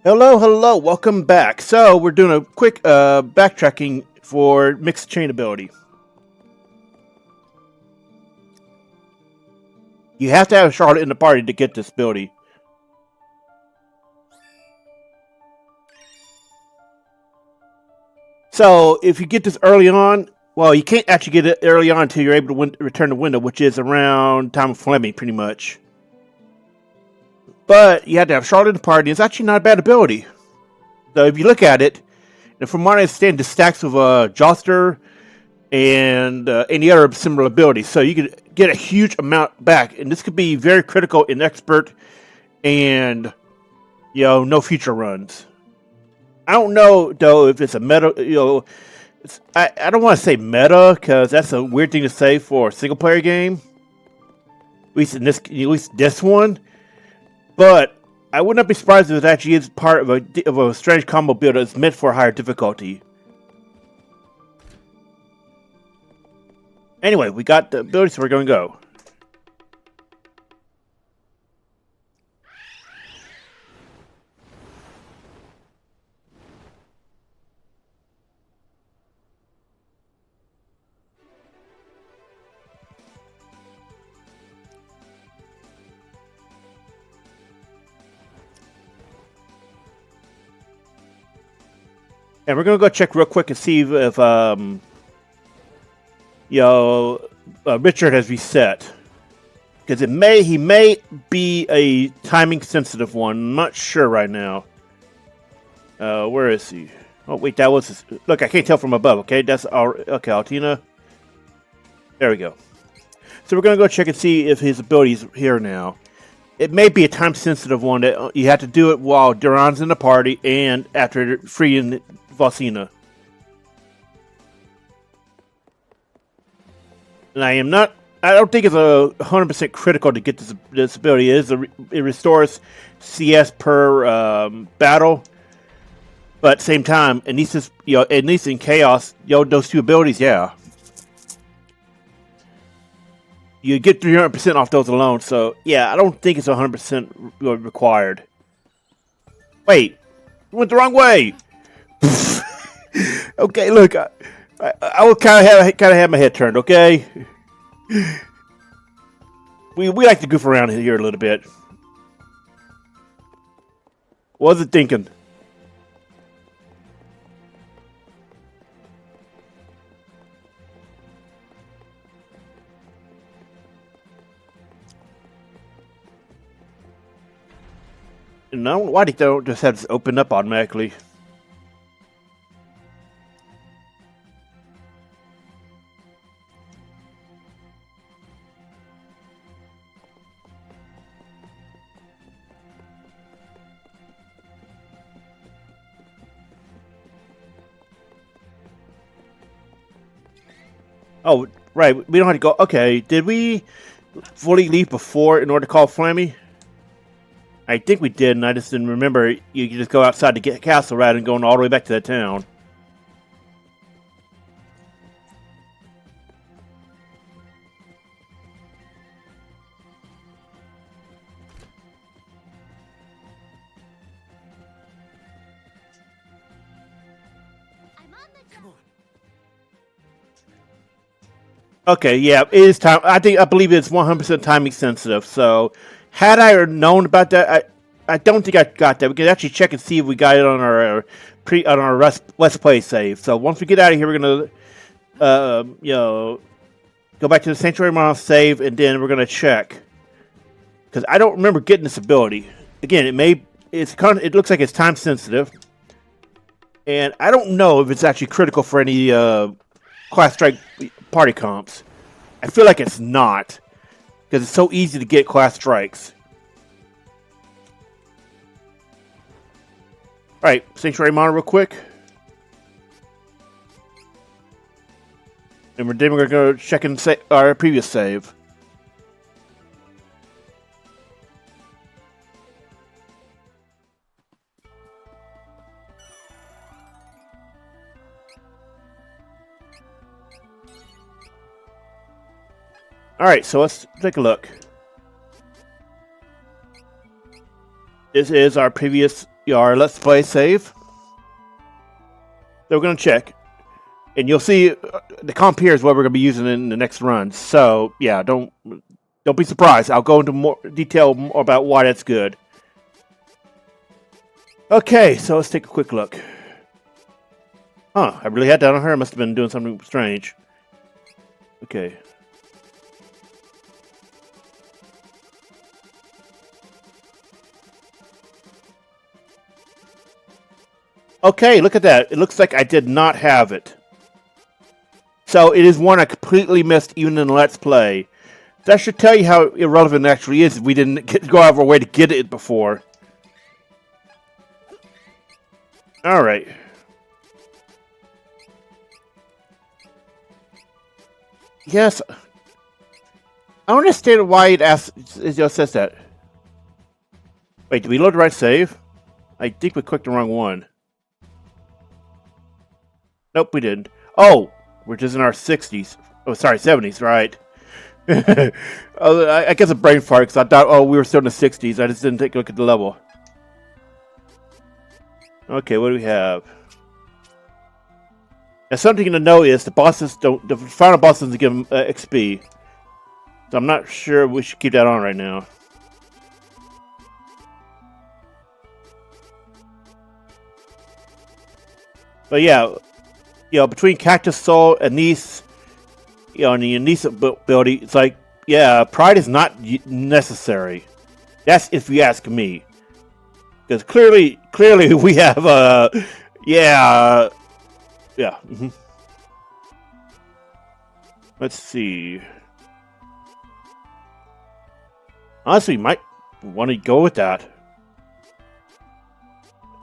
Hello, hello, welcome back. So we're doing a quick backtracking for mixed chain ability. You have to have Charlotte in the party to get this ability. So if you get this early on, well, you can't actually get it early on until you're able to return the window, which is around time of Fleming, pretty much. But you have to have Charlotte in the party. It's actually not a bad ability. So if you look at it, and from what I understand, this stacks with Gauser and any other similar abilities. So you could get a huge amount back, and this could be very critical in expert and no future runs. I don't know though if it's a meta. I don't want to say meta because that's a weird thing to say for a single player game. At least this one. But I would not be surprised if it actually is part of a strange combo build that's meant for higher difficulty. Anyway, we got the ability, so we're going to go. And we're going to go check real quick and see if Richard has reset. Because he may be a timing sensitive one. I'm not sure right now. Where is he? Oh wait, that was his. Look, I can't tell from above. Okay, that's our Altina. There we go. So we're gonna go check and see if his ability's here now. It may be a time sensitive one that you have to do it while Duran's in the party and after freeing Valsina. And I don't think it's 100% critical to get this ability. It restores CS per battle, but at the same time, Anise, Anise and Chaos, those two abilities, yeah, you get 300% off those alone. So yeah, I don't think it's 100% required. Wait, you went the wrong way. Okay, look, I will kind of have my head turned. Okay. We like to goof around here a little bit. What was it thinking? No, why they don't just have this open up automatically? Oh, right. We don't have to go. Okay, did we fully leave before in order to call Flammy? I think we did, and I just didn't remember. You could just go outside to get castle rather than going all the way back to the town. Okay, yeah, it is time. I believe it's 100% timing sensitive. So, had I known about that, I don't think I got that. We can actually check and see if we got it on our Let's Play save. So once we get out of here, we're gonna go back to the Sanctuary Model save, and then we're gonna check because I don't remember getting this ability. Again, it looks like it's time sensitive, and I don't know if it's actually critical for any class strike party comps. I feel like it's not because it's so easy to get class strikes. All right, Sanctuary Monitor real quick. And then we're going to go check and our previous save. Alright, so let's take a look. This is our previous, our Let's Play save. So we're going to check. And you'll see the comp here is what we're going to be using in the next run. So, yeah, don't be surprised. I'll go into more detail about why that's good. Okay, so let's take a quick look. Huh, I really had that on her. I must have been doing something strange. Okay. Okay, look at that. It looks like I did not have it. So it is one I completely missed even in the Let's Play. That should tell you how irrelevant it actually is if we didn't go out of our way to get it before. Alright. Yes. I don't understand why it says that. Wait, did we load the right save? I think we clicked the wrong one. Nope, we didn't. Oh, we're just in our 60s. Oh, sorry, 70s, right. I guess a brain fart because I thought, oh, we were still in the 60s. I just didn't take a look at the level. Okay, what do we have? Now, something to know is the final boss doesn't give them XP. So I'm not sure we should keep that on right now. But yeah, between Cactus Soul, Anise, and the Anise ability, it's like, yeah, Pride is not necessary. That's if you ask me. Because clearly we have, yeah. Mm-hmm. Let's see. Honestly, might want to go with that.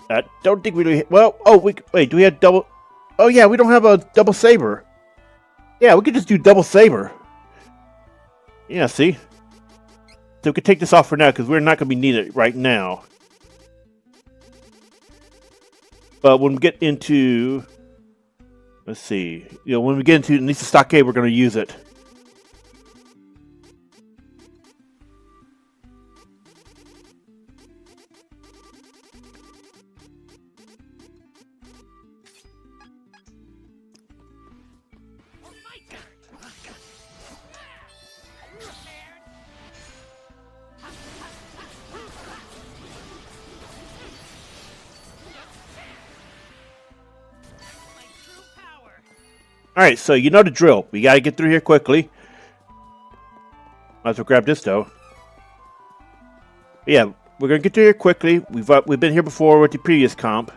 I don't think we do. Well, wait, do we have double? Oh, yeah, we don't have a double saber. Yeah, we could just do double saber. Yeah, see? So we could take this off for now because we're not going to be needing it right now. But when we get into... Let's see. When we get into Anise Stockade, we're going to use it. Alright, so you know the drill. We gotta get through here quickly. Might as well grab this, though. But yeah, we're gonna get through here quickly. We've been here before with the previous comp.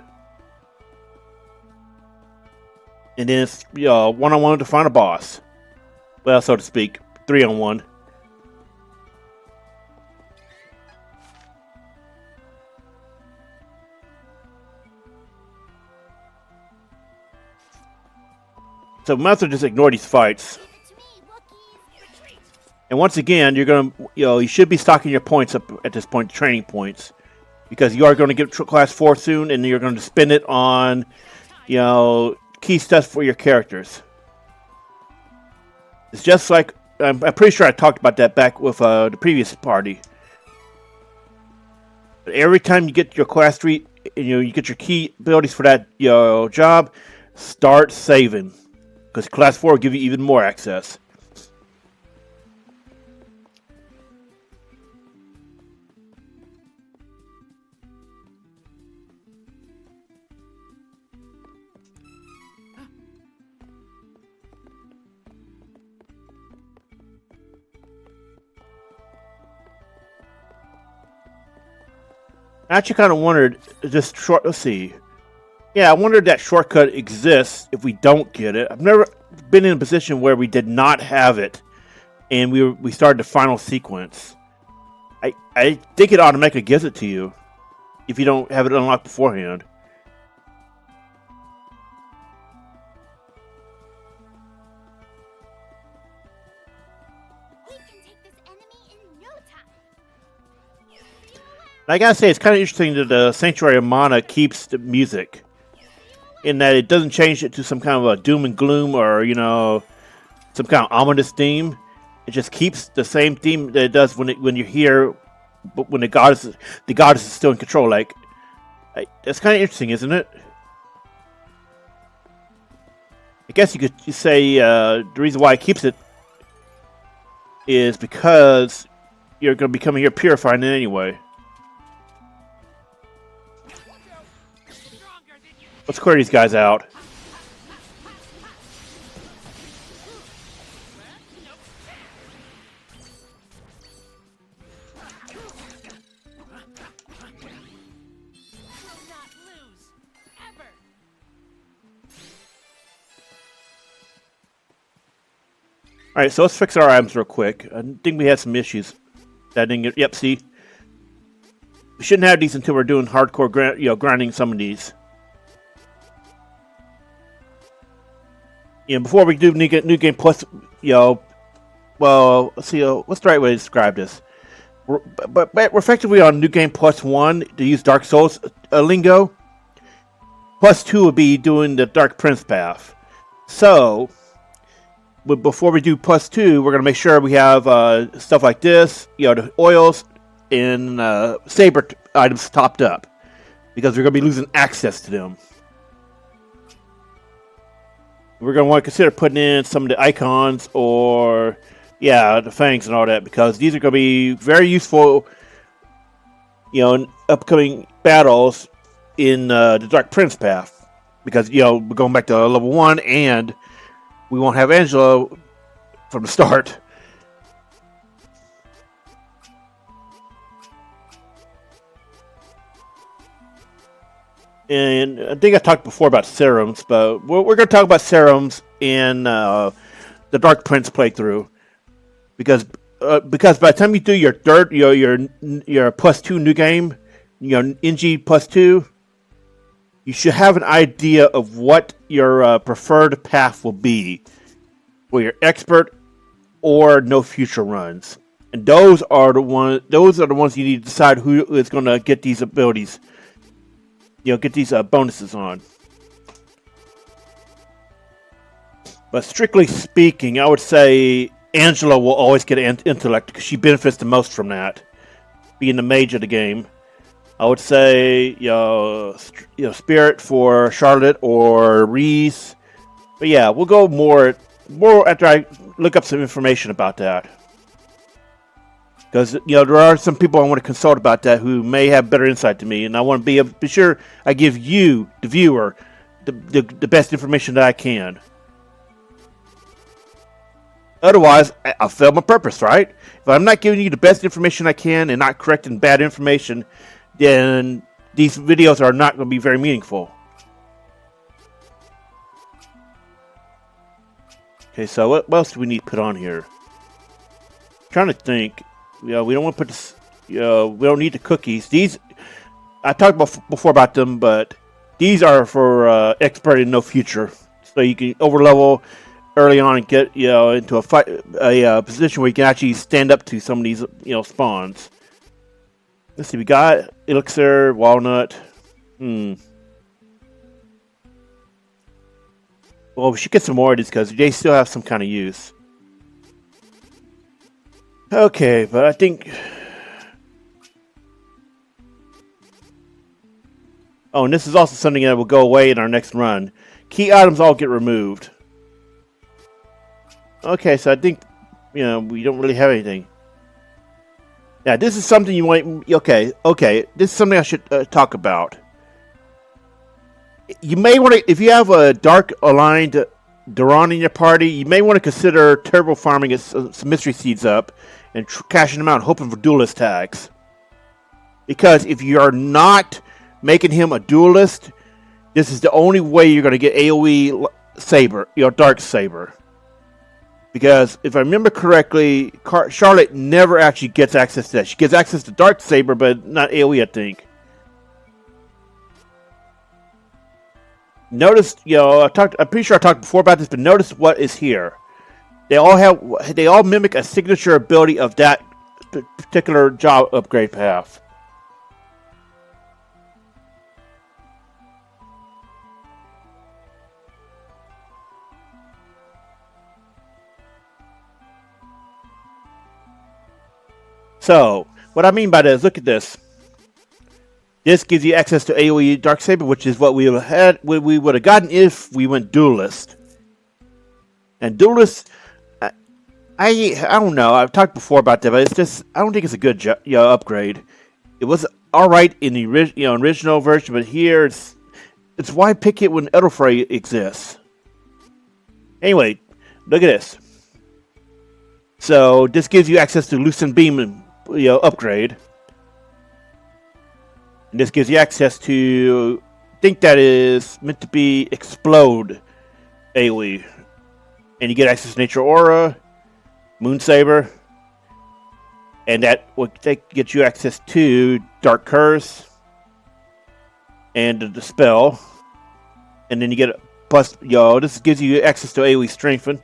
And then it's one-on-one to find a boss. Well, so to speak. 3-on-1. So we might as well just ignore these fights. And once again, you're gonna, you should be stocking your points up at this point, training points, because you are going to get class 4 soon, and you're going to spend it on, key stuff for your characters. It's just like I'm pretty sure I talked about that back with the previous party. But every time you get your class 3, you get your key abilities for that job, start saving. Because class 4 will give you even more access. I actually kind of wondered, let's see. Yeah, I wondered that shortcut exists if we don't get it. I've never been in a position where we did not have it, and we started the final sequence. I think it automatically gives it to you if you don't have it unlocked beforehand. We can take this enemy in no time. I gotta say, it's kind of interesting that the Sanctuary of Mana keeps the music. In that it doesn't change it to some kind of a doom and gloom or, some kind of ominous theme. It just keeps the same theme that it does when you're here, but when the goddess is still in control. Like, That's kind of interesting, isn't it? I guess you could say the reason why it keeps it is because you're going to be coming here purifying it anyway. Let's clear these guys out. Alright, so let's fix our items real quick. I think we had some issues. That didn't get, yep, see? We shouldn't have these until we're doing hardcore grinding some of these. Before we do new game plus, well, let's see, what's the right way to describe this? But we're effectively on new game plus 1 to use Dark Souls lingo. Plus 2 would be doing the Dark Prince path. So, before we do plus 2, we're going to make sure we have stuff like this, the oils and saber items topped up, because we're going to be losing access to them. We're going to want to consider putting in some of the icons or, the fangs and all that, because these are going to be very useful, in upcoming battles in the Dark Prince path, because, we're going back to level 1 and we won't have Angela from the start. And I think I talked before about serums, but we're going to talk about serums in the Dark Prince playthrough, because by the time you do your third, your plus 2 new game, NG plus 2, you should have an idea of what your preferred path will be for your expert or no future runs, and those are the ones you need to decide who is going to get these abilities. Get these bonuses on. But strictly speaking, I would say Angela will always get intellect because she benefits the most from that, being the mage of the game. I would say Spirit for Charlotte or Reese. But yeah, we'll go more after I look up some information about that. Because, there are some people I want to consult about that who may have better insight than me, and I want to be sure I give you, the viewer, the best information that I can. Otherwise, I'll fail my purpose, right? If I'm not giving you the best information I can and not correcting bad information, then these videos are not going to be very meaningful. Okay, so what else do we need to put on here? I'm trying to think. We don't want to put this. We don't need the cookies. These I talked before about them, but these are for expert and no future, so you can overlevel early on and get into a position where you can actually stand up to some of these spawns. Let's see. We got elixir, walnut. Well, we should get some more of these because they still have some kind of use. Okay, but I think... Oh, and this is also something that will go away in our next run. Key items all get removed. Okay, so I think, we don't really have anything. Yeah, this is something you might... Okay, this is something I should talk about. You may want to... If you have a dark aligned Duran in your party, you may want to consider turbo farming some mystery seeds up and cashing them out, hoping for duelist tags. Because if you are not making him a duelist, this is the only way you're going to get AoE saber, dark saber. Because if I remember correctly, Charlotte never actually gets access to that. She gets access to dark saber, but not AoE, I think. Notice, I'm pretty sure I talked before about this, but notice what is here. They all mimic a signature ability of that particular job upgrade path. So, what I mean by that is, look at this. This gives you access to AoE Darksaber, which is what we would have gotten if we went Duelist. And Duelist, I don't know. I've talked before about that, but it's just I don't think it's a good upgrade. It was all right in the original version, but here it's why pick it when Edelfrey exists. Anyway, look at this. So this gives you access to Lucent Beam, upgrade. And this gives you access to, I think that is meant to be Explode AoE. And you get access to Nature Aura, Moon Saber, and that gets you access to Dark Curse and the Dispel. And then you get plus, this gives you access to AoE Strengthen.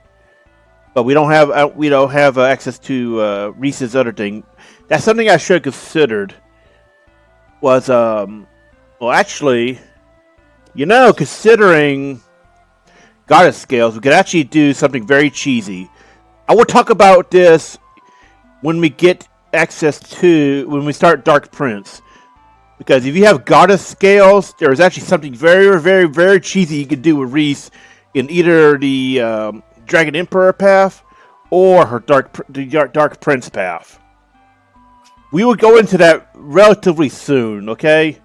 But we don't have access to Reese's other thing. That's something I should have considered. Was actually, considering Goddess Scales, we could actually do something very cheesy. I will talk about this when we get access to when we start Dark Prince, because if you have Goddess Scales, there is actually something very, very, very cheesy you can do with Reese in either the Dragon Emperor path or her Dark Prince path. We will go into that relatively soon, okay?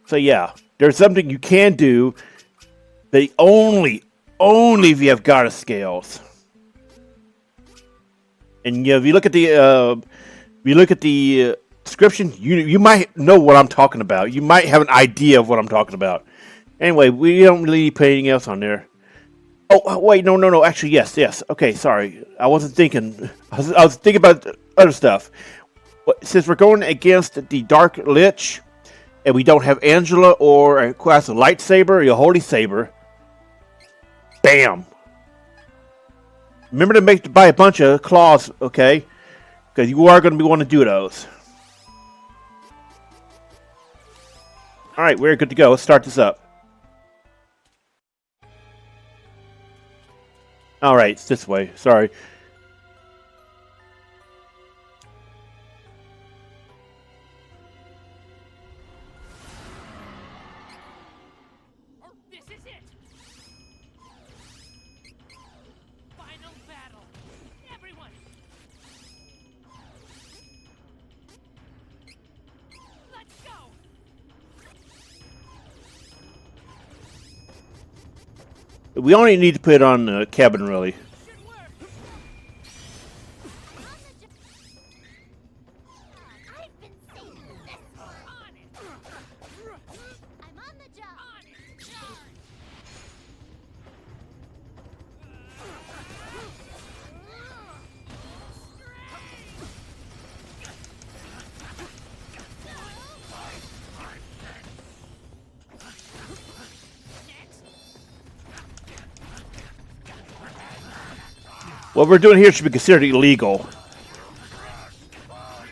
So yeah, there's something you can do, but only if you have Goddess Scales. And if you look at the description, you might know what I'm talking about. You might have an idea of what I'm talking about. Anyway, we don't really put anything else on there. Oh wait, no. Actually, yes. Okay, sorry, I wasn't thinking. I was thinking about other stuff. Since we're going against the Dark Lich, and we don't have Angela or a class of Lightsaber or a Holy Saber, bam! Remember to buy a bunch of claws, okay? Because you are going to want to do those. All right, we're good to go. Let's start this up. All right, it's this way. Sorry. This is it. Final battle. Everyone. Let's go. We only need to put it on the cabin, really. Should work. I've been saving this on it. I'm on the job. On it. What we're doing here should be considered illegal. I'm on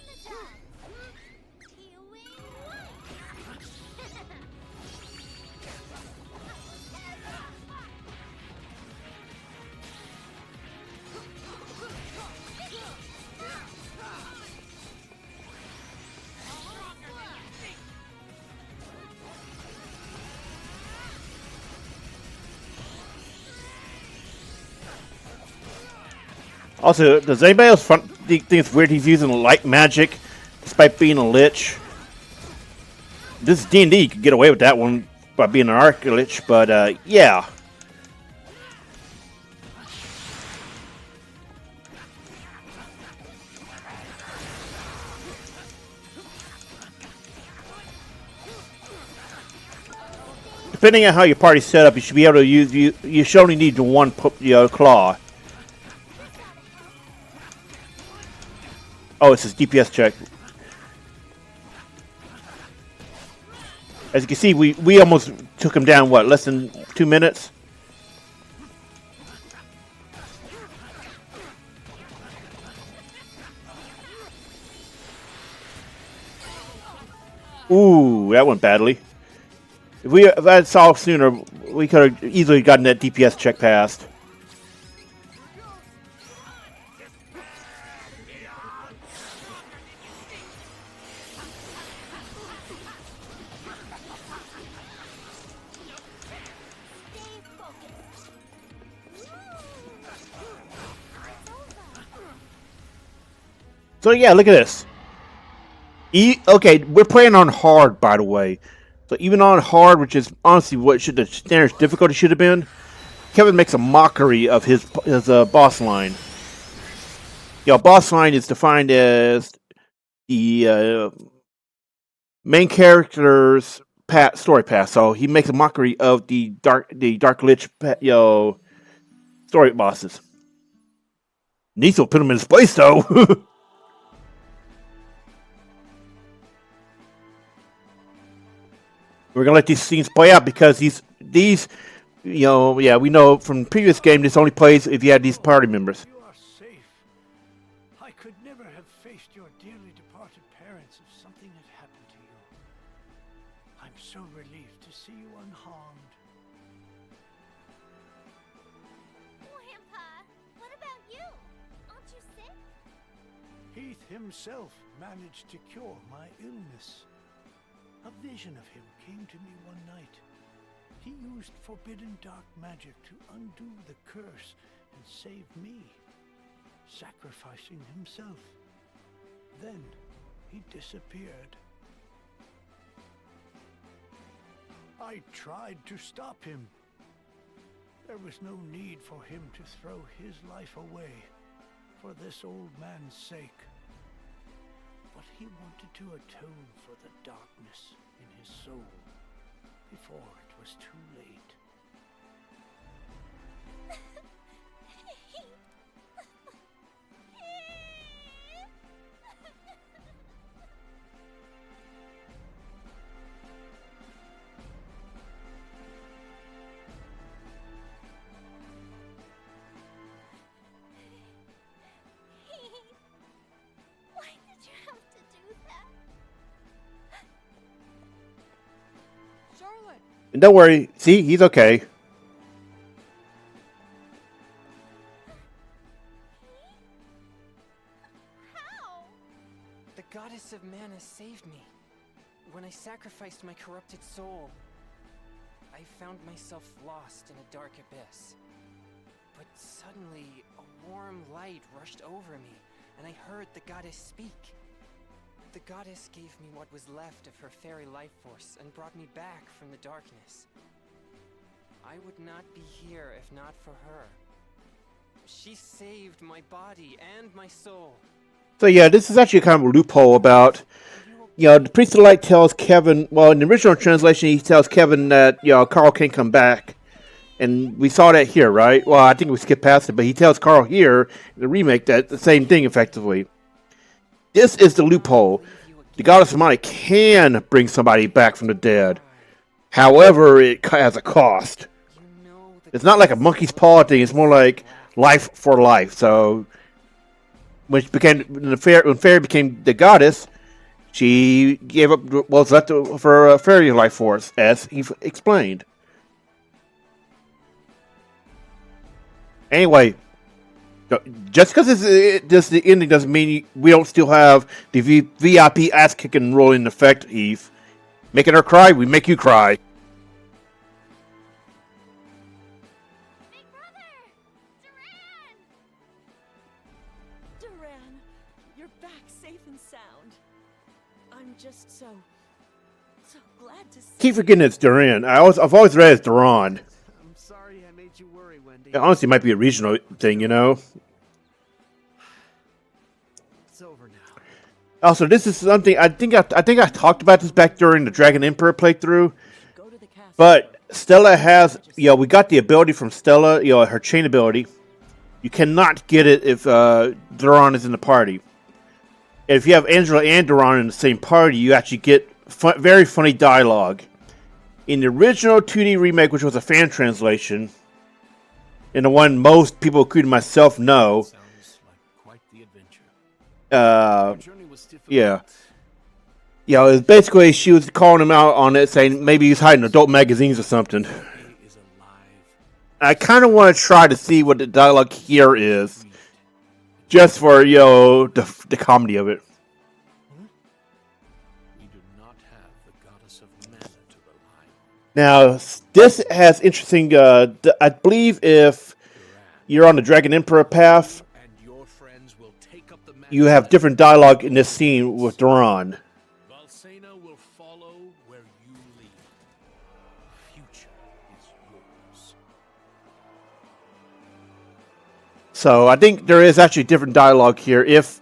the job. Also, does anybody else think it's weird he's using light magic despite being a lich? This is D&D, you could get away with that one by being an arc lich, but yeah. Depending on how your party's set up, you should be able to use you should only need one claw. Oh, it's his DPS check. As you can see, we almost took him down, what, less than 2 minutes? Ooh, that went badly. If I had solved sooner, we could have easily gotten that DPS check passed. Stay focused. It's over. So yeah, look at this. Okay, we're playing on hard, by the way. So even on hard, which is honestly what should the standard difficulty should have been, Kevin makes a mockery of his boss line. Boss line is defined as the main character's story path. So he makes a mockery of the dark Lich story bosses. Anise will put him in his place though. We're gonna let these scenes play out because these, we know from previous game this only plays if you have these party members. You are safe. I could never have faced your dearly departed parents if something had happened to you. I'm so relieved to see you unharmed. Grandpa, what about you? Aren't you sick? Heath himself managed to cure my illness. A vision of him came to me one night. He used forbidden dark magic to undo the curse and save me, sacrificing himself. Then he disappeared. I tried to stop him. There was no need for him to throw his life away for this old man's sake. But he wanted to atone for the darkness in his soul before it was too late. Why did you have to do that? Charlotte! And don't worry, see, he's okay. How? The goddess of mana saved me. When I sacrificed my corrupted soul, I found myself lost in a dark abyss. But suddenly, a warm light rushed over me, and I heard the goddess speak. The goddess gave me what was left of her fairy life force and brought me back from the darkness. I would not be here if not for her. She saved my body and my soul. So yeah, this is actually kind of a loophole about, the Priest of Light tells Kevin, well, in the original translation, he tells Kevin that, Carl can't come back. And we saw that here, right? Well, I think we skipped past it, but he tells Carl here, in the remake, that the same thing, effectively. This is the loophole. The goddess of mana can bring somebody back from the dead. However, it has a cost. It's not like a monkey's paw thing. It's more like life for life. So, when Fairy became the goddess, she gave up what was left of her fairy life force, as he explained. Anyway, just because this the ending doesn't mean we don't still have the VIP ass kicking role in effect, Eve. Making her cry, we make you cry. Big brother! Duran! Duran, you're back safe and sound. I'm just so glad to see Keep forgetting it's Duran. I've always read it as Duran. I'm sorry I made you worry, Wendy. It honestly might be a regional thing, It's over now. Also, this is something I think I talked about this back during the Dragon Emperor playthrough. go to the castle. But Stella has, we got the ability from Stella, her chain ability. You cannot get it if Duran is in the party. And if you have Angela and Duran in the same party, you actually get very funny dialogue. In the original 2D remake, which was a fan translation, and the one most people, including myself, know, Sounds like quite the adventure. uh, Our journey was difficult. yeah. You know, it's basically she was calling him out on it, saying maybe he's hiding adult magazines or something. He is alive. I kind of want to try to see what the dialogue here is, just for the comedy of it. We do not have the goddess of mana to rely on. Now, this has interesting. I believe if you're on the Dragon Emperor path, And your friends will take up the you have different dialogue in this scene with Duran. Valsena will follow where you lead. Future is yours. So I think there is actually different dialogue here if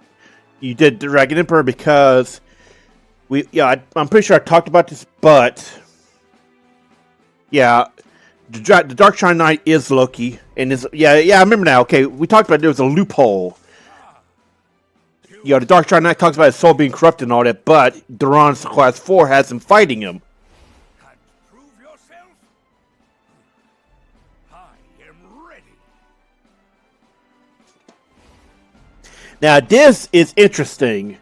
you did Dragon Emperor, because I'm pretty sure I talked about this, but yeah, the Dark Shine Knight is Loki, and I remember now. Okay, we talked about there was a loophole. The Dark Shine Knight talks about his soul being corrupted and all that, but Duran's class 4 has him fighting him. And prove yourself? I am ready. Now this is interesting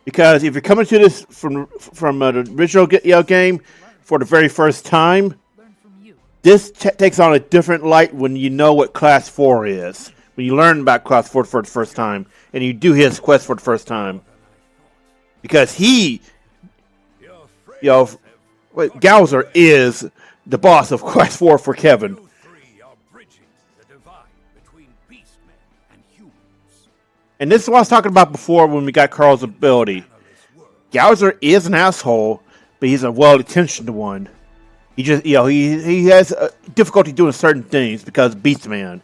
because if you're coming to this from the original game for the very first time, this takes on a different light when you know what Class 4 is. When you learn about Class 4 for the first time, and you do his quest for the first time. Because Gauser is the boss of Class 4 for Kevin. You three are bridging the divide between beastmen and humans. And this is what I was talking about before when we got Carl's ability. Gauser is an asshole, but he's a well-intentioned one. He just, he has difficulty doing certain things because Beastman.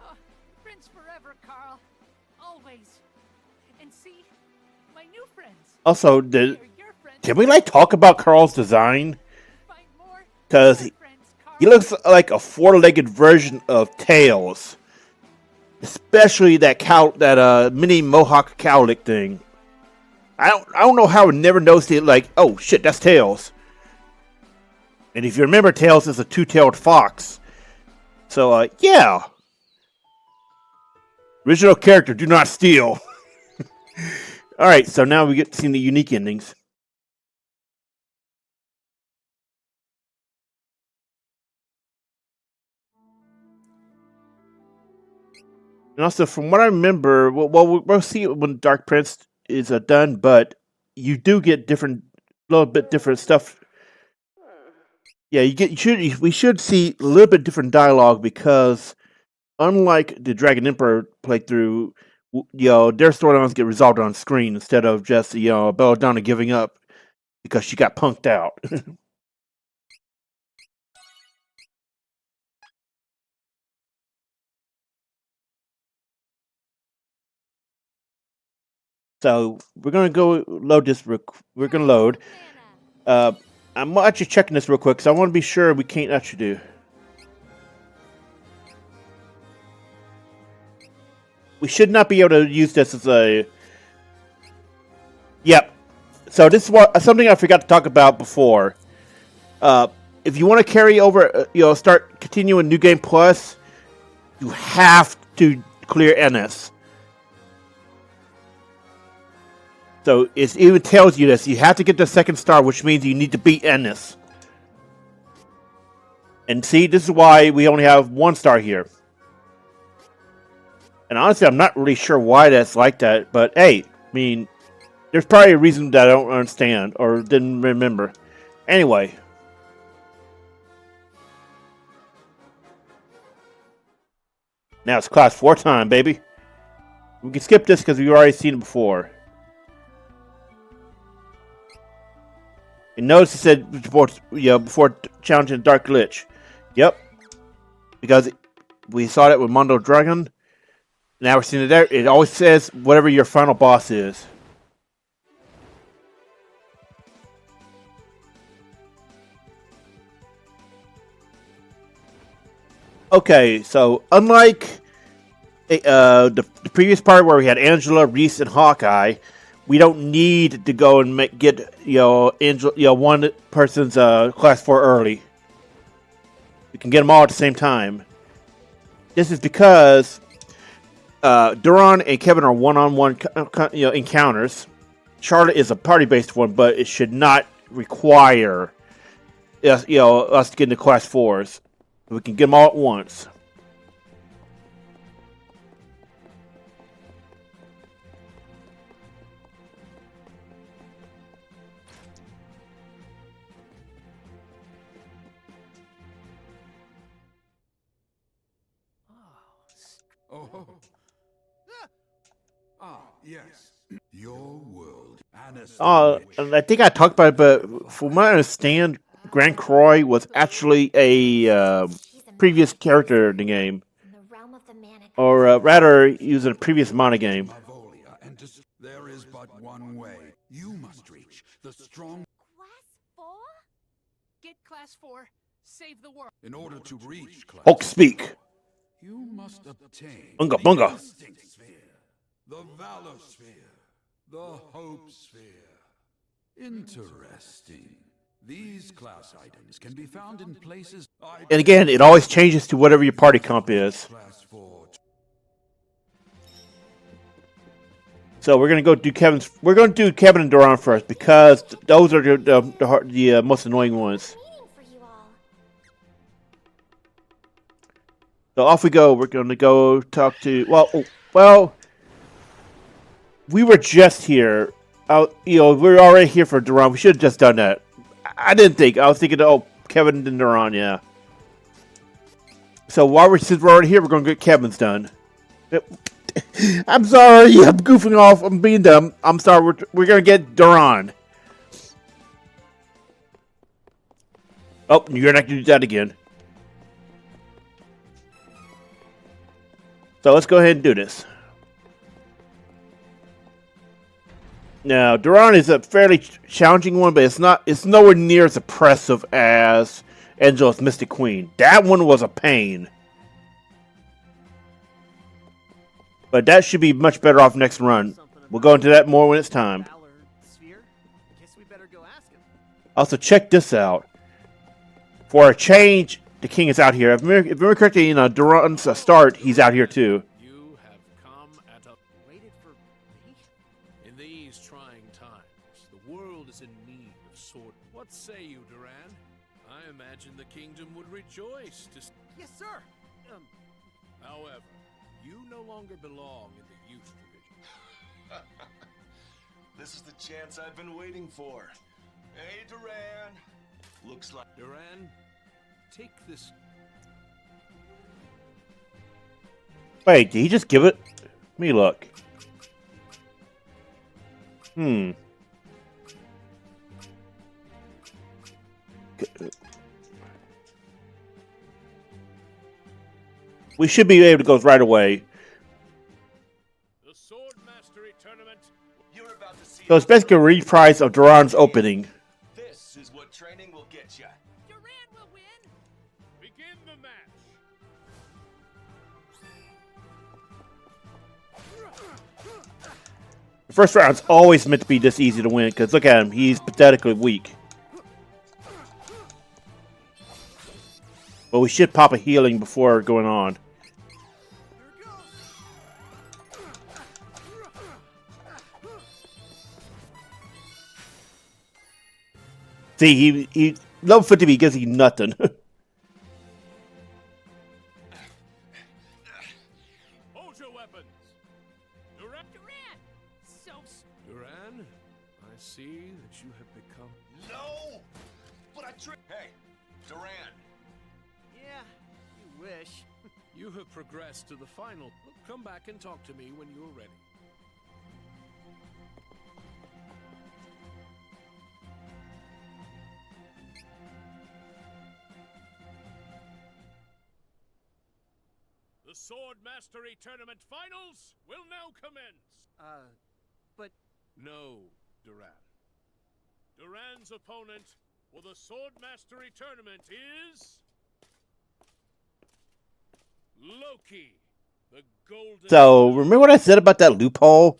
Oh, friends forever, Carl. Always. And see, my new friends. Also, They're your friends. can we talk about Carl's design? Find more. Because Your friends, Carl. he looks like a four-legged version of Tails, especially that mini mohawk cowlick thing. I don't know how I never noticed it. Oh shit, that's Tails. And if you remember, Tails is a two-tailed fox. So yeah, original character, do not steal. All right, so now we get to see the unique endings. And also, from what I remember, we'll see when Dark Prince is done, but you do get little bit different stuff. Yeah, we should see a little bit different dialogue because, unlike the Dragon Emperor playthrough, their storylines get resolved on screen instead of just Belladonna giving up because she got punked out. So we're gonna go load this. We're gonna load. I'm actually checking this real quick because I want to be sure we can't actually do. We should not be able to use this as a. Yep. So this is something I forgot to talk about before. If you want to carry over, start continuing New Game Plus, you have to clear Anise. So it even tells you this. You have to get the second star, which means you need to beat Anise. And see, this is why we only have 1 star here. And honestly, I'm not really sure why that's like that. But hey, I mean, there's probably a reason that I don't understand or didn't remember. Anyway. Now it's class 4 time, baby. We can skip this because we've already seen it before. And notice it said before challenging Dark Lich. Yep. Because we saw that with Mondo Dragon. Now we're seeing it there. It always says whatever your final boss is. Okay, so unlike the previous part where we had Angela, Reese, and Hawkeye, we don't need to go and get one person's class 4 early. We can get them all at the same time. This is because Duran and Kevin are one-on-one encounters. Charlotte is a party-based one, but it should not require us to get into class 4s. We can get them all at once. Oh. Yes. Your world. And I think I talked about it, but from what I understand, Grand Croix was actually a previous character in the game. From the realm of the manic. Or rather, he was in a previous mana game. Mavolia, and there is but one way. You must reach the strong. Class 4? Get class 4. Save the world. In order to reach class, Hulk speak. you must obtain Bunga, the bunga. Instinct Sphere, the Valor Sphere, the Hope Sphere. Interesting. These class items can be found in places. And again, it always changes to whatever your party comp is. Class 4. So we're gonna go do Kevin's. We're gonna do Kevin and Duran first because those are the most annoying ones. Waiting for you all. So off we go. We're gonna go talk to. Well, we were just here. We're already here for Duran. We should have just done that. I didn't think. I was thinking, Kevin and Duran, yeah. So since we're already here, we're gonna get Kevin's done. I'm sorry. I'm goofing off. I'm being dumb. I'm sorry. We're gonna get Duran. Oh, you're not gonna do that again. So let's go ahead and do this. Now, Duran is a fairly challenging one, but it's nowhere near as oppressive as Angela's Mystic Queen. That one was a pain. But that should be much better off next run. We'll go into that more when it's time. Valor sphere? Guess we better go ask him. Also, check this out. For a change, the king is out here. If I remember correctly, Duran's start, he's out here too. You have come at a... Waited for me? In these trying times, the world is in need of sword. What say you, Duran? I imagine the kingdom would rejoice to... Yes, sir. However, you no longer belong in the youth division. This is the chance I've been waiting for. Hey, Duran. Looks like... Duran, take this... Wait, did he just give it? Let me look. We should be able to go right away. The Sword Mastery Tournament. You're about to see... So it's basically a reprise of Duran's opening. This is what training will get you. Duran will win. Begin the match. The first round's always meant to be this easy to win, because look at him, he's pathetically weak. But we should pop a healing before going on. See, he level 50 he gives you nothing. Hold your weapons. Duran. Duran, I see that you have become... No! But I Hey, Duran. Yeah, you wish. You have progressed to the final. Come back and talk to me when you're ready. The Sword Mastery Tournament Finals will now commence. But No, Duran. Duran's opponent for the Sword Mastery Tournament is... Loki, the golden... So, remember what I said about that loophole?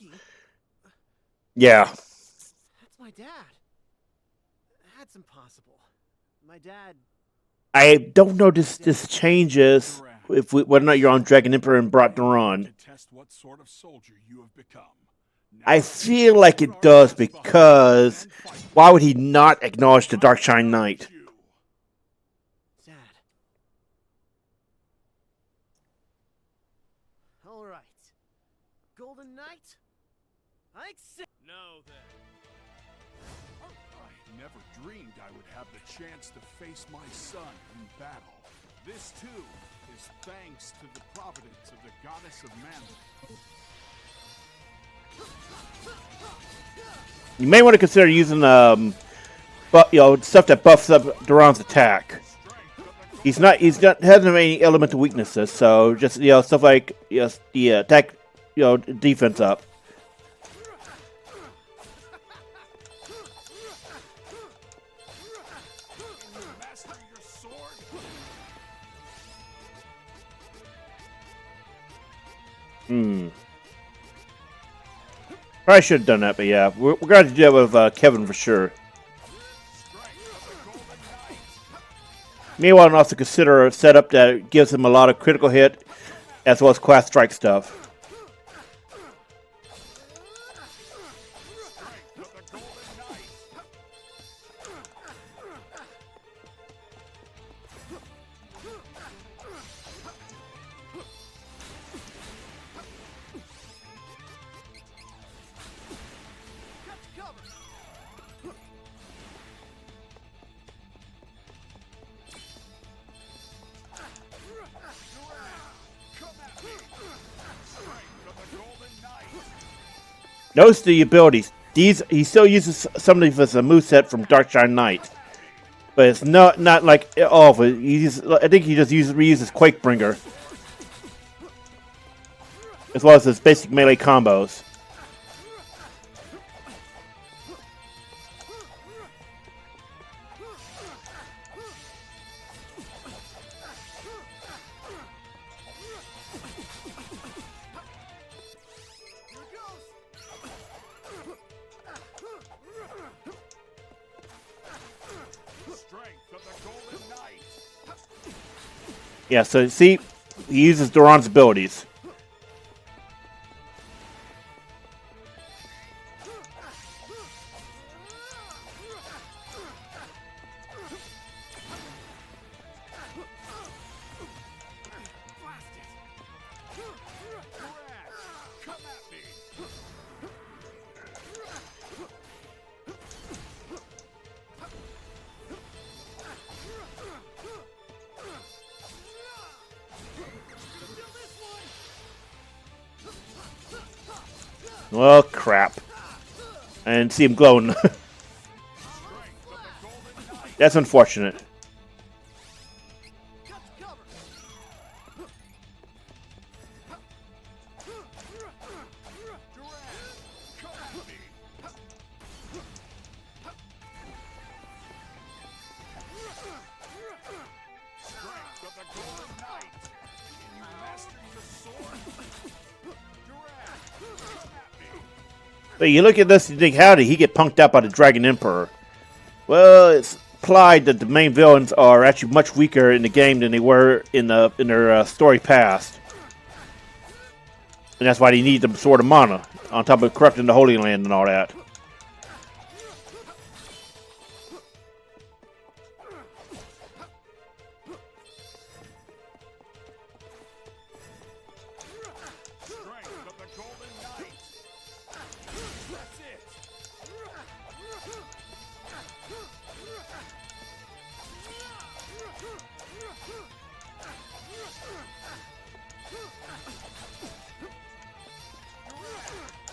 Yeah. That's my dad. That's impossible. My dad. I don't know this changes if whether or not you're on Dragon Emperor and brought Duran. To test what sort of soldier you have become. I feel like it does because why would he not acknowledge the Darkshine Knight? Dad. All right. Golden Knight? I accept. Now then. I never dreamed I would have the chance to face my son in battle. This too is thanks to the providence of the goddess of Mana. You may want to consider using stuff that buffs up Duran's attack. He's not hasn't any elemental weaknesses, so just stuff like the attack, defense up. Probably should have done that, but yeah, we're going to do that with Kevin for sure. Meanwhile, and also consider a setup that gives him a lot of critical hit, as well as class strike stuff. Notice the abilities. He still uses some of his moveset from Darkshine Knight, but it's not like all of it. I think he just reuses Quakebringer, as well as his basic melee combos. Yeah, so see, he uses Duran's abilities. Well, crap. And see him glowing. That's unfortunate. But you look at this and you think, how did he get punked out by the Dragon Emperor? Well, it's implied that the main villains are actually much weaker in the game than they were in their story past. And that's why they need the Sword of Mana, on top of corrupting the Holy Land and all that.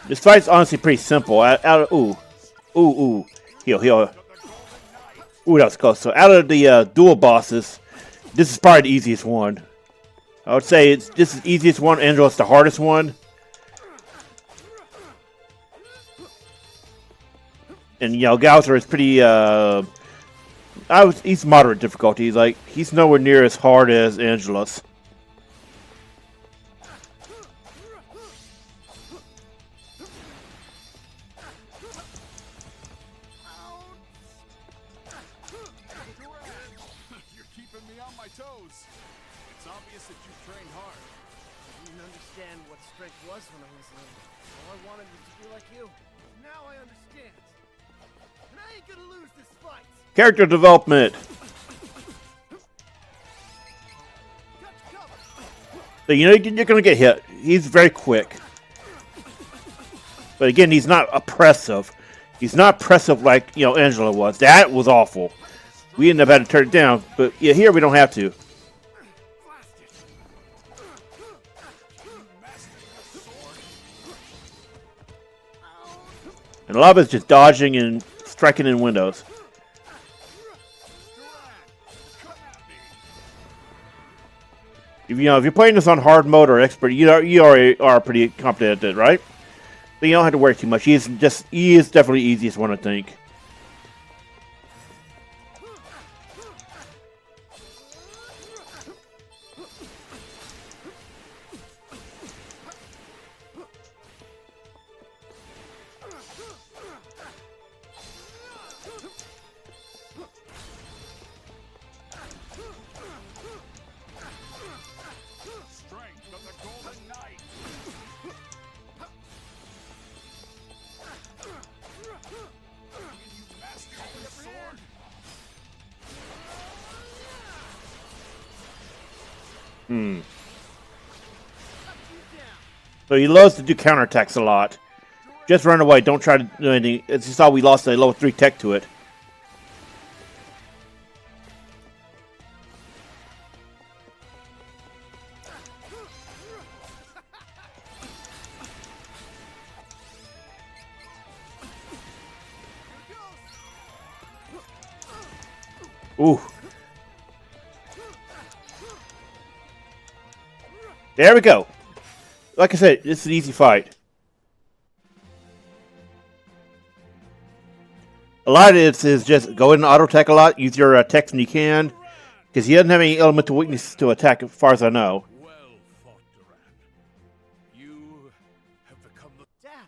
This fight's honestly pretty simple. Heal. Ooh, that was close. So out of the dual bosses, this is probably the easiest one. I would say this is the easiest one, and it's the hardest one. And Gauser is pretty. He's moderate difficulty. He's nowhere near as hard as Angelus. It's obvious that you trained hard. I didn't understand what strength was when I was little. All I wanted was to be like you. Now I understand. And I ain't gonna lose this fight. Character development. So you know you're going to get hit. He's very quick. But again, he's not oppressive. He's not oppressive like, Angela was. That was awful. We ended up having to turn it down. But yeah, here we don't have to. And a lot of it's just dodging and striking in windows. If you're playing this on hard mode or expert, you already are pretty competent at it, right? So you don't have to worry too much. He is definitely the easiest one, I think. So he loves to do counterattacks a lot. Just run away. Don't try to do anything. As you saw, we lost a level 3 tech to it. Ooh. There we go. Like I said, it's an easy fight. A lot of it is just go in and auto attack a lot. Use your attacks when you can. Because he doesn't have any elemental weakness to attack as far as I know. Well fought, Duran. You have become the... Dad!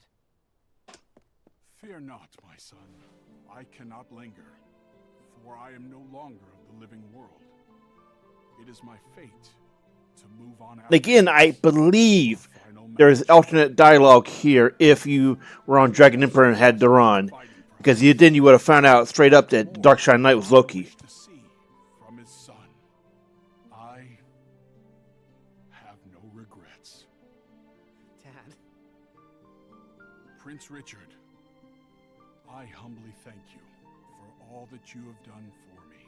Fear not, my son. I cannot linger, for I am no longer of the living world. It is my fate to move on out. Again, I believe there's alternate dialogue here if you were on Dragon Emperor and had Duran. Because then you would have found out straight up that Darkshine Knight was Loki. To see from his son. I have no regrets. Dad. Prince Richard, I humbly thank you for all that you have done for me.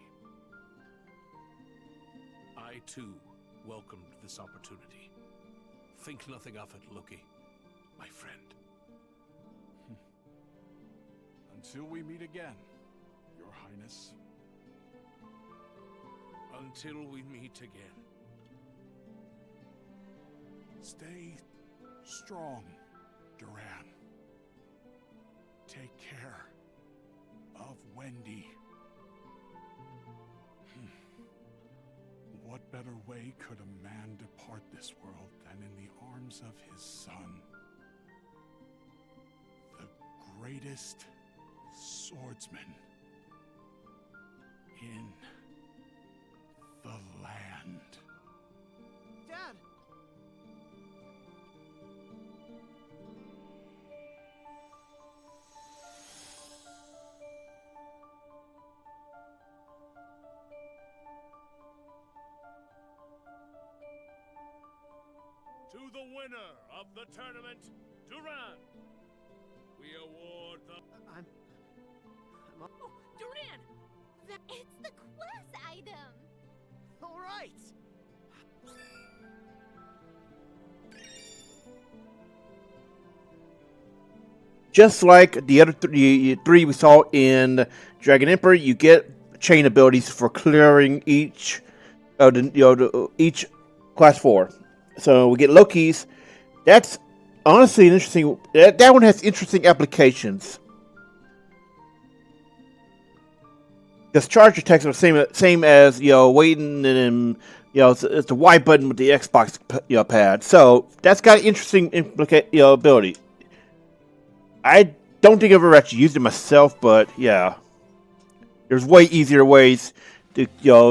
I, too, welcomed this opportunity. Think nothing of it, Loki, my friend. Until we meet again, Your Highness. Until we meet again. Stay strong, Duran. Take care of Wendy. What better way could a man depart this world than in the arms of his son? The greatest swordsman in the land. Dad! To the winner of the tournament, Duran, we award the... Oh, Duran! It's the quest item. All right! Just like the other three we saw in Dragon Emperor, you get chain abilities for clearing each each class 4. So we get Loki's. That's honestly an interesting. That one has interesting applications. Because charge attacks are the same as waiting and it's the Y button with the Xbox pad. So that's got interesting ability. I don't think I've ever actually used it myself, but yeah, there's way easier ways to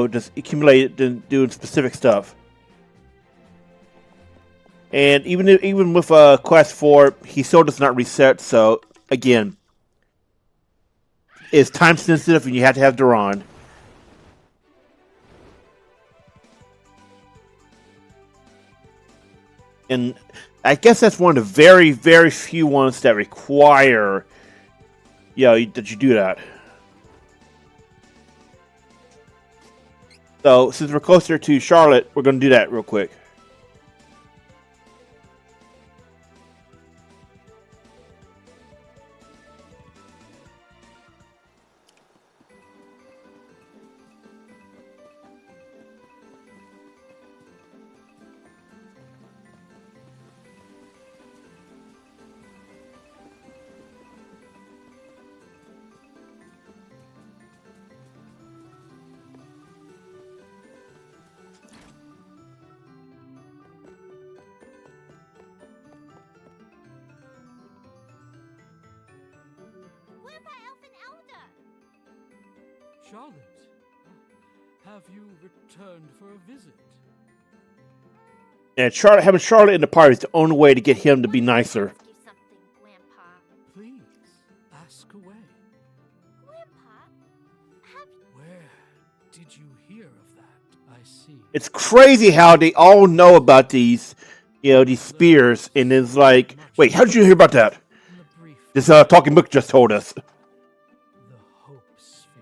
just accumulate it than doing specific stuff. And even with Quest 4, he still does not reset. So again, it's time sensitive, and you have to have Duran. And I guess that's one of the very, very few ones that require, that you do that. So since we're closer to Charlotte, we're going to do that real quick. Grandpa Elfin Elder! Charlotte, have you returned for a visit? And having Charlotte in the party is the only way to get him to be nicer. Ask you something, Grandpa. Please, ask away. Grandpa, have Where did you hear of that? I see. It's crazy how they all know about these, these spears, and it's like, wait, how did you hear about that? In the brief, This talking book just told us. the Hope Sphere.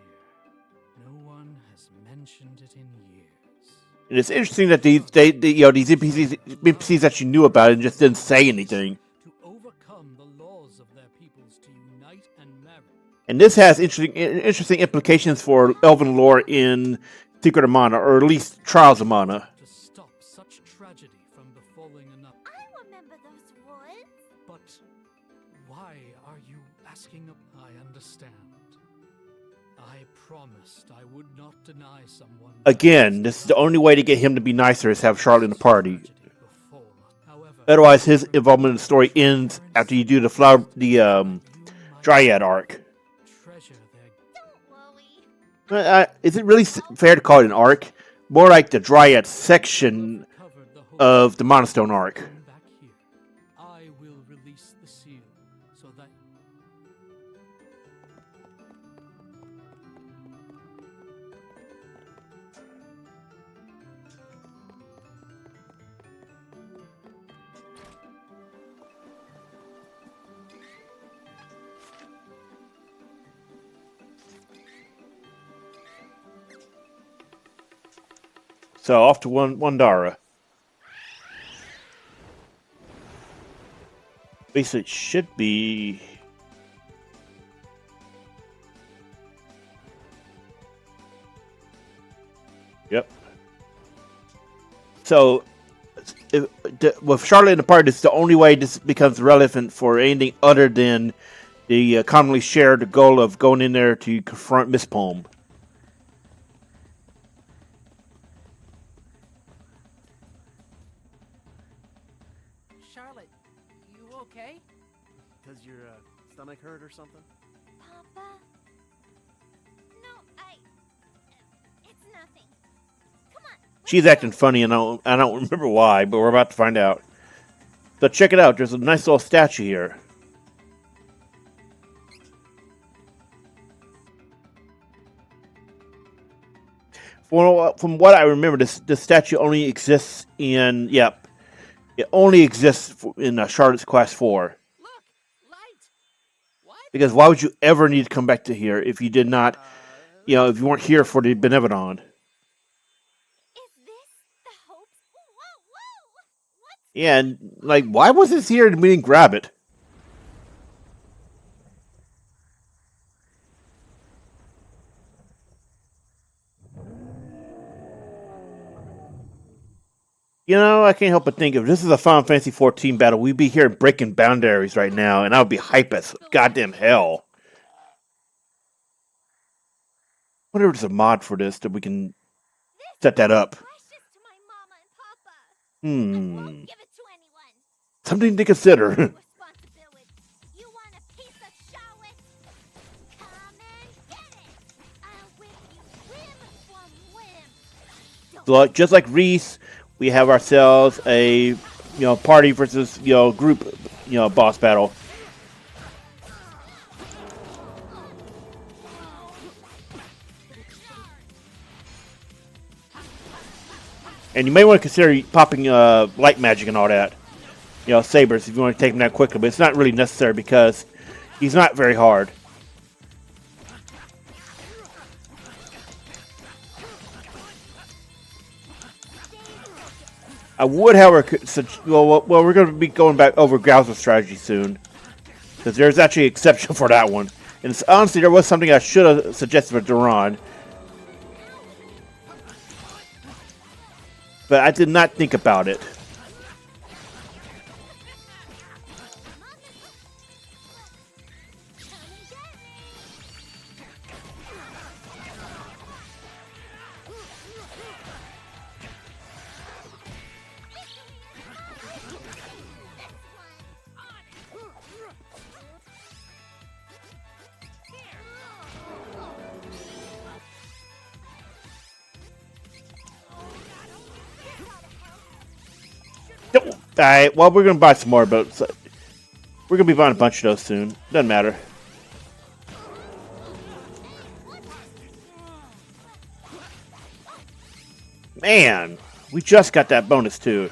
No one has mentioned it in years. And it's interesting that these NPCs that you knew about and just didn't say anything. To overcome the laws of their peoples, to unite and marry. And this has interesting implications for Elven lore in Secret of Mana, or at least Trials of Mana. To stop such tragedy from befalling another. I remember those woods. But why are you asking? I understand. I promised I would not deny someone. Again, this is the only way to get him to be nicer is have Charlotte in the party. Tragedy befall. However, Otherwise, his involvement in the story ends after you do the Dryad arc. treasure their Don't worry. Is it really fair to call it an arc? More like the Dryad section covered the hope of the Monostone arc. Come back here. I will release the seal so that So off to Wandara. Basically, it should be. Yep. So, with Charlotte in the party, it's the only way this becomes relevant for anything other than the commonly shared goal of going in there to confront Miss Poem. Charlotte, you okay? Does your stomach hurt or something? Papa? No, it's nothing. Come on. She's acting funny, and I don't remember why, but we're about to find out. So check it out. There's a nice little statue here. From what I remember, this statue only exists in it only exists in Charlotte's Class 4. Look, light. What? Because why would you ever need to come back to here if you did not, if you weren't here for the Benevolon? Is this the hopes? Whoa! What's Yeah, and why was this here and we didn't grab it? I can't help but think if this is a Final Fantasy 14 battle, we'd be here breaking boundaries right now, and I would be hype as goddamn hell. I wonder if there's a mod for this that we can set that up. precious to my mama and papa? I Hmm. won't give it to anyone. Something to consider. Responsibility. You want a piece of Charlotte? Come and get it. I'll whip you limb from limb. Don't So, just like Reese, we have ourselves a party versus group boss battle. And you may want to consider popping light magic and all that. Sabers if you want to take him that quickly, but it's not really necessary because he's not very hard. I would, however, well, we're going to be going back over Gauser strategy soon, because there's actually an exception for that one. And honestly, there was something I should have suggested for Duran, but I did not think about it. Alright, well, we're going to buy some more boats. We're going to be buying a bunch of those soon. Doesn't matter. Man, we just got that bonus too.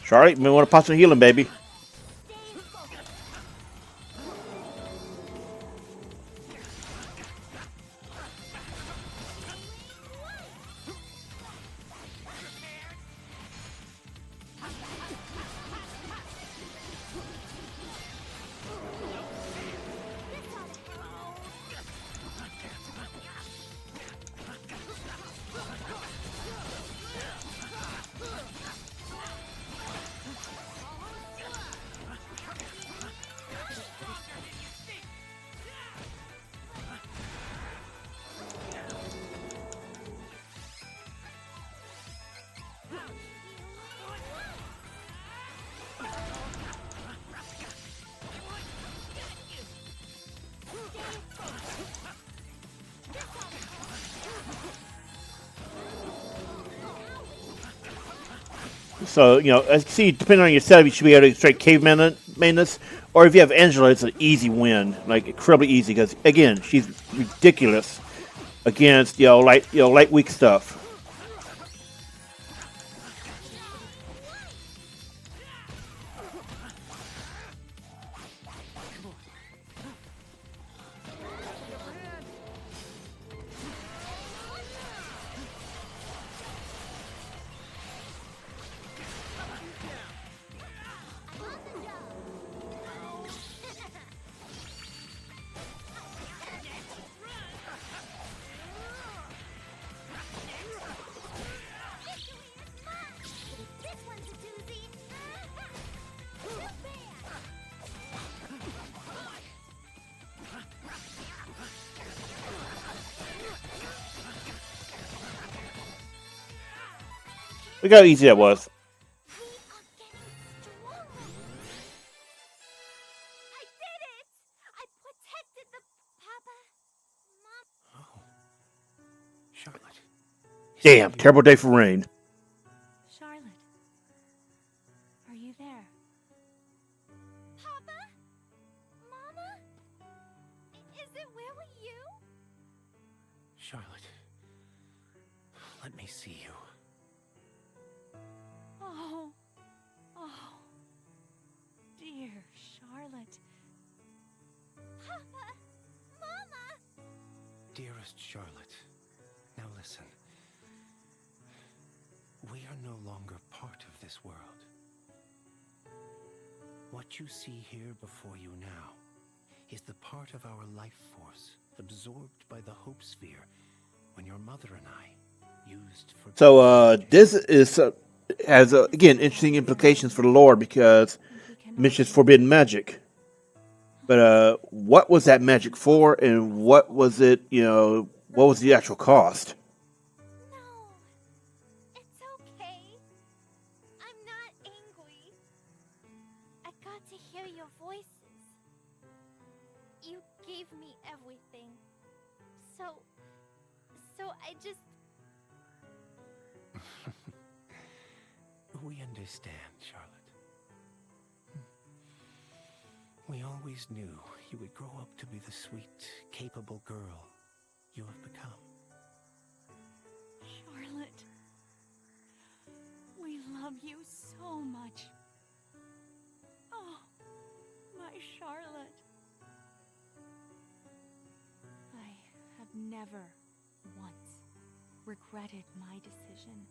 Charlie, you may want to pop some healing, baby. So, as you can see, depending on your setup, you should be able to get straight cave maintenance. Or if you have Angela, it's an easy win. Like, incredibly easy. Because, again, she's ridiculous against, light weak stuff. Look how easy that was. I did it! I protected the Papa, Mom. Oh. Charlotte. Damn, terrible day for rain. Charlotte, are you there? Papa? Mama? Is it really you? Charlotte. Let me see you. Oh, dear Charlotte. Papa? Mama? Dearest Charlotte, now listen. We are no longer part of this world. What you see here before you now is the part of our life force absorbed by the Hope Sphere when your mother and I used for... So, this is... has, again, interesting implications for the lore because it mentions forbidden magic. But what was that magic for, and what was it, what was the actual cost? No. It's okay. I'm not angry. hear your voices. You gave me everything. So I just... We understand, Charlotte. We always knew you would grow up to be the sweet, capable girl you have become. Charlotte, we love you so much. Oh, my Charlotte. I have never once regretted my decision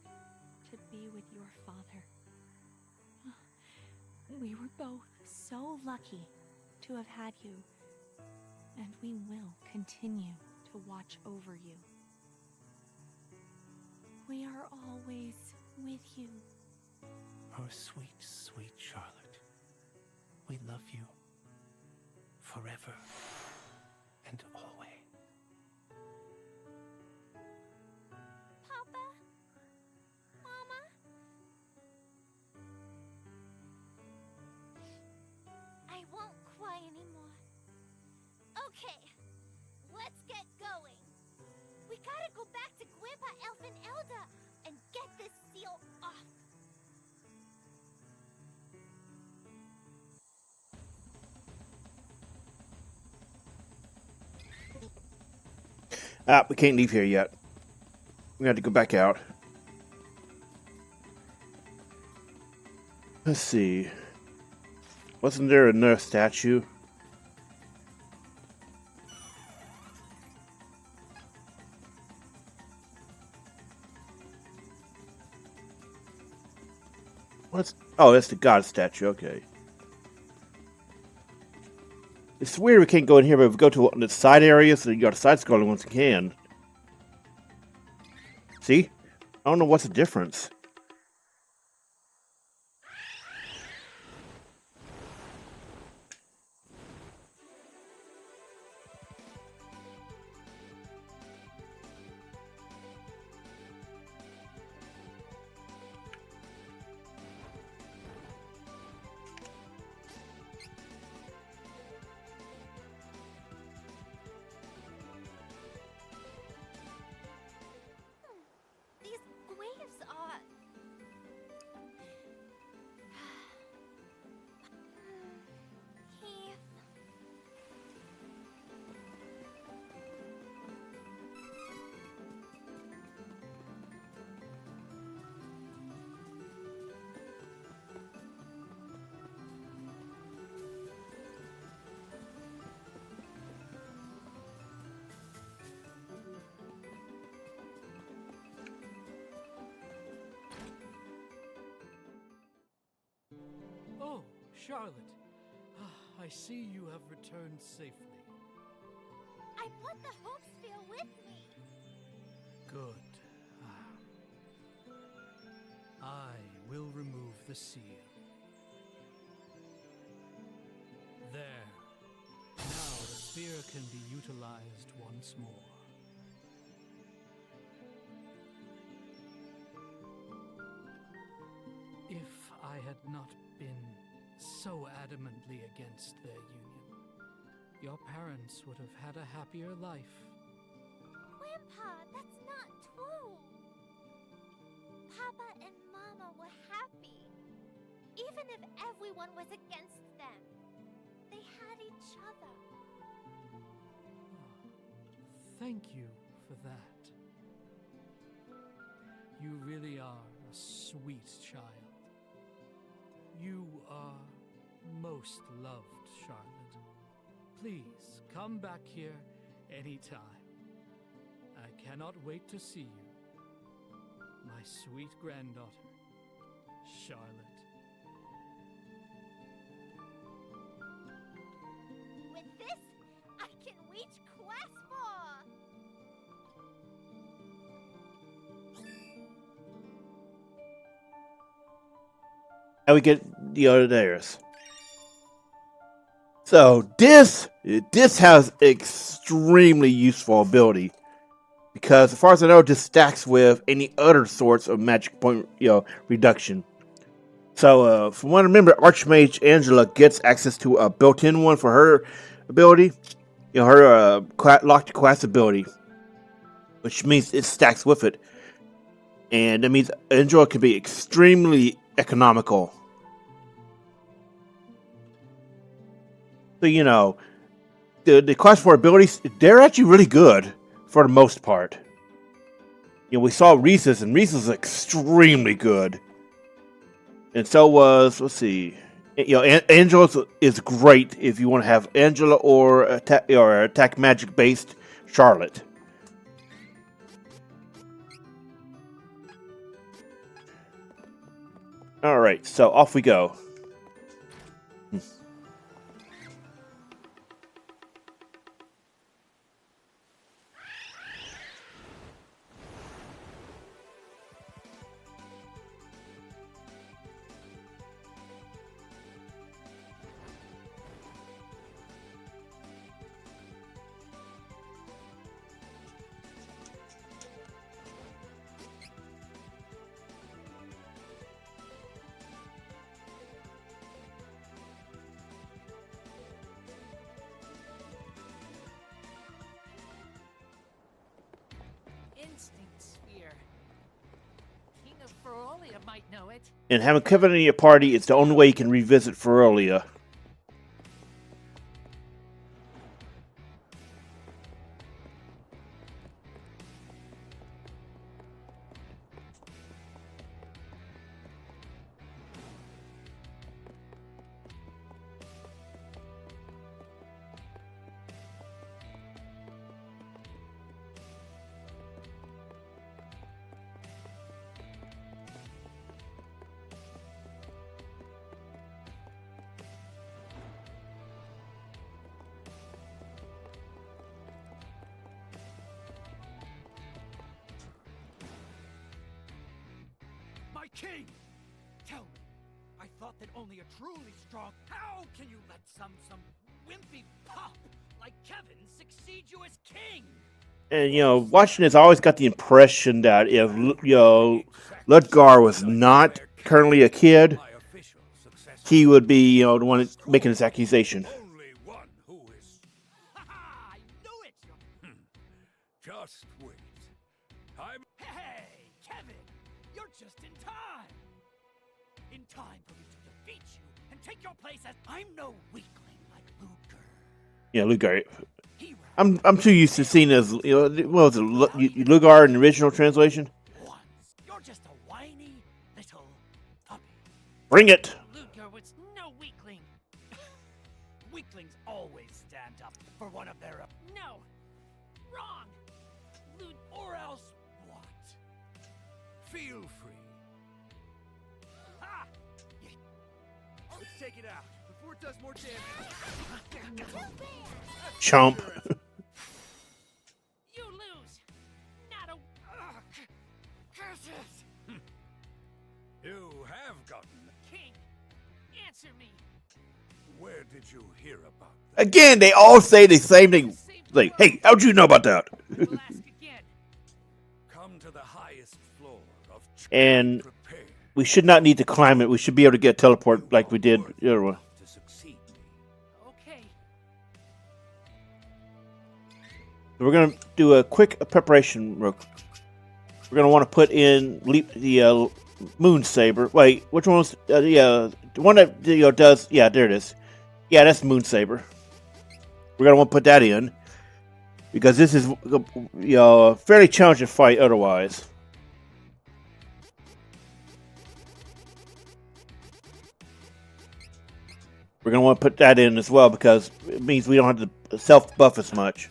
to be with your father. We were both so lucky to have had you, and we will continue to watch over you. We are always with you. Oh, sweet, sweet Charlotte. We love you forever and always. Papa? Mama? I won't cry anymore. Okay, let's get going. We gotta go back to Grandpa Elf and Elda and get this seal off. We can't leave here yet. We have to go back out. Let's see. Wasn't there another statue? What's... Oh, that's the god statue. Okay. It's weird we can't go in here, but if we go to the side areas, so you got a side scrolling once you can. See? I don't know what's the difference. These waves are... Heath. Oh, Charlotte. I see you have returned safely. I brought the hope sphere with me. Good. I will remove the seal. There. Now the sphere can be utilized once more. If I had not been so adamantly against their union, your parents would have had a happier life. Grandpa, that's not true. Papa and Mama were happy. Even if everyone was against them, they had each other. Thank you for that. You really are a sweet child. You are most loved, Charlotte. Please, come back here anytime. I cannot wait to see you. My sweet granddaughter, Charlotte. With this, I can reach Class 4! And we get the other layers. So this has extremely useful ability, because as far as I know, it just stacks with any other sorts of magic point reduction. So, from what I remember, Archmage Angela gets access to a built-in one for her ability. You know, her locked class ability, which means it stacks with it. And that means Angela can be extremely economical. So, you know, the class 4 abilities, they're actually really good for the most part. You know, we saw Reese's, and Reese's is extremely good. And so was, let's see, you know, Angela is great if you want to have Angela or attack magic based Charlotte. All right, so off we go. Instinct sphere. King of Ferolia might know it. And having Kevin in your party is the only way you can revisit Ferolia. My king! Tell me, I thought that only a truly strong... How can you let some wimpy pup like Kevin succeed you as king? And, you know, watching this, I always got the impression that if, you know, Ludgar was not currently a kid, he would be, you know, the one making this accusation. Only one who is... Ha-ha! I knew it! Just wait. I'm... Hey, Kevin! You're just in time! In time for me to defeat you and take your place as... I'm no weakling like Ludger. Yeah, Ludgar. I'm too used to seeing as, you know, what was it, Ludgar in the original translation? You're just a whiny little puppy. Bring it! Ludger was no weakling. Weaklings always stand up for one of their own. No. Wrong. Or else what? Feel free. Ha! Let's take it out before it does more damage. Chomp. You lose. Not a... Curses! You have gotten... King, answer me. Where did you hear about that? Again, they all say the same thing. Like, hey, how'd you know about that? We'll ask again. Come to the highest floor of... And we should not need to climb it. We should be able to get teleport like we did the other one. Okay. We're going to do a quick preparation. We're going to want to put in the Moon Saber. Wait, which one was... the one that, you know, does... Yeah, there it is. Yeah, that's Moon Saber. We're going to want to put that in. Because this is, you know, a fairly challenging fight otherwise. We're going to want to put that in as well because it means we don't have to self-buff as much.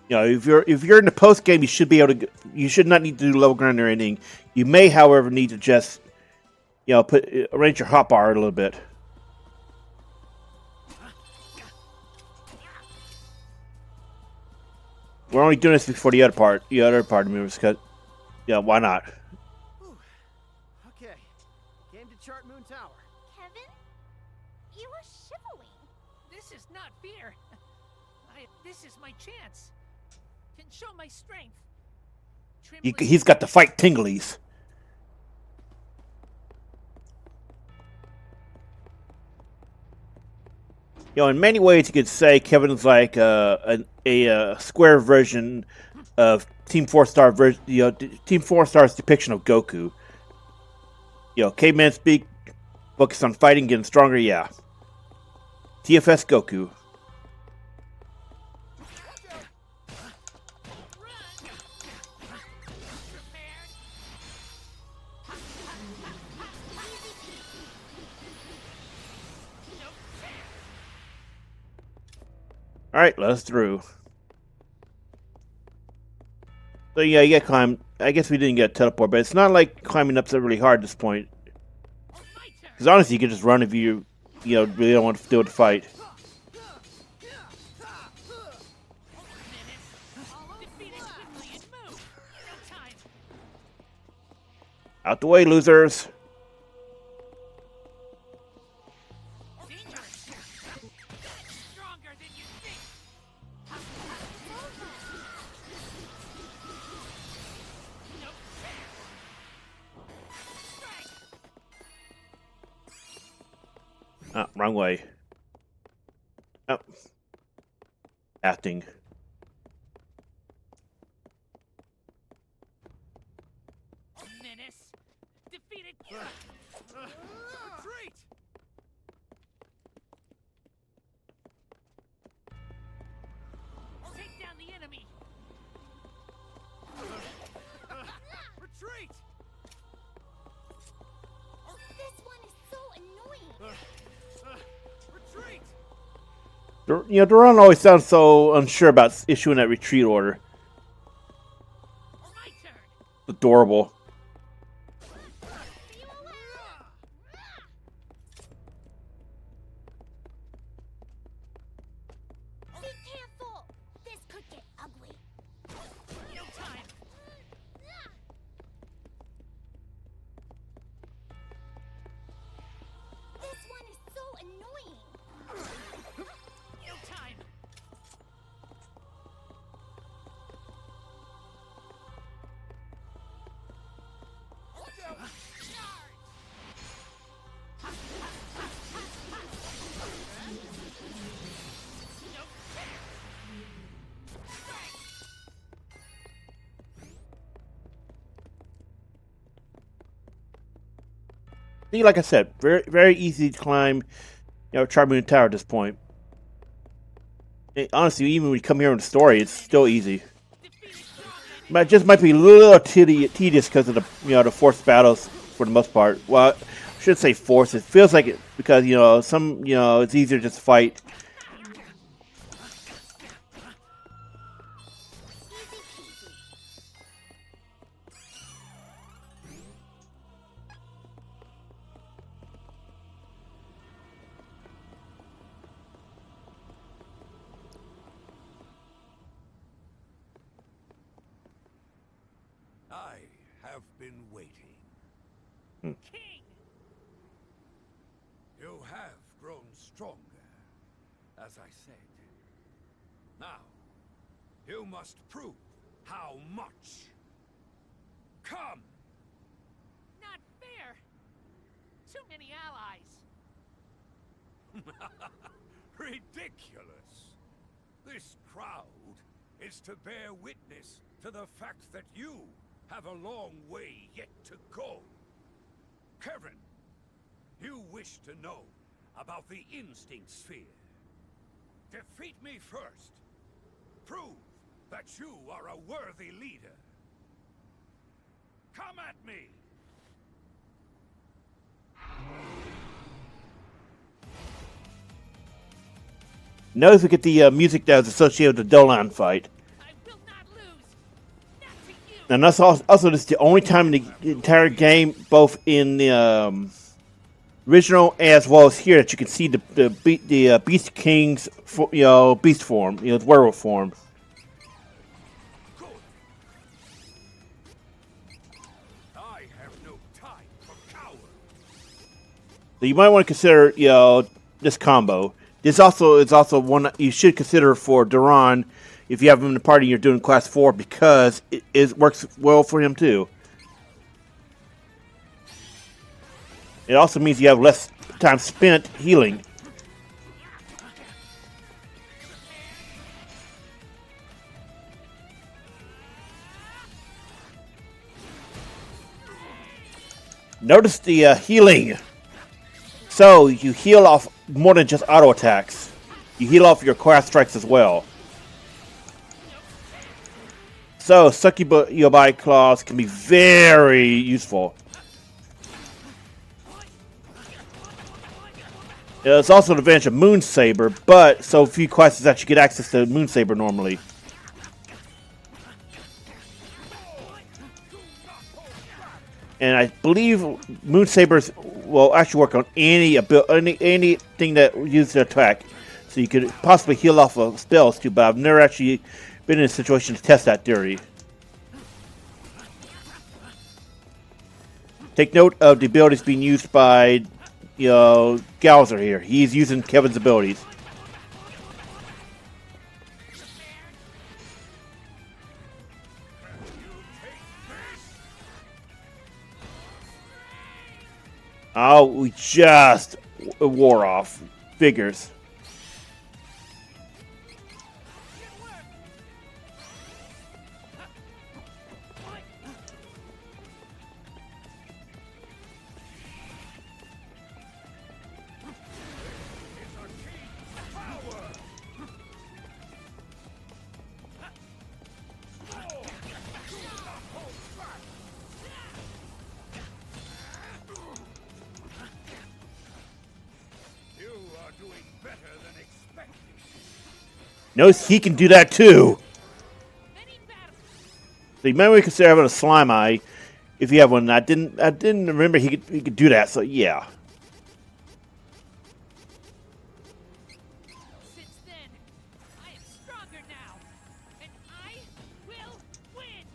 You know, if you're in the post game, you should be able to. You should not need to do level grind or anything. You may, however, need to just, you know, arrange your hotbar a little bit. We're only doing this before the other part. The other part of the movie, because yeah, why not? Whew. Okay, game to chart Moon Tower. Kevin? You were shivering. This is not fear. This is my chance. Can show my strength. He's got the fight tinglies. You know, in many ways, you could say Kevin's like a square version of Team 4-Star version. You know, Team 4-Star's depiction of Goku. You know, caveman speak, focus on fighting, getting stronger. Yeah, TFS Goku. Alright, let us through. So yeah, you gotta climb. I guess we didn't get a teleport, but it's not like climbing up's really hard at this point. Because honestly, you can just run if you really don't want to deal with the fight. Out the way, losers! Ah, wrong way. Oh. Acting. Menace. Defeated. Retreat! Take down the enemy. Retreat! This one is so annoying. Retreat! You know, Duran always sounds so unsure about issuing that retreat order. My turn. Adorable. Be careful. This could get ugly. No time. This one is so annoying. No time. See, like I said, very very easy to climb. You know, Charmoon Tower at this point. Honestly, even when you come here in the story, it's still easy. But it just might be a little tedious because of the forced battles for the most part. Well, I should say forced. It feels like it because it's easier to just fight. I have been waiting. King. You have grown stronger, as I said. Now, you must prove how much. Come! Not fair. Too many allies. Ridiculous! This crowd is to bear witness to the fact that you have a long way yet to go. Kevin, you wish to know about the instinct sphere. Defeat me first. Prove that you are a worthy leader. Come at me! Notice we get the music that was associated with the Dolan fight. I will not lose. Not to you. And that's also this is the only time in the entire game, both in the original as well as here, that you can see the Beast King's beast form, the werewolf form. I have no time for cowards. So you might want to consider, this combo. This also is also one you should consider for Duran if you have him in the party and you're doing class 4 because it works well for him too. It also means you have less time spent healing. Notice the healing. So you heal off more than just auto attacks. You heal off your class strikes as well. So Succubi claws can be very useful. There's also an advantage of Moon Saber, but so few classes actually get access to Moon Saber normally. And I believe Moon Sabers will actually work on anything that uses the attack. So you could possibly heal off of spells too, but I've never actually been in a situation to test that theory. Take note of the abilities being used by, Gauser here. He's using Kevin's abilities. Oh, we just wore off. Figures. Notice he can do that too. So you might consider having a slime eye if you have one. I didn't remember he could do that. So yeah. Since then, I am stronger now, and I will win.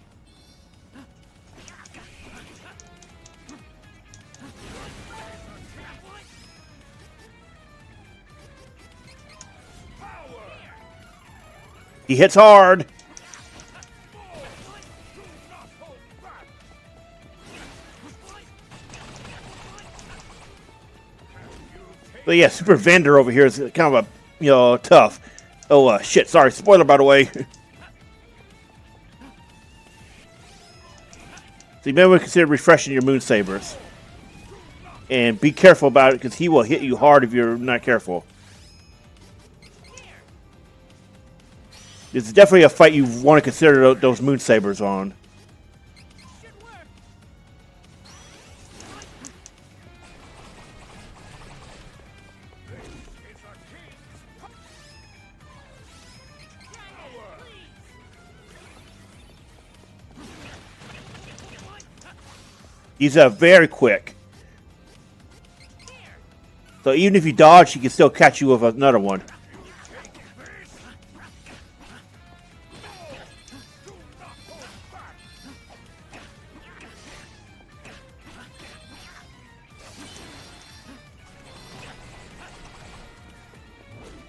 He hits hard. But yeah, Super Vendor over here is kind of a, tough. Oh, shit, sorry. Spoiler, by the way. So you may want to consider refreshing your Moon Sabers. And be careful about it, because he will hit you hard if you're not careful. It's definitely a fight you want to consider those Moon Sabers on. He's very quick. So even if you dodge, he can still catch you with another one.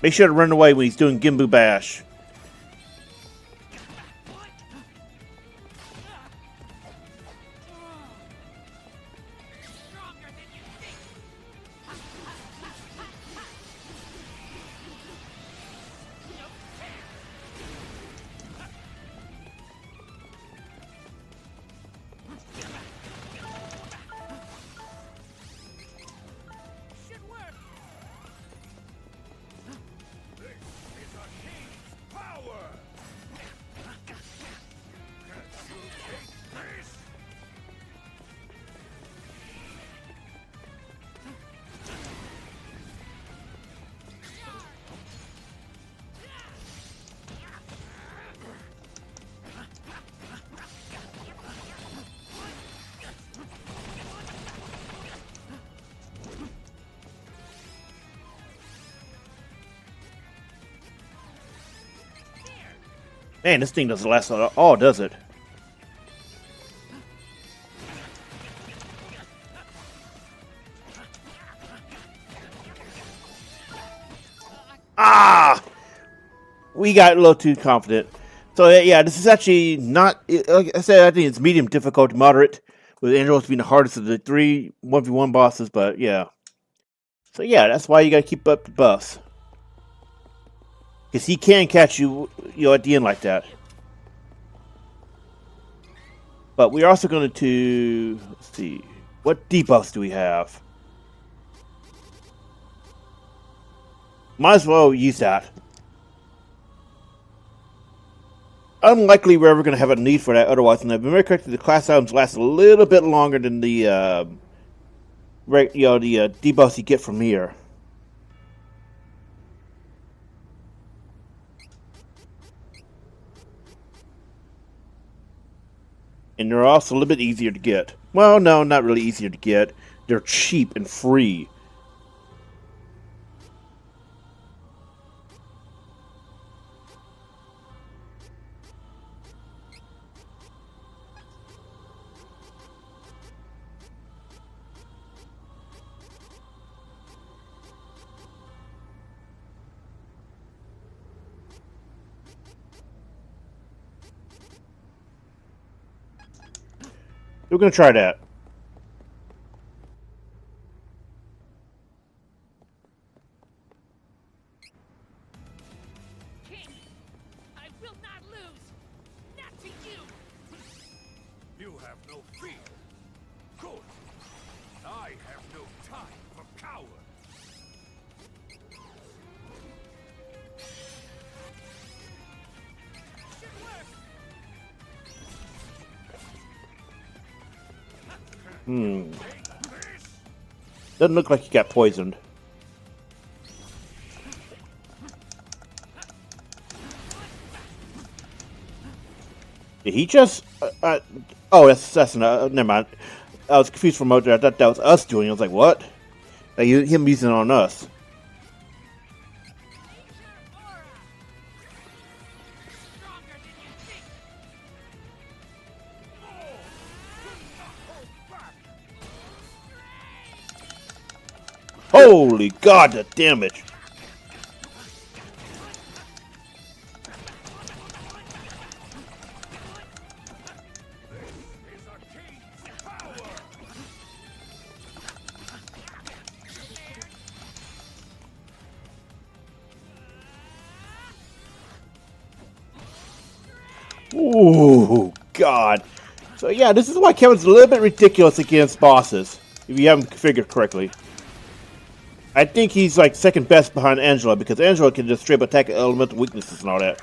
Make sure to run away when he's doing Gimbu Bash. Man, this thing doesn't last at all, does it? Ah! We got a little too confident. So yeah, this is actually not. Like I said, I think it's medium difficult to moderate, with Angelos being the hardest of the three 1v1 bosses. But yeah, so yeah, that's why you gotta keep up the buffs, because he can catch you, at the end like that. But we're also going to let's see, what debuffs do we have? Might as well use that. Unlikely we're ever going to have a need for that otherwise. And I've been very correct that the class items last a little bit longer than the debuffs you get from here. And they're also a little bit easier to get. Well, no, not really easier to get. They're cheap and free. We're going to try that. King, I will not lose. Not to you. You have no fear. Good. I have no time for cowards. Doesn't look like he got poisoned. Did he just? Oh, that's never mind. I was confused for a moment. I thought that was us doing it. I was like, what? Like, him using it on us. Holy God, the damage! Ooh, God. So yeah, this is why Kevin's a little bit ridiculous against bosses, if you haven't configured correctly. I think he's like second best behind Angela, because Angela can just straight up attack elemental weaknesses and all that.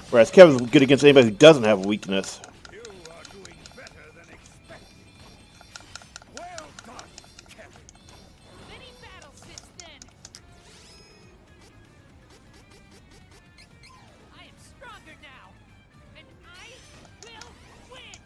Whereas Kevin's good against anybody who doesn't have a weakness. You are doing better than expected. Well done, Kevin. Many battles since then. I am stronger now, and I will win.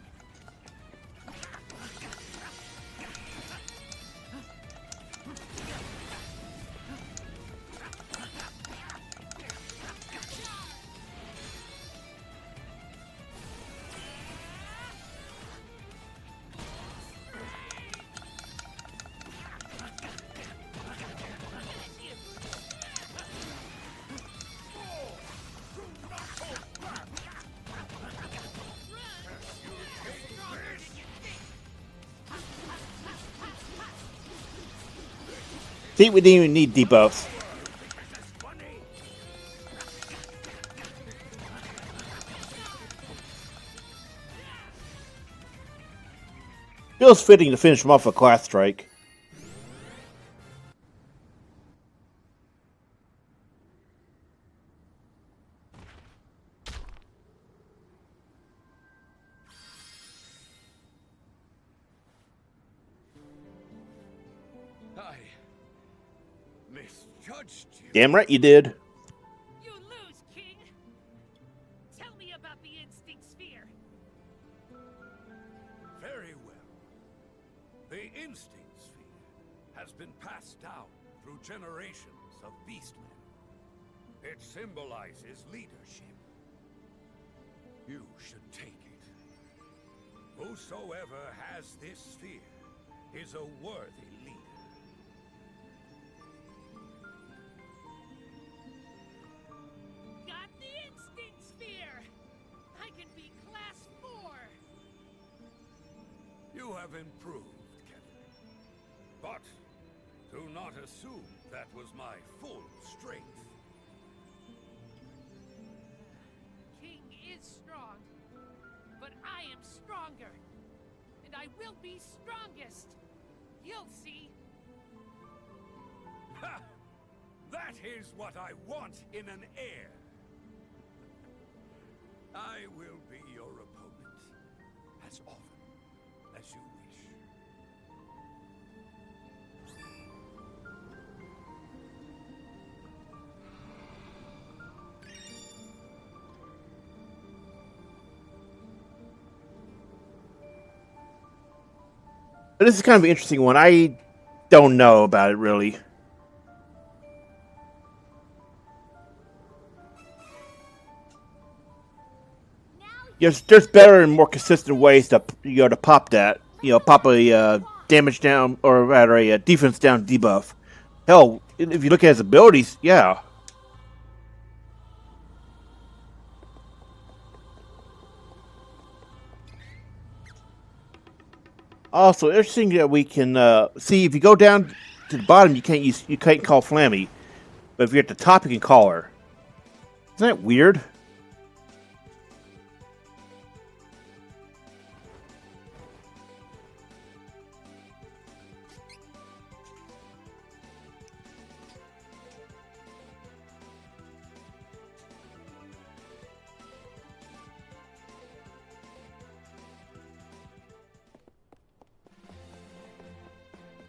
See, we didn't even need debuffs. Feels fitting to finish him off a class strike. I misjudged you. Damn right you did. You lose, King. Tell me about the instinct sphere. Very well. The instinct sphere has been passed down through generations of beastmen. It symbolizes leadership. You should take it. Whosoever has this sphere is a worthy leader. You have improved, Kevin. But do not assume that was my full strength. King is strong, but I am stronger. And I will be strongest. You'll see. Ha! That is what I want in an heir. I will be your opponent as often as you wish. This is kind of an interesting one. I don't know about it really. There's better and more consistent ways to to pop that. Pop a damage down or rather a defense down debuff. Hell, if you look at his abilities, yeah. Also, interesting that we can see if you go down to the bottom, you can't call Flammy, but if you're at the top, you can call her. Isn't that weird?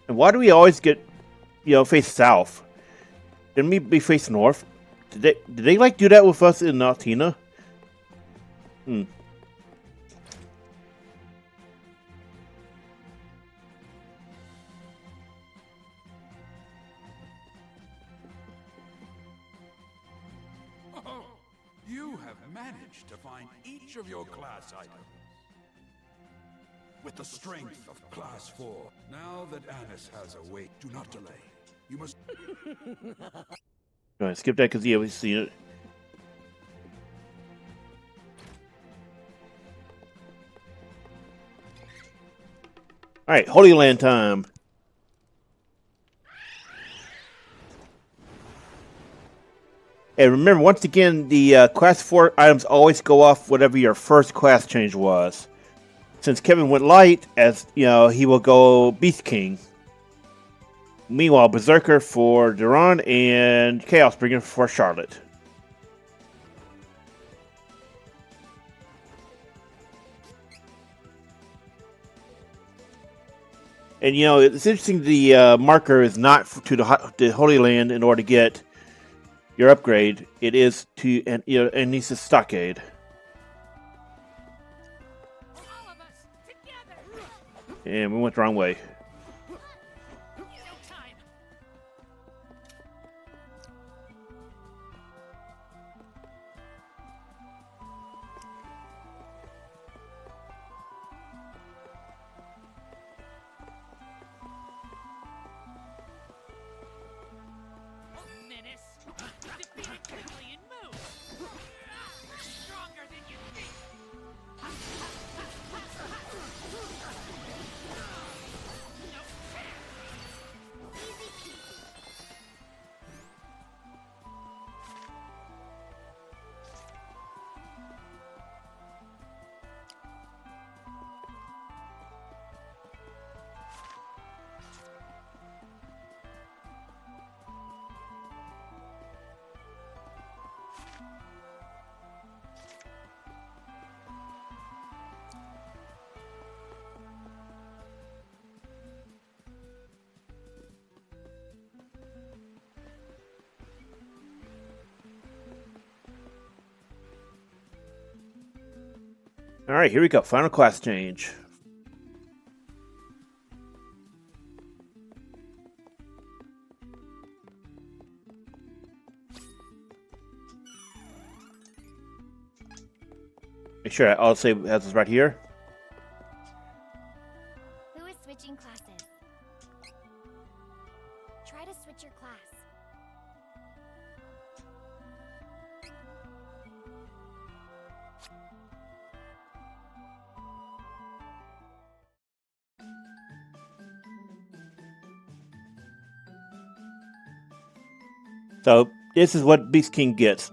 And why do we always get, face south? Didn't we be face north? Did they like do that with us in Altina? Hmm. Oh, you have managed to find each of your class items. With the strength of Class 4. Now that Anise has awake, do not delay. You must... Go ahead, skip that because we've seen it. Alright, Holy Land time. And remember, once again, the Class 4 items always go off whatever your first class change was. Since Kevin went light, as he will go Beast King. Meanwhile, Berserker for Duran and Chaosbringer for Charlotte. And it's interesting. The marker is not to the Holy Land in order to get your upgrade. It is to Anise Stockade. And we went the wrong way. Alright, here we go. Final class change. Make sure I'll say it has this right here. Who is switching classes? Try to switch your class. So this is what Beast King gets: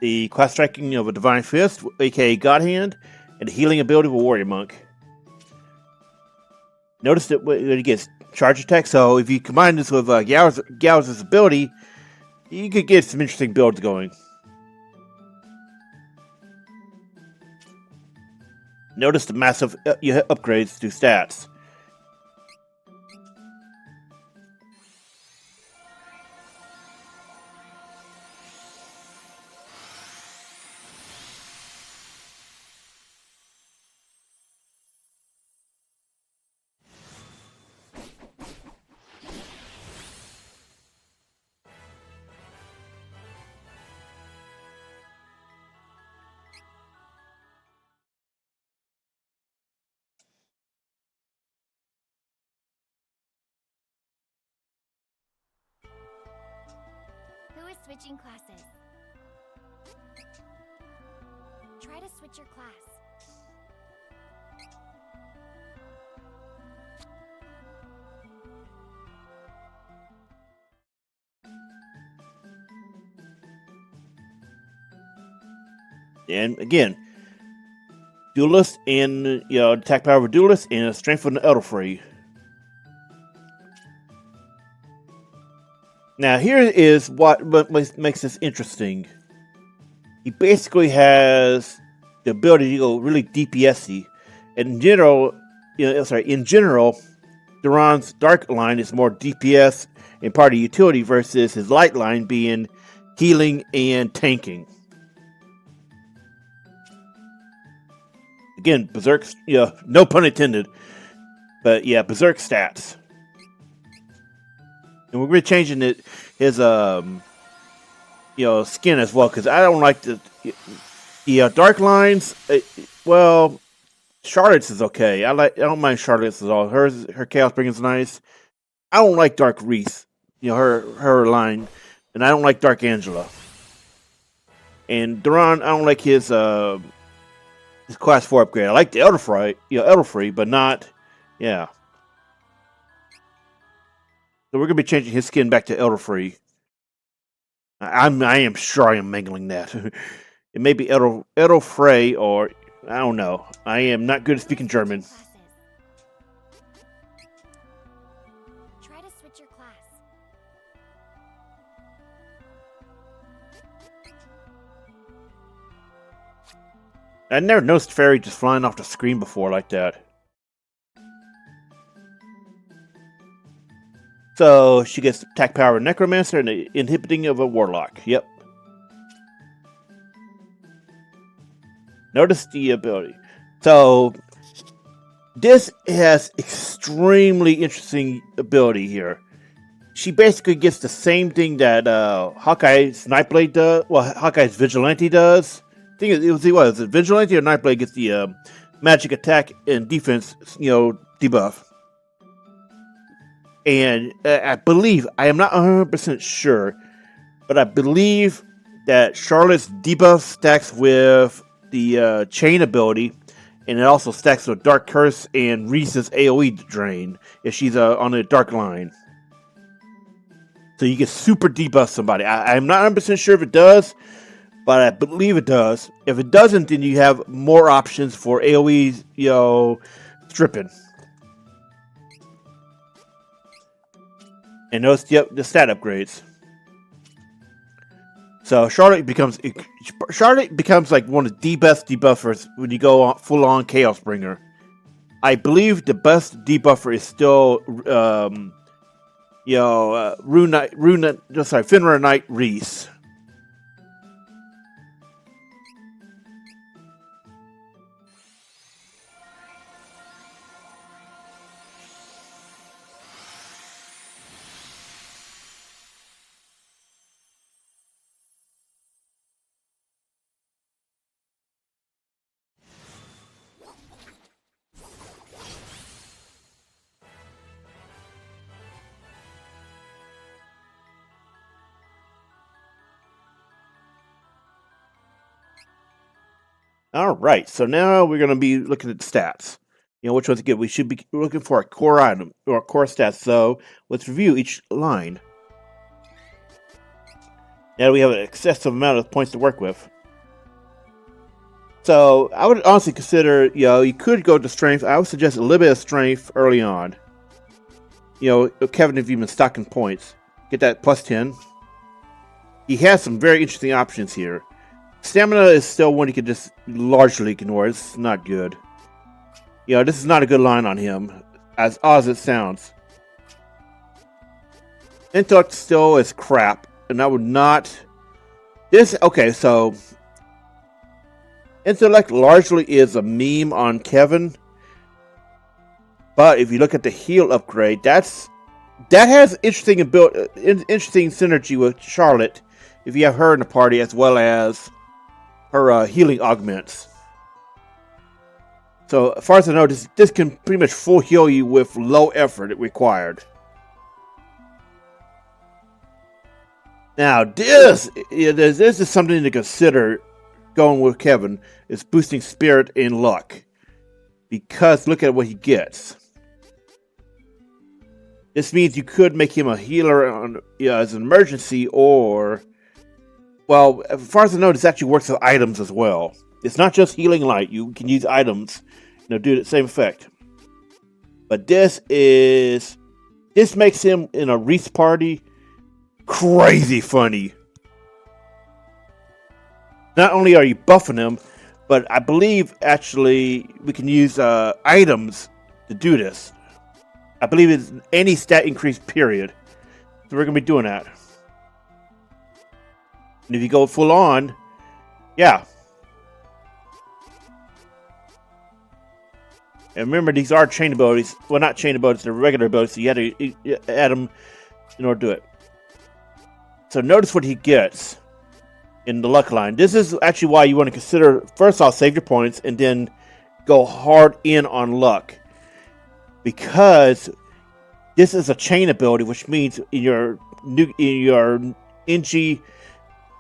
the class striking of a Divine Fist, aka God Hand, and the healing ability of a Warrior Monk. Notice that when he gets charge attack, so if you combine this with Gauser's ability, you could get some interesting builds going. Notice the massive upgrades to stats. Who is switching classes? Try to switch your class. And again, Duelist and attack power of a Duelist and strength of an Elderfree. Now here is what makes this interesting. He basically has the ability to go really DPS-y. In general, Duran's dark line is more DPS and part of utility versus his light line being healing and tanking. Again, Berserk, no pun intended, but yeah, Berserk stats. And we're going to be changing his skin as well, because I don't like the dark lines. Well, Charlotte's is okay. I don't mind Charlotte's at all. Her Chaosbringer is nice. I don't like Dark Reese, her line, and I don't like Dark Angela. And Duran, I don't like his class 4 upgrade. I like the Elderfree, but not, yeah. So we're gonna be changing his skin back to Elderfree. I am sure I am mangling that. It may be Elderfree, or I don't know. I am not good at speaking German. Try to switch your class. I never noticed Fairy just flying off the screen before like that. So she gets attack power of a Necromancer and the inhibiting of a Warlock. Yep. Notice the ability. So this has extremely interesting ability here. She basically gets the same thing that Hawkeye's Nightblade does. Well, Hawkeye's Vigilante does. I think it was Vigilante or Nightblade gets the magic attack and defense, debuff. And I believe, I am not 100% sure, but I believe that Charlotte's debuff stacks with the chain ability, and it also stacks with Dark Curse and Reese's AoE drain if she's on a dark line. So you can super debuff somebody. I'm not 100% sure if it does, but I believe it does. If it doesn't, then you have more options for AoE, stripping. And notice the stat upgrades. So Charlotte becomes like one of the best debuffers when you go full on Chaosbringer. I believe the best debuffer is still Finra Knight Reese. All right, so now we're going to be looking at the stats. Which one's good? We should be looking for a core item or core stats. So let's review each line. Now we have an excessive amount of points to work with. So I would honestly consider, you could go to strength. I would suggest a little bit of strength early on. Kevin, if you've been stocking points, get that plus 10. He has some very interesting options here. Stamina is still one you can just largely ignore. It's not good. This is not a good line on him, as odd as it sounds. Intellect still is crap, and I would not... Okay, so... Intellect largely is a meme on Kevin. But if you look at the heal upgrade, that has interesting synergy with Charlotte, if you have her in the party, as well as her healing augments. So, as far as I know, this can pretty much full heal you with low effort required. Now, this is something to consider going with Kevin, is boosting spirit and luck. Because look at what he gets. This means you could make him a healer as an emergency, or... Well, as far as I know, this actually works with items as well. It's not just healing light. You can use items, do the same effect. But this makes him in a Reese party crazy funny. Not only are you buffing him, but I believe actually we can use items to do this. I believe it's any stat increase period. So we're going to be doing that. And if you go full on, yeah. And remember, these are chain abilities. Well, not chain abilities, they're regular abilities, so you had to add them in order to do it. So notice what he gets in the luck line. This is actually why you want to consider, first off, save your points, and then go hard in on luck. Because this is a chain ability, which means in your NG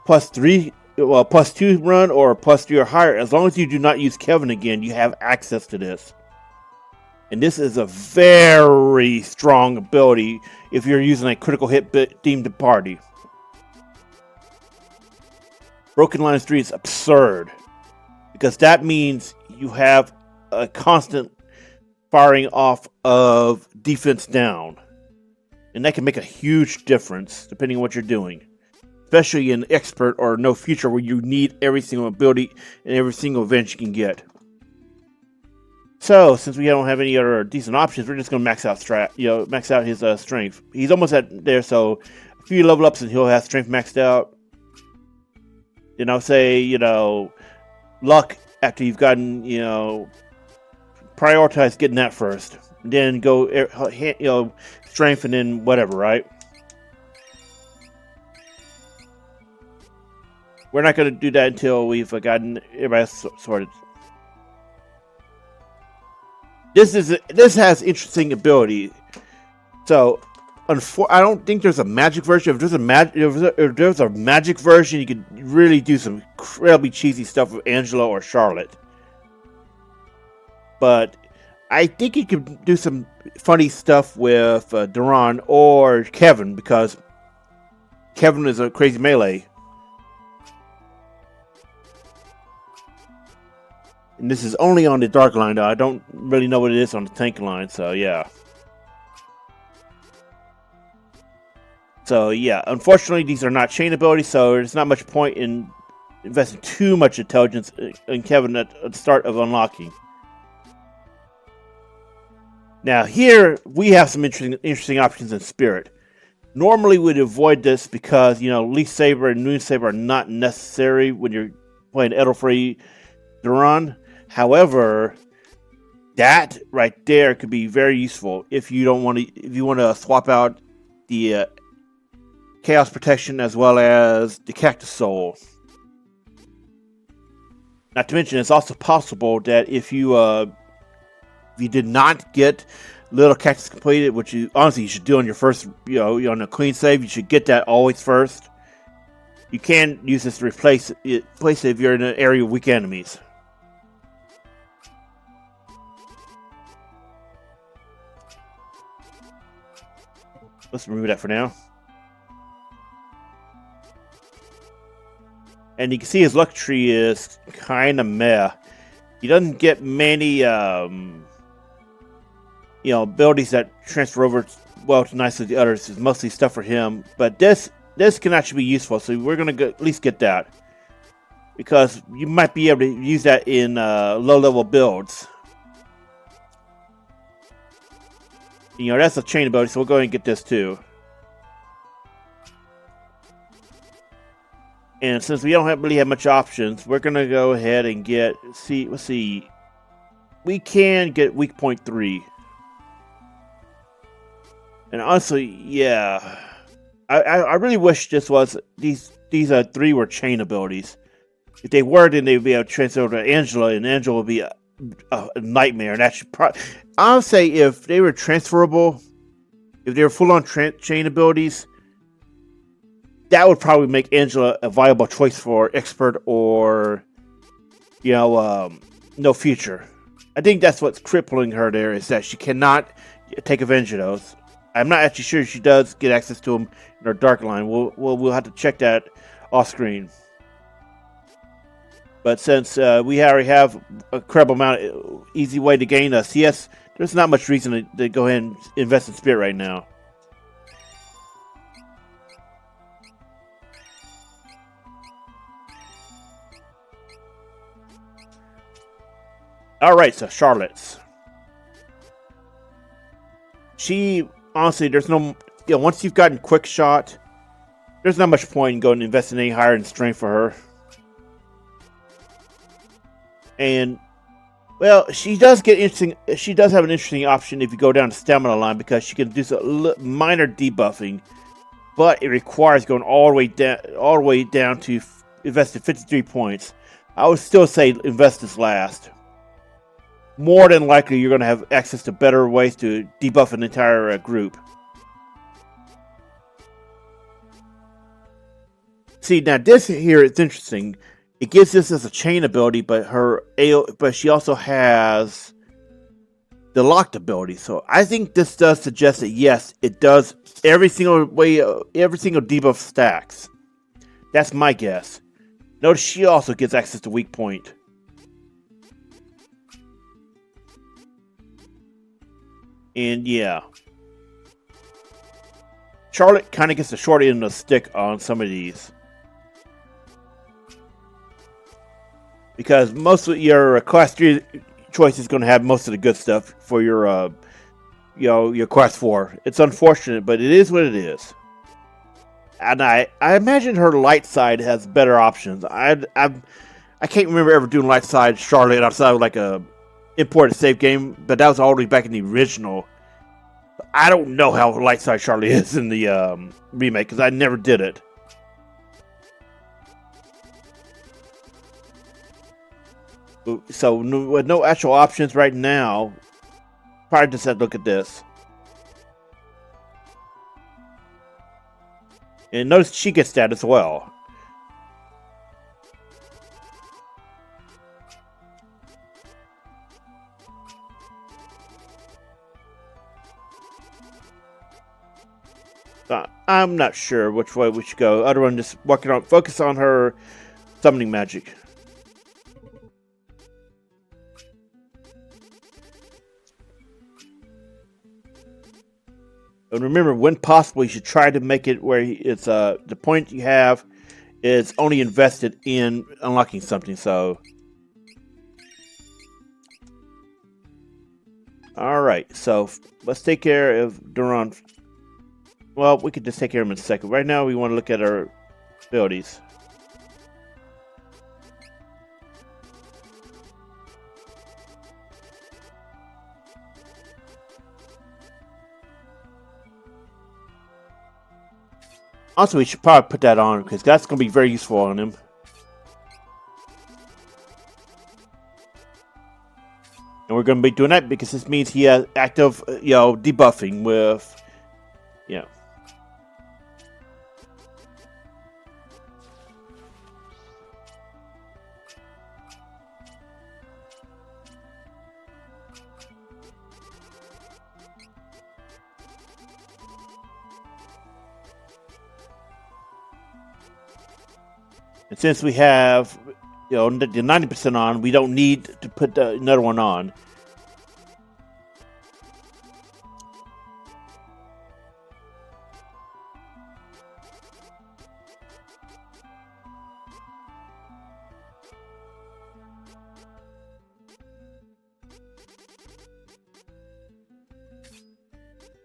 +3, +2 run or +3 or higher, as long as you do not use Kevin again, you have access to this. And this is a very strong ability if you're using a critical hit themed party. Broken Lines 3 is absurd, because that means you have a constant firing off of defense down. And that can make a huge difference depending on what you're doing. Especially in expert or no future, where you need every single ability and every single event you can get. So, since we don't have any other decent options, we're just going to max out his strength. He's almost at there, so a few level ups and he'll have strength maxed out. Then I'll say, luck after you've gotten, prioritize getting that first. And then go, strength and then whatever, right? We're not going to do that until we've gotten everybody sorted. This has interesting ability. So, I don't think there's a magic version. If there's a magic version, you could really do some incredibly cheesy stuff with Angela or Charlotte. But I think you could do some funny stuff with Duran or Kevin, because Kevin is a crazy melee. And this is only on the dark line, though. I don't really know what it is on the tank line, so yeah. So yeah, unfortunately these are not chain abilities, so there's not much point in investing too much intelligence in Kevin at the start of unlocking. Now here, we have some interesting options in Spirit. Normally we'd avoid this because, Leaf Saber and Moon Saber are not necessary when you're playing Edelfree Duran. However, that right there could be very useful if you want to swap out the Chaos Protection as well as the Cactus Soul. Not to mention, it's also possible that if you did not get Little Cactus completed, which you should do on your first, on a clean save, you should get that always first. You can use this to replace it if you're in an area of weak enemies. Let's remove that for now. And you can see his luck tree is kind of meh. He doesn't get many, abilities that transfer over well to nicely the others. It's mostly stuff for him. But this can actually be useful, so we're going to at least get that. Because you might be able to use that in low-level builds. That's a chain ability, so we'll go ahead and get this too. And since we don't really have much options, we're going to go ahead and get... Let's see. We can get weak point 3. And honestly, yeah. I really wish this was... These 3 were chain abilities. If they were, then they'd be able to transfer over to Angela, and Angela would be a nightmare. And that should I would say if they were transferable, if they were full-on chain abilities, that would probably make Angela a viable choice for expert or, no future. I think that's what's crippling her there, is that she cannot take advantage of those. I'm not actually sure she does get access to them in her dark line. We'll have to check that off screen. But since we already have a credible amount of easy way to gain us, yes, there's not much reason to go ahead and invest in Spirit right now. Alright, so Charlotte's. She, honestly, there's no... once you've gotten Quick Shot, there's not much point in going to invest in any higher in strength for her. And, well, she does get interesting. She does have an interesting option if you go down the stamina line, because she can do some minor debuffing, but it requires going all the way down to invest in 53 points. I would still say invest this last. More than likely, you're going to have access to better ways to debuff an entire group. See, now this here is interesting. It gives this as a chain ability, but she also has the locked ability. So I think this does suggest that yes, it does every single debuff stacks. That's my guess. Notice she also gets access to weak point. And yeah, Charlotte kind of gets the short end of the stick on some of these. Because most of your class 3 choice is going to have most of the good stuff for your, your class 4. It's unfortunate, but it is what it is. And I imagine her light side has better options. I can't remember ever doing light side Charlotte outside of like a imported save game, but that was already back in the original. I don't know how light side Charlotte is in the remake, because I never did it. So with no actual options right now, probably just have to look at this. And notice she gets that as well. I'm not sure which way we should go. Other one just focus on her summoning magic. And remember, when possible, you should try to make it where it's the point you have is only invested in unlocking something. So, all right. So let's take care of Duran. Well, we could just take care of him in a second. Right now, we want to look at our abilities. Also, we should probably put that on, because that's going to be very useful on him. And we're going to be doing that because this means he has active, debuffing with, And since we have, the 90% on, we don't need to put another one on.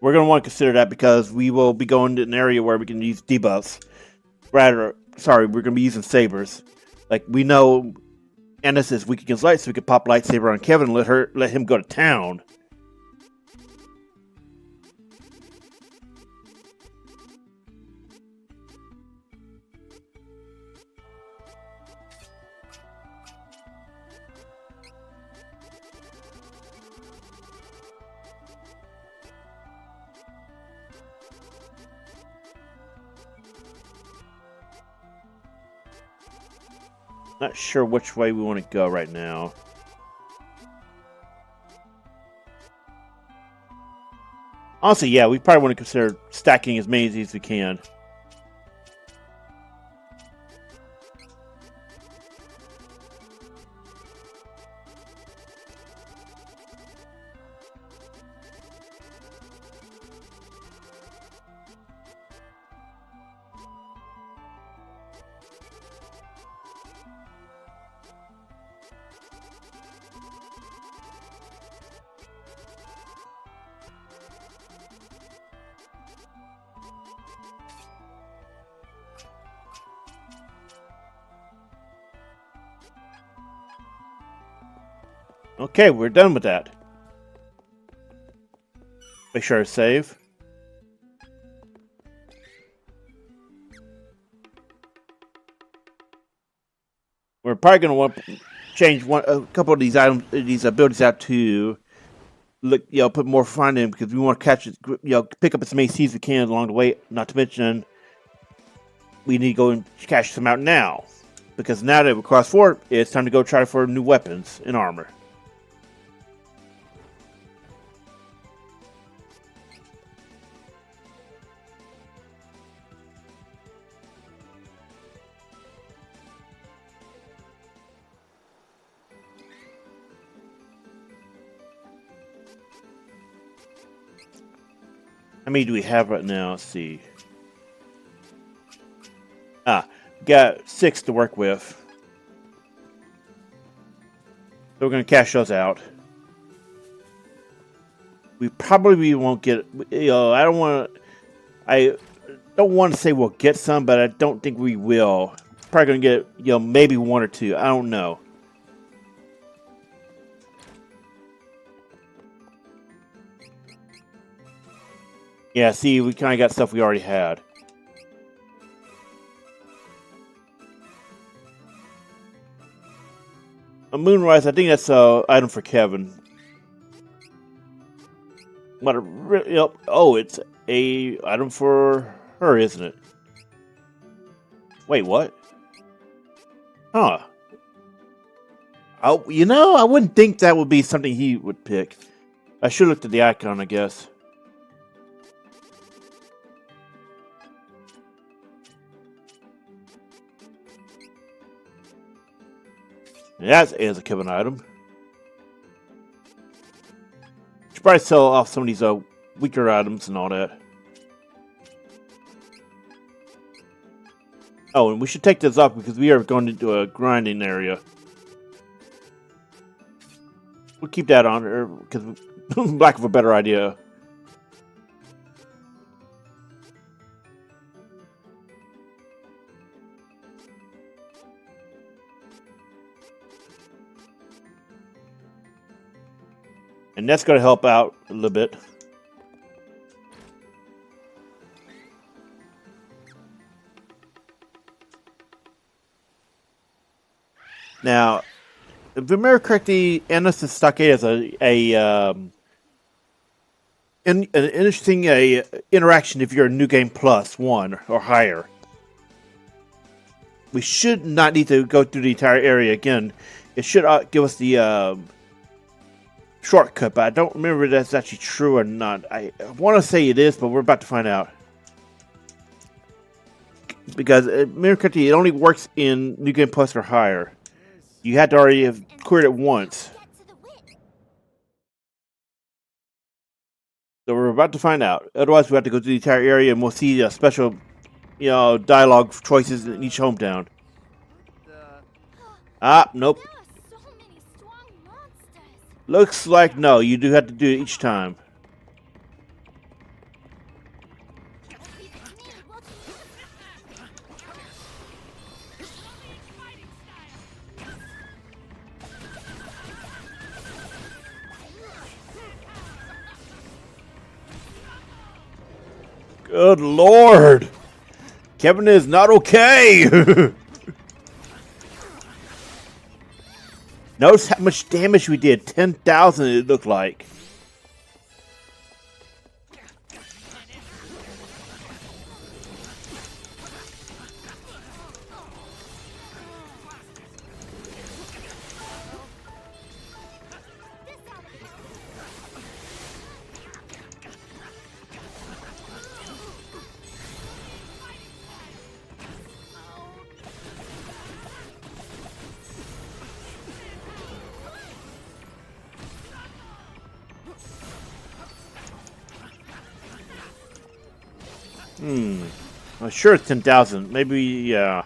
We're going to want to consider that because we will be going to an area where we can use debuffs. We're going to be using sabers. Like, we know Anise is weak against light, so we could pop lightsaber on Kevin and let him go to town. Not sure which way we want to go right now. Honestly, yeah, we probably want to consider stacking as many of these as we can. Okay, we're done with that. Make sure I save. We're probably going to want to change a couple of these items, these abilities out to look, put more fun in because we want to catch it, pick up as many seeds as we can along the way. Not to mention, we need to go and cash some out now because now that we're cross 4, it's time to go try for new weapons and armor. How many do we have right now? Let's see. Got 6 to work with. So we're going to cash those out. We probably won't get, I don't want to say we'll get some, but I don't think we will. Probably going to get, maybe 1 or 2. I don't know. Yeah, see, we kind of got stuff we already had. A Moonrise, I think that's an item for Kevin. Oh, it's a item for her, isn't it? Wait, what? Huh. Oh, I wouldn't think that would be something he would pick. I should have looked at the icon, I guess. That is a Kevin item. Should probably sell off some of these weaker items and all that. Oh, and we should take this off because we are going into a grinding area. We'll keep that on because lack of a better idea. And that's going to help out a little bit. Now, if I remember correctly, Anise and Stockade has an interesting interaction if you're a New Game Plus 1 or higher. We should not need to go through the entire area again. It should give us the shortcut, but I don't remember if that's actually true or not. I want to say it is, but we're about to find out. because Miracity, it only works in New Game Plus or higher. You had to already have cleared it once. So we're about to find out. Otherwise, we have to go through the entire area, and we'll see special, dialogue choices in each hometown. Nope. There are so many strong monsters. Looks like no. You do have to do it each time. Good Lord! Kevin is not okay! Notice how much damage we did. 10,000 it looked like. I'm sure it's 10,000. Maybe, yeah.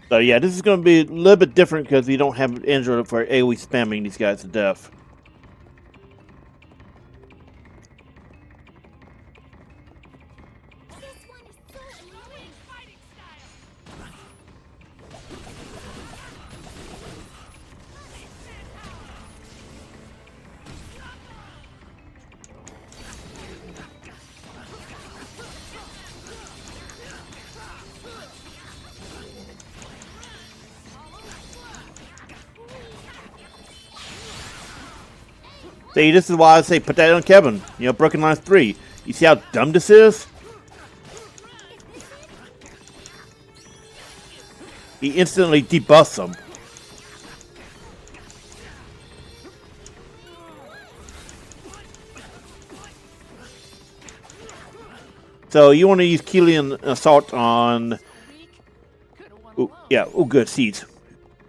So yeah, this is going to be a little bit different because we don't have Android for AoE spamming these guys to death. See, this is why I say put that on Kevin. Broken Lines 3. You see how dumb this is? He instantly debuffs them. So you want to use Keelian Assault on... Ooh, yeah, good, seeds.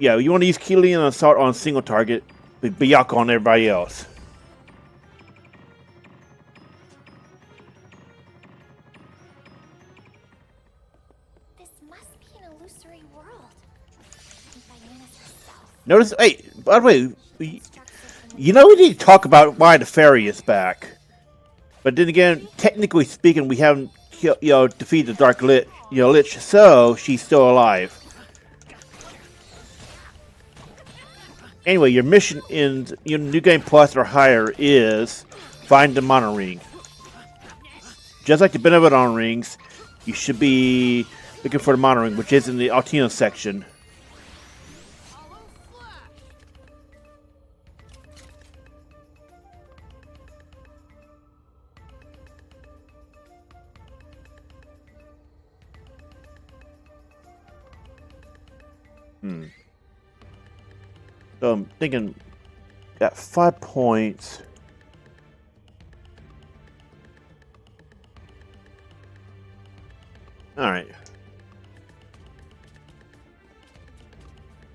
Yeah, you want to use Keelian Assault on single target, but Byakuya on everybody else. Notice, hey, by the way, we need to talk about why the fairy is back. But then again, technically speaking, we haven't, defeated the Dark Lich, so she's still alive. Anyway, your mission in New Game Plus or higher is find the Mono Ring. Just like the Benevolent Rings, you should be looking for the Mono Ring, which is in the Altino section. So I'm thinking, got 5 points. All right.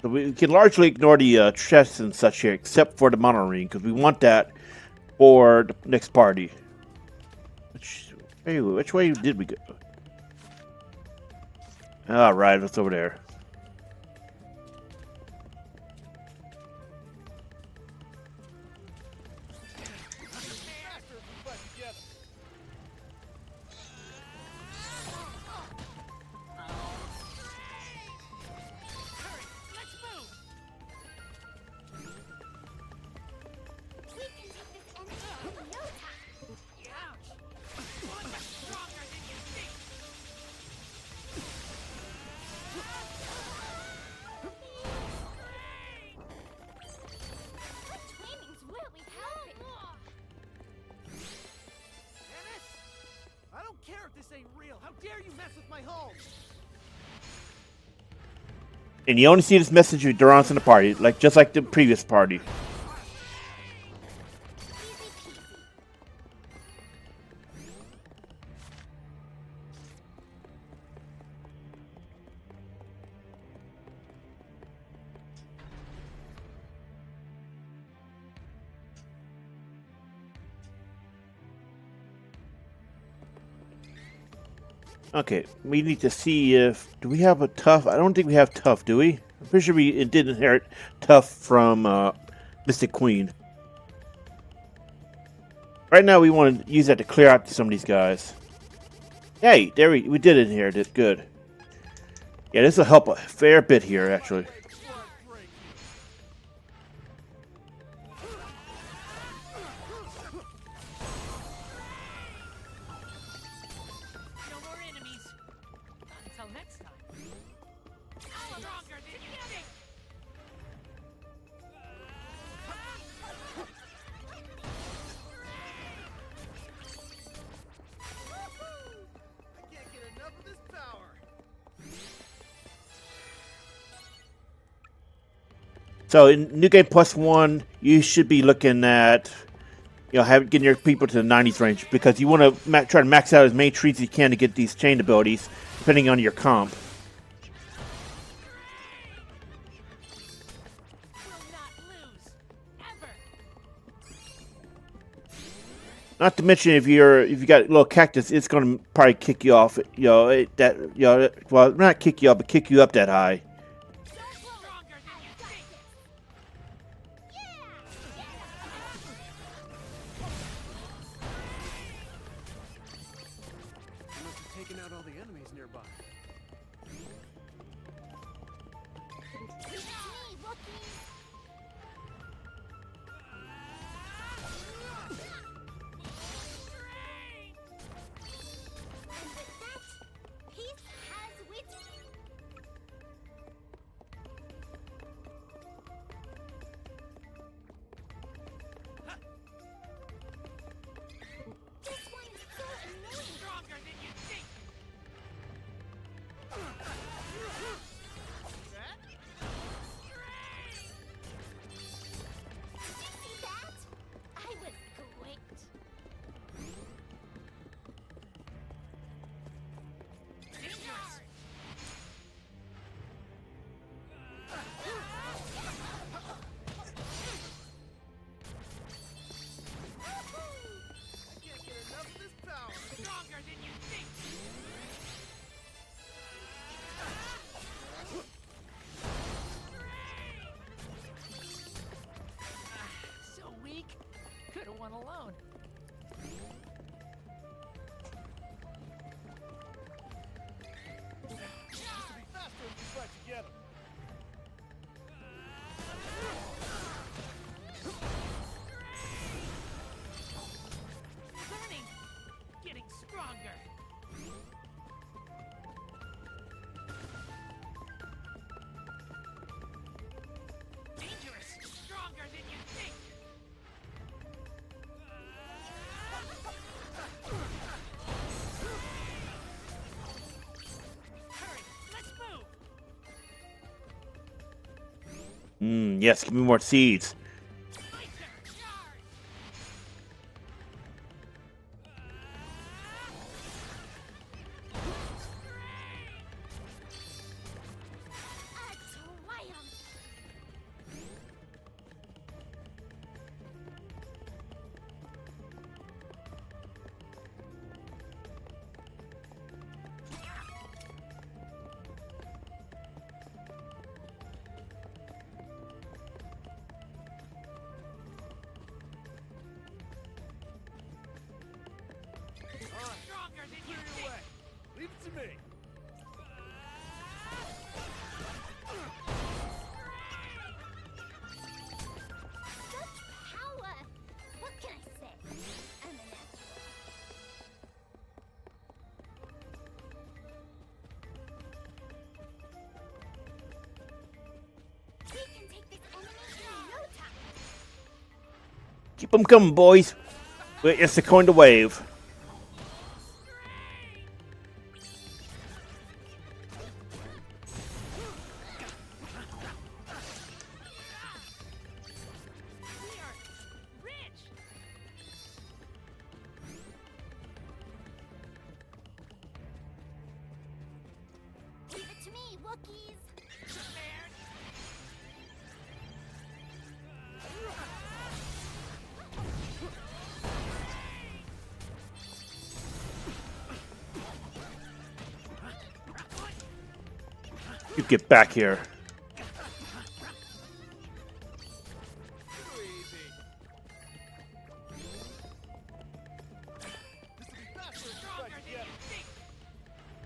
So we can largely ignore the chests and such here, except for the Mono Ring, because we want that for the next party. Which way did we go? All right, it's over there. my home. And you only see this message with Duran's in the party, just like the previous party. Okay, we need to see if... Do we have a tough? I don't think we have tough, do we? I'm pretty sure we did inherit tough from Mystic Queen. Right now we want to use that to clear out some of these guys. Hey, there we did inherit it. Good. Yeah, this will help a fair bit here, actually. So in New Game +1, you should be looking at, getting your people to the 90s range because you want to try to max out as many trees as you can to get these chain abilities, depending on your comp. Not to mention if you got a little cactus, it's going to probably kick you off. Well, not kick you off, but kick you up that high. Alone. Learning, getting stronger. Dangerous, stronger than you think. Yes, give me more seeds. Keep them coming, boys. It's the coin to wave. Wookiees. You get back here.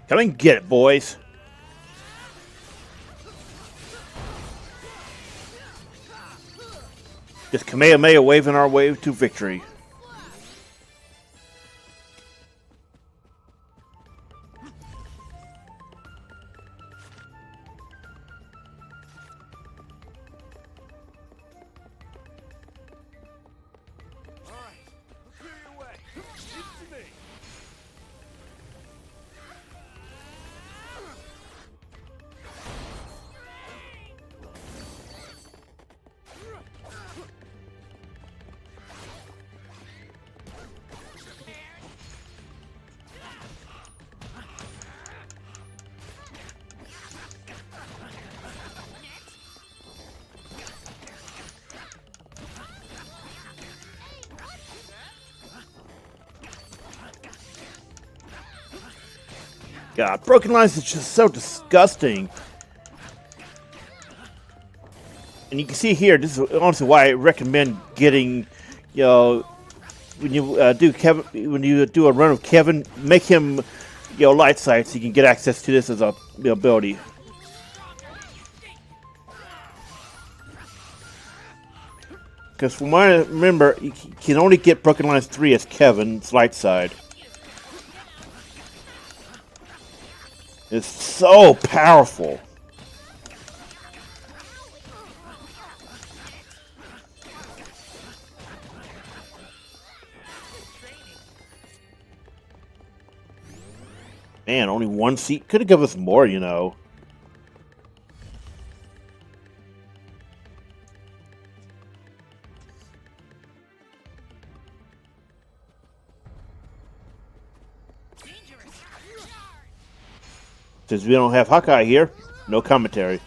Come and get it, boys. Just Kamehameha waving our way to victory. God, broken lines is just so disgusting. And you can see here, this is honestly why I recommend getting, you know, when you do a run of Kevin, make him, you know, light side so you can get access to this as a ability. Because from what I remember, you can only get Broken Lines 3 as Kevin's light side. It's so powerful. Man, only one seat. Could have given us more, you know. Since we don't have Hawkeye here, no commentary.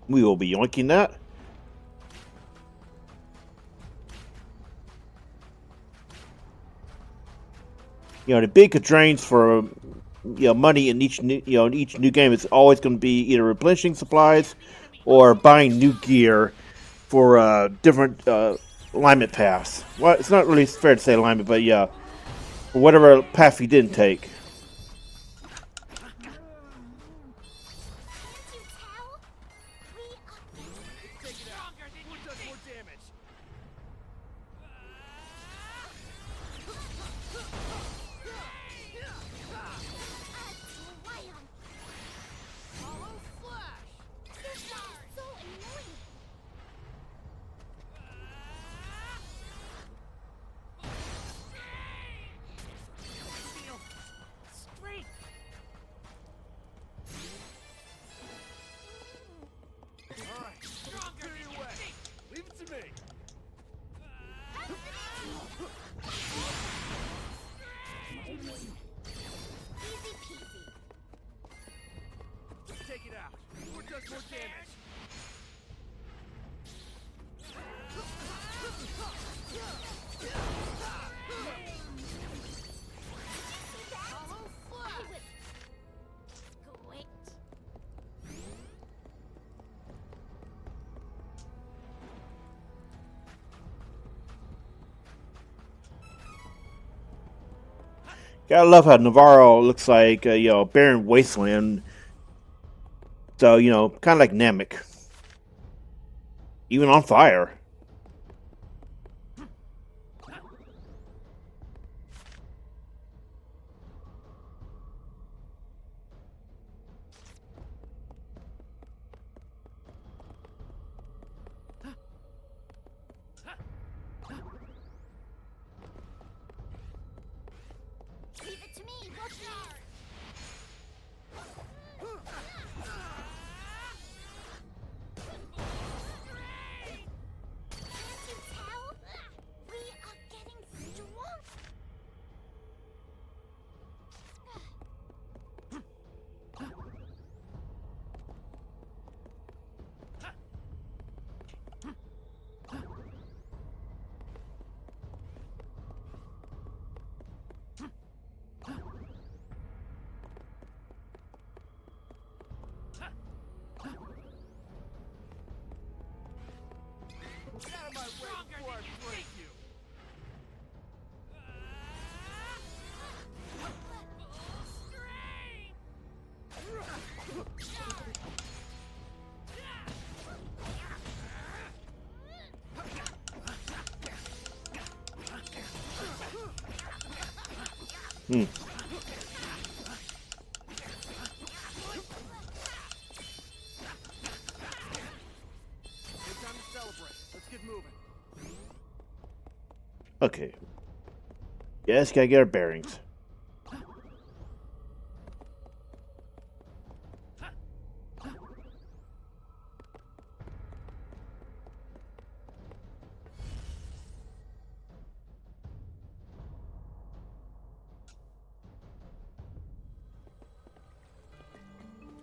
We will be yoinking that. You know, the big drains for money in each new game is always going to be either replenishing supplies or buying new gear for different alignment paths. Well, it's not really fair to say alignment, but yeah, for whatever path you didn't take. Gotta love how Navarro looks like, barren wasteland. So, kind of like Namek. Even on fire. Leave it to me, Loki. Can't you tell? We are getting strong. Get out of my way before I break you! Hmm. Good time to celebrate. Let's get moving. Okay. Yes, gotta get our bearings.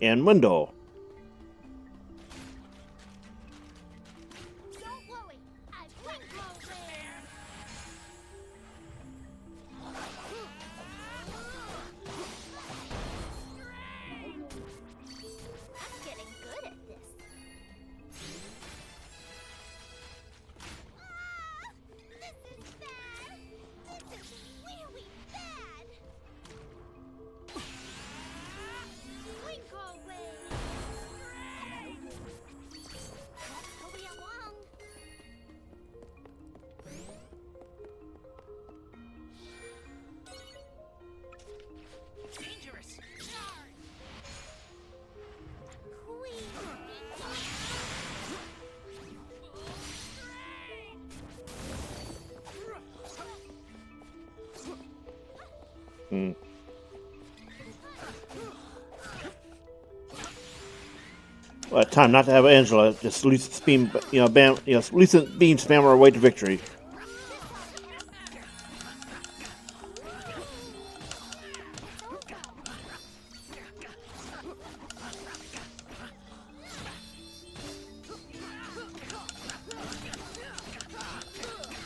And window. Don't worry, I won't go there. I'm getting good at this. This is bad. This is really bad. Blink away. Let's hurry along. Dangerous. Queen. Hmm. What time not to have Angela just Lucent beam, Lucent beam spam our way to victory.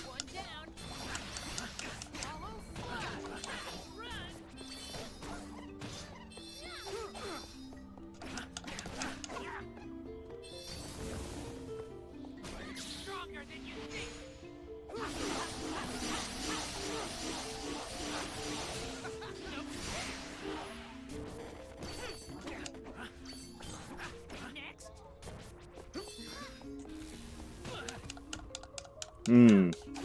One down. Follow. Run. Stronger than you think. Next. Hmm. Come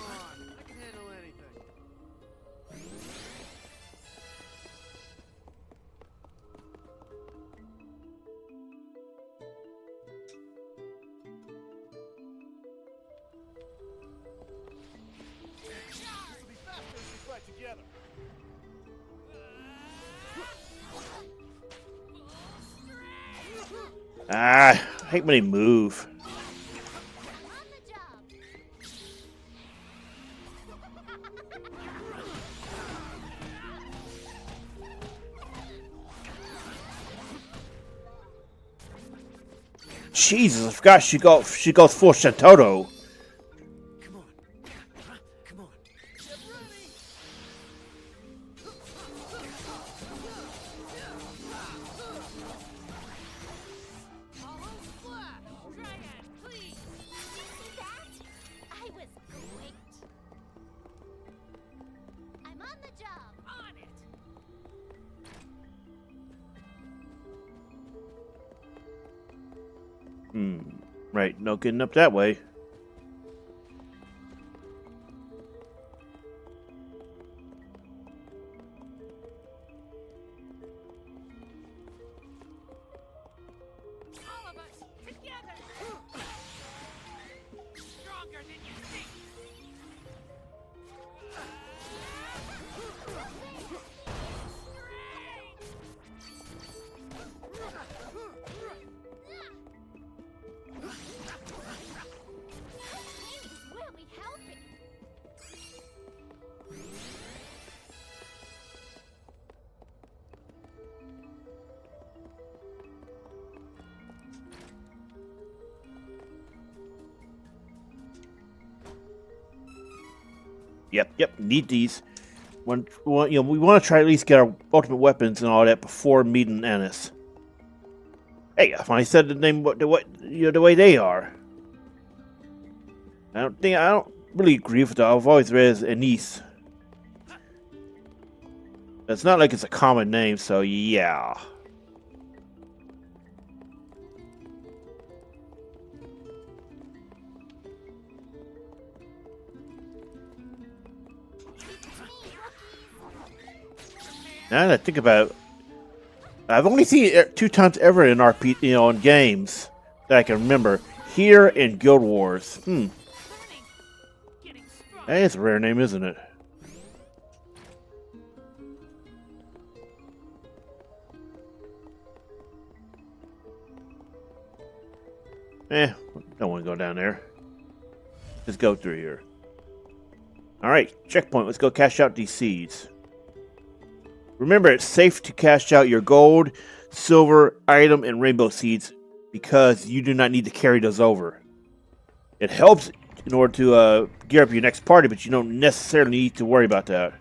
on, I can handle anything. This will be faster if we fight together. Ah, I hate when they move. I'm on the job. Jesus, I forgot she goes full Shatoto. Come on. Come on. Get ready! Follow splash. Try it, please. Did you see that? I was great. Right, no getting up that way. All of us together. Stronger than you think. He's really helping. Yep, need these. We want to try at least get our ultimate weapons and all that before meeting Anise. Hey, I finally said the name the way they are. I don't really agree with that. I've always read it as Anise. It's not like it's a common name, so yeah. Now that I think about it, I've only seen it 2 times ever in RP, in games that I can remember. Here in Guild Wars. That is a rare name, isn't it? Don't want to go down there. Just go through here. Alright, checkpoint. Let's go cash out these seeds. Remember, it's safe to cash out your gold, silver, item, and rainbow seeds because you do not need to carry those over. It helps in order to gear up your next party, but you don't necessarily need to worry about that.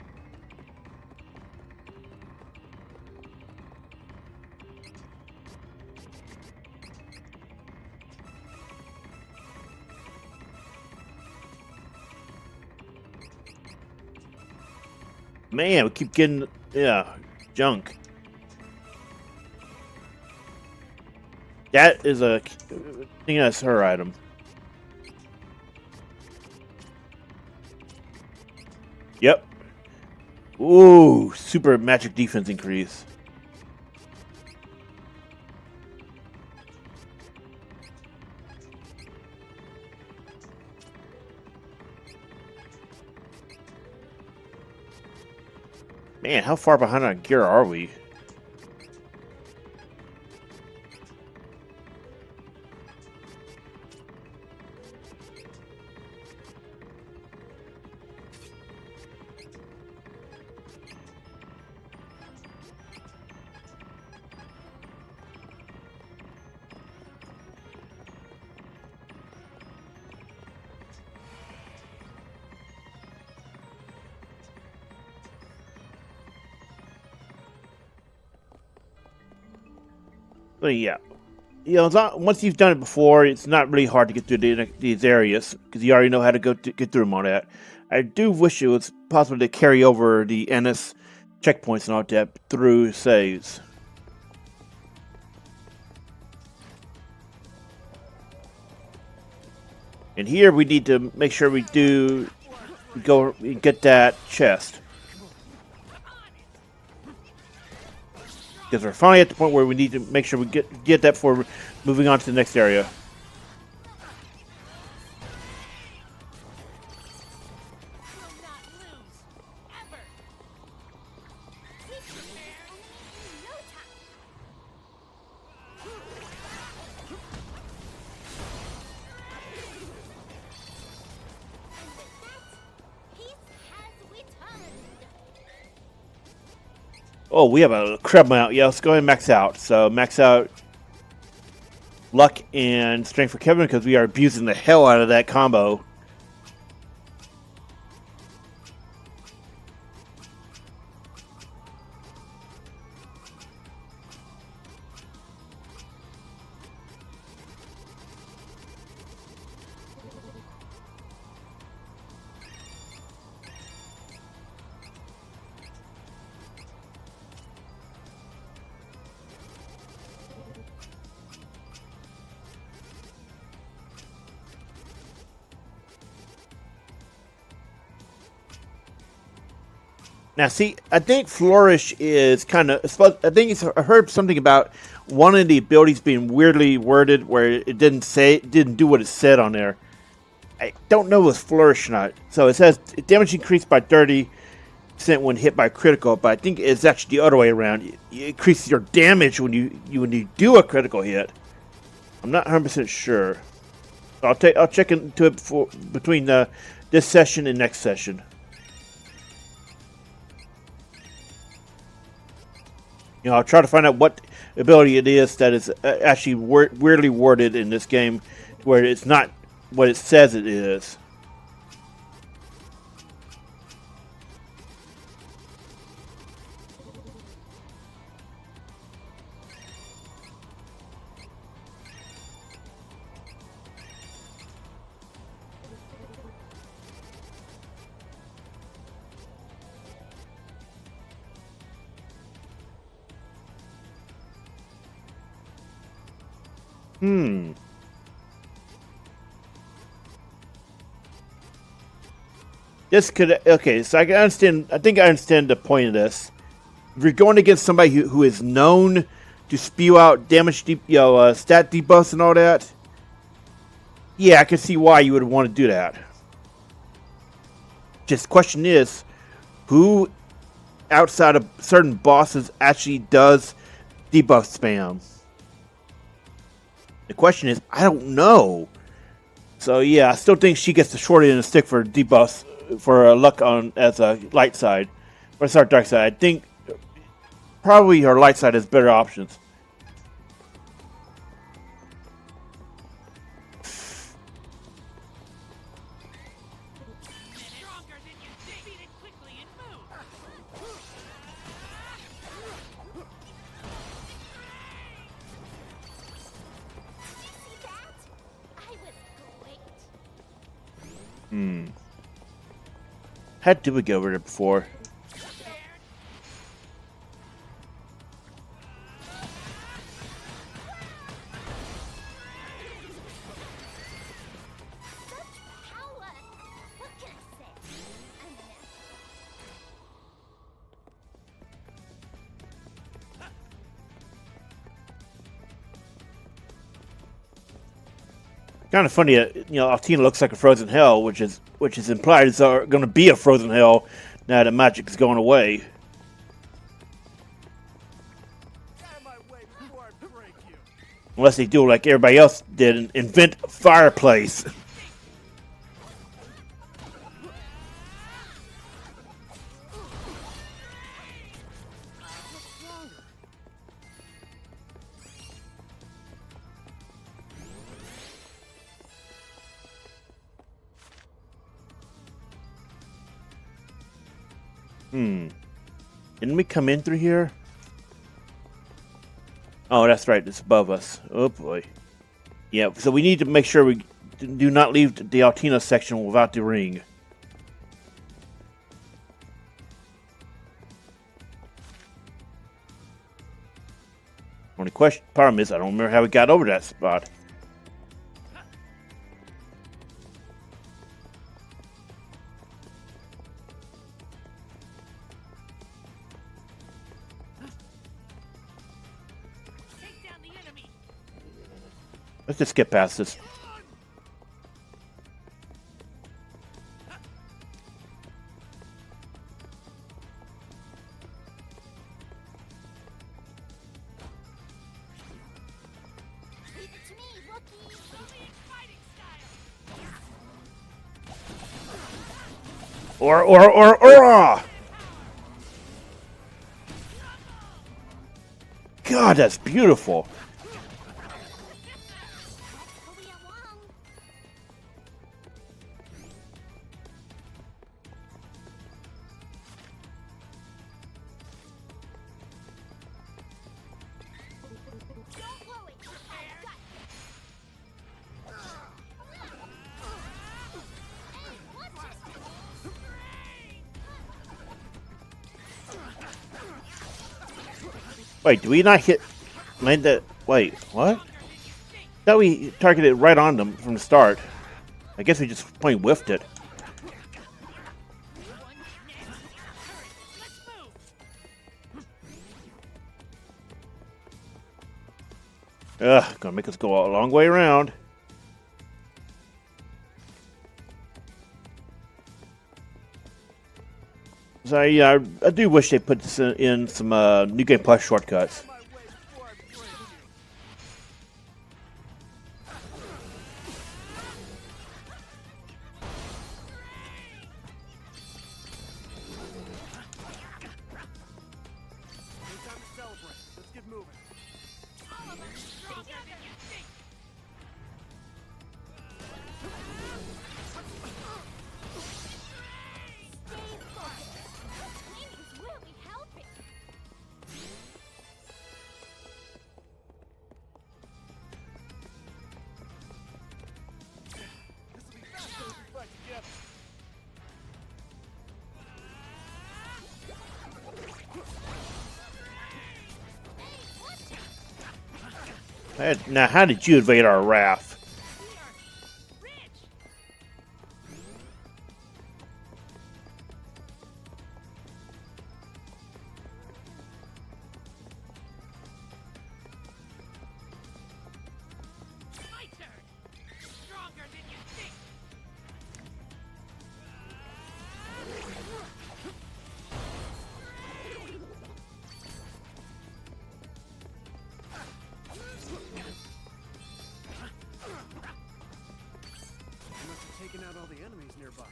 Man, we keep getting, junk. That is I think that's her item. Yep. Ooh, super magic defense increase. Man, how far behind on gear are we? But yeah, once you've done it before, it's not really hard to get through these areas because you already know how to get through them all that. I do wish it was possible to carry over the Anise checkpoints and all that through saves. And here we need to make sure we get that chest. Because we're finally at the point where we need to make sure we get that before moving on to the next area. Oh, we have a crab amount. Yeah, let's go ahead and max out. So max out luck and strength for Kevin because we are abusing the hell out of that combo. Now, see, I think Flourish is kind of. I think I heard something about one of the abilities being weirdly worded, where it didn't do what it said on there. I don't know if it's Flourish or not. So it says damage increased by 30% when hit by critical, but I think it's actually the other way around. You increase your damage when you do a critical hit. I'm not 100% sure. I'll check into it between this session and next session. You know, I'll try to find out what ability it is that is actually weirdly worded in this game, where it's not what it says it is. This could so I can understand. I think I understand the point of this. If you're going against somebody who is known to spew out damage, stat debuffs and all that, yeah, I can see why you would want to do that. Just the question is, who outside of certain bosses actually does debuff spam? The question is, I don't know. So yeah, I still think she gets the short end of the stick for debuffs for luck on as a light side. Or sorry, dark side. I think probably her light side has better options. How did we go over there before? Kind of funny that Altina looks like a frozen hell, which is implied is going to be a frozen hell now that magic is going away. Unless they do like everybody else did and invent a fireplace. Didn't we come in through here? Oh, that's right. It's above us. Oh, boy. Yeah, so we need to make sure we do not leave the Altina section without the ring. Only problem is I don't remember how we got over that spot. Let's just get past this. Leave it to me, Loki. Or. God, that's beautiful. Wait, do we not land that? Wait, what? Thought we targeted right on them from the start. I guess we just plain whiffed it. Ugh, gonna make us go a long way around. So yeah, I do wish they put this in some New Game Plus shortcuts. Now, how did you evade our wrath? My turn. Stronger than you think. You must have taken out all the enemies nearby.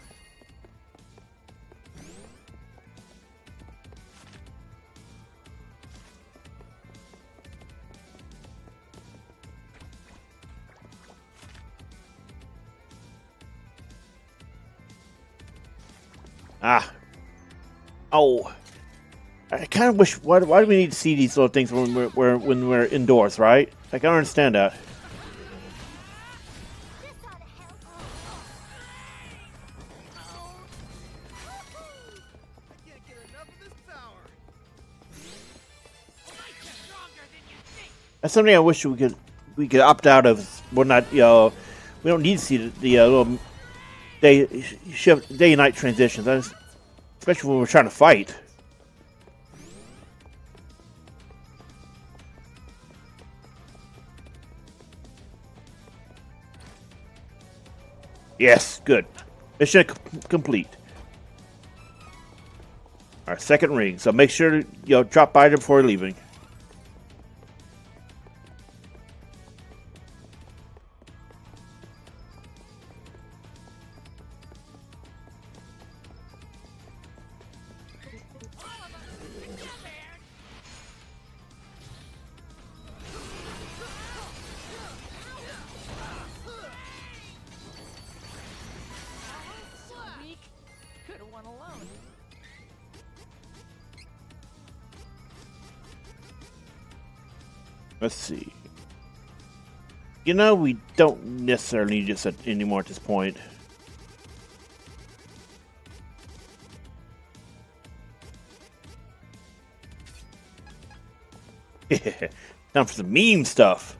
Ah. Oh. I kind of wish. Why do we need to see these little things when we're indoors, right? Like, I don't understand that. I can't get enough of this power. That's something I wish we could opt out of. We're not, we don't need to see the little day and night transitions, especially when we're trying to fight. Yes, good. Mission complete. Our second ring, so make sure to drop by there before leaving. Could have won alone. Let's see. We don't necessarily need this anymore at this point. Time for some meme stuff.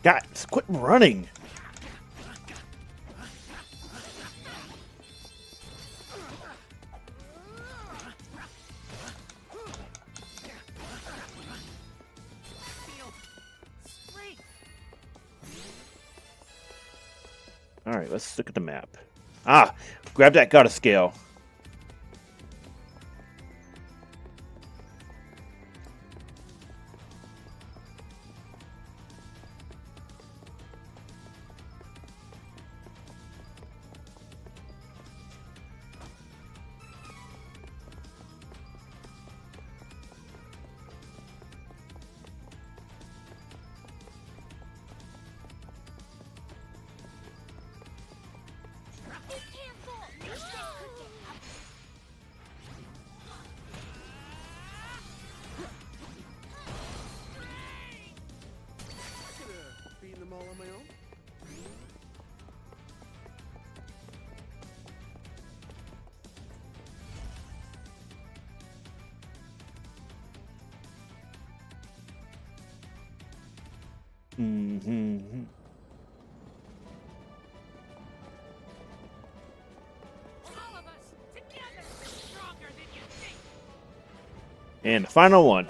Guys, quit running. All right, let's look at the map. Ah, grab that goddess scale. Beating them all on my own? Mm-hmm. All of us together, stronger than you think. And the final one.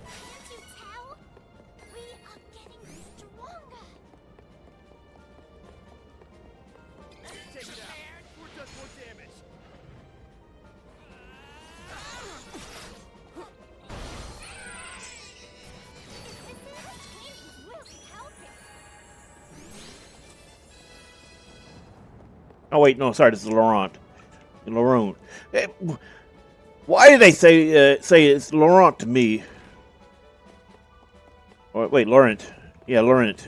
Can't you tell? We are getting stronger. Take it out. Or does more damage. Oh wait, no, sorry, this is Laurent. Laurent. Why did they say it's Laurent to me? Or wait, Laurent. Yeah, Laurent.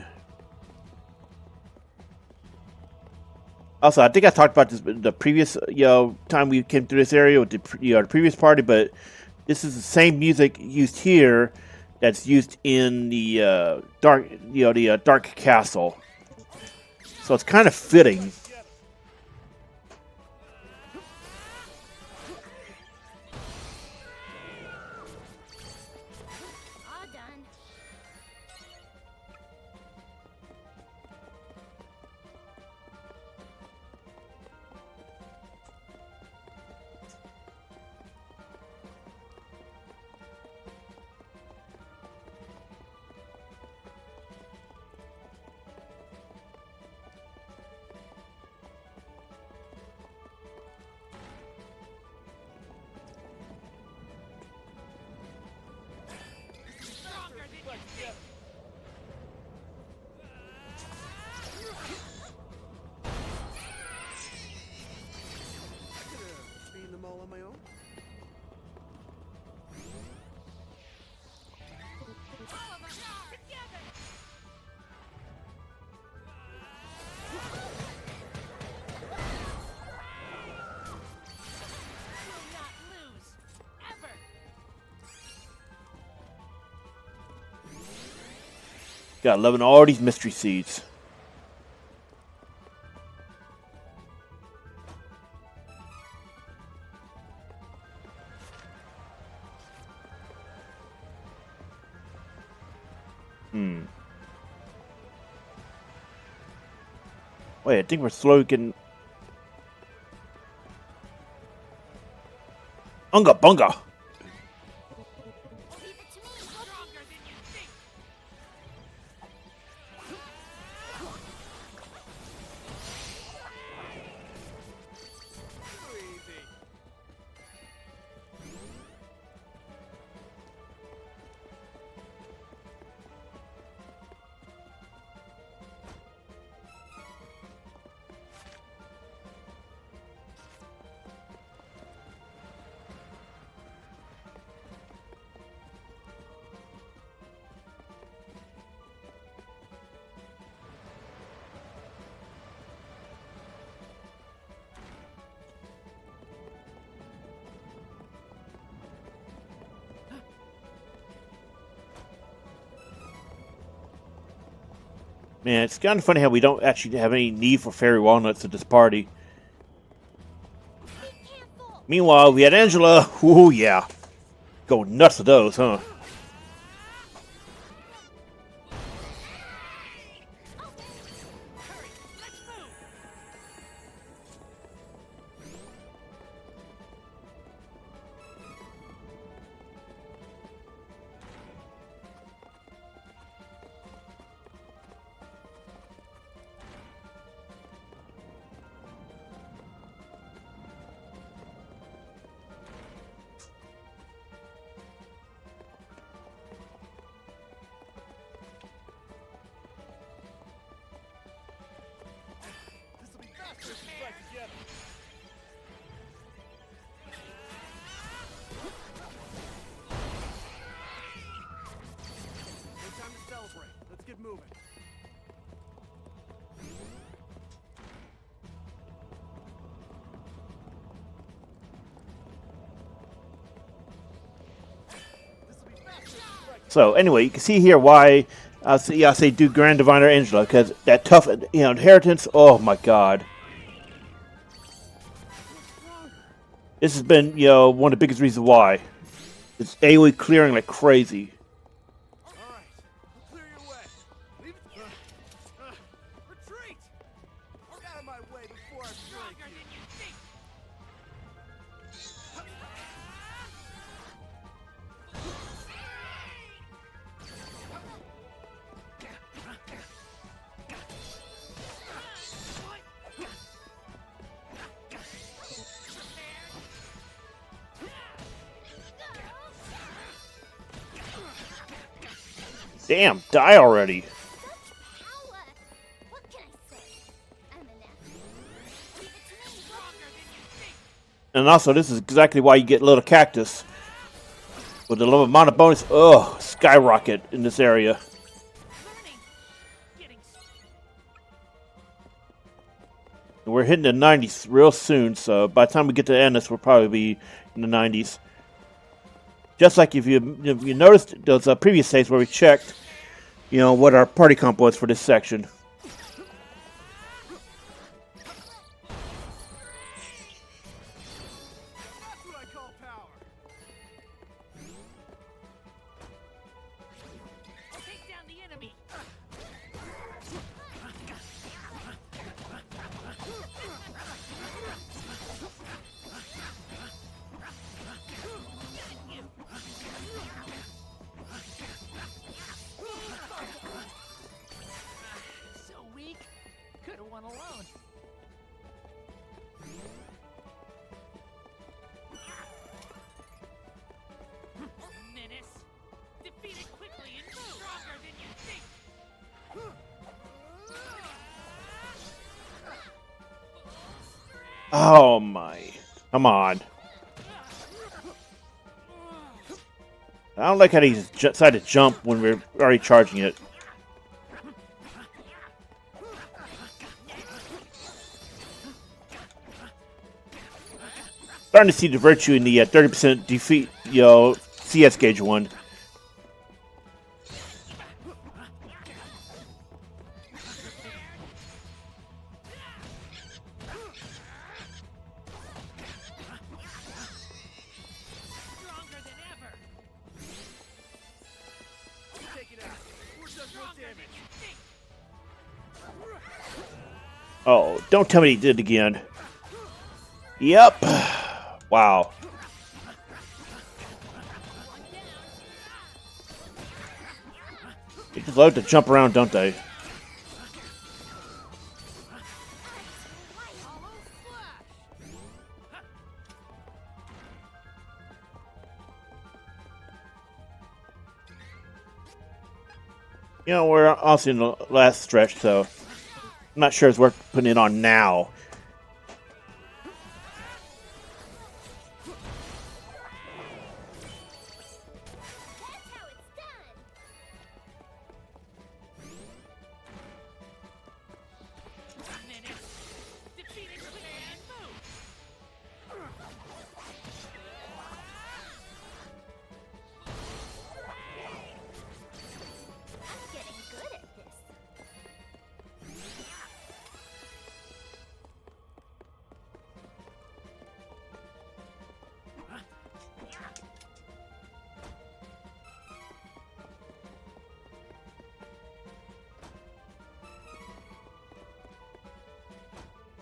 Also, I think I talked about this the previous time we came through this area with the previous party, but this is the same music used here that's used in the dark castle. So it's kind of fitting. All done. Stronger than you think. Beating them all on my own? All of us together. Will not lose. Ever. Got loving all these mystery seeds. Wait, I think we're slowly getting... Unga bunga! Leave it to me. Stronger than you think. Too easy. Man, it's kind of funny how we don't actually have any need for fairy walnuts at this party. Be careful. Meanwhile, we had Angela. Ooh, yeah. Go nuts with those, huh? Hurry, let's move. No time to celebrate. Let's get moving. So anyway, you can see here why I say do Grand Diviner Angela, because that tough, inheritance. Oh my God, this has been one of the biggest reasons why it's AoE clearing like crazy. All right, clear your way. Leave it. Retreat! Get out of my way before I break you. Damn, die already. Power! What can I say? I'm an athlete. Leave it to me. Stronger than you think. And also, this is exactly why you get Little Cactus. With the little amount of bonus, skyrocket in this area. And we're hitting the 90s real soon, so by the time we get to Anise, we'll probably be in the 90s. Just like if you noticed those previous days where we checked, what our party comp was for this section. That's what I call power. Take down the enemy. So weak. Could have won alone. Menace. Defeat it quickly and move. Stronger than you think. Oh my. Come on. I don't like how he decided to jump when we're already charging it. Starting to see the virtue in the 30% defeat, CS gauge one. Stronger than ever. Take it out. We're just no damage. Oh, don't tell me he did it again. Yep. Wow. They just love to jump around, don't they? We're also in the last stretch, so I'm not sure it's worth putting it on now.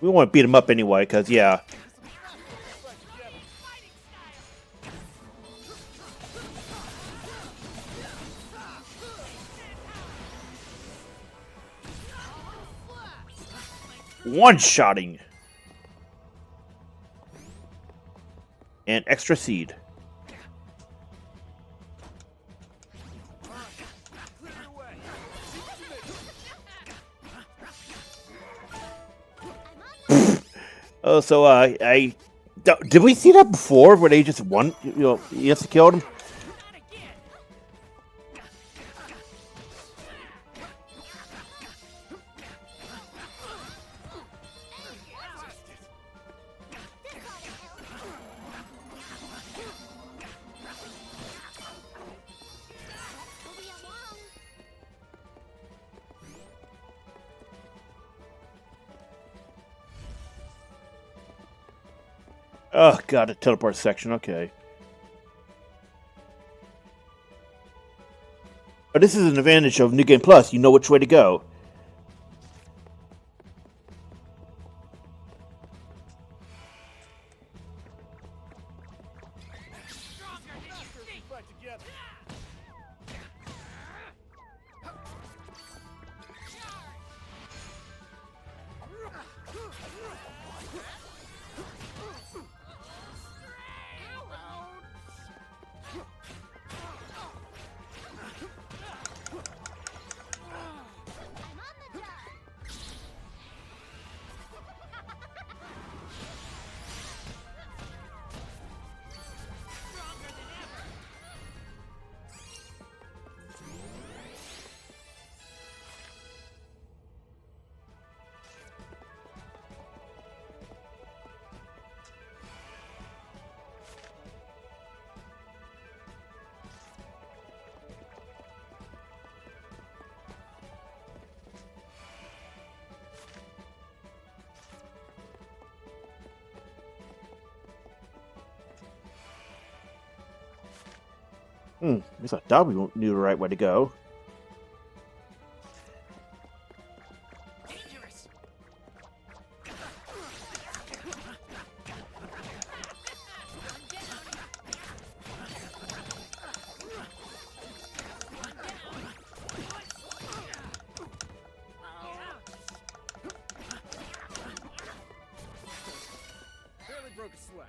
We want to beat him up anyway, because, yeah. One-shotting. And extra seed. Oh, so did we see that before where they just won? You know, he has to kill him. Oh god, the teleport section. Okay. But this is an advantage of New Game Plus. You know which way to go. At least I thought we knew the right way to go. Barely broke a sweat.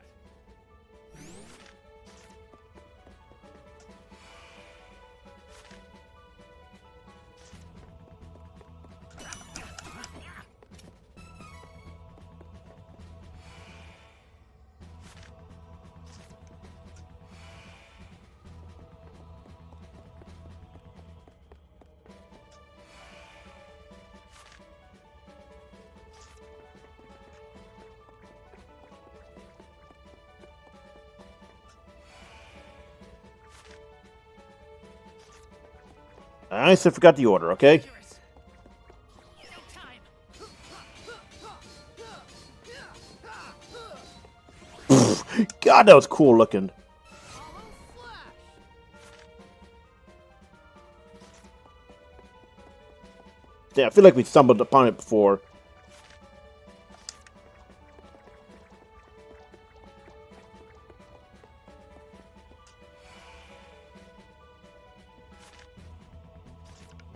I still forgot the order, okay? God, that was cool looking. Yeah, I feel like we stumbled upon it before.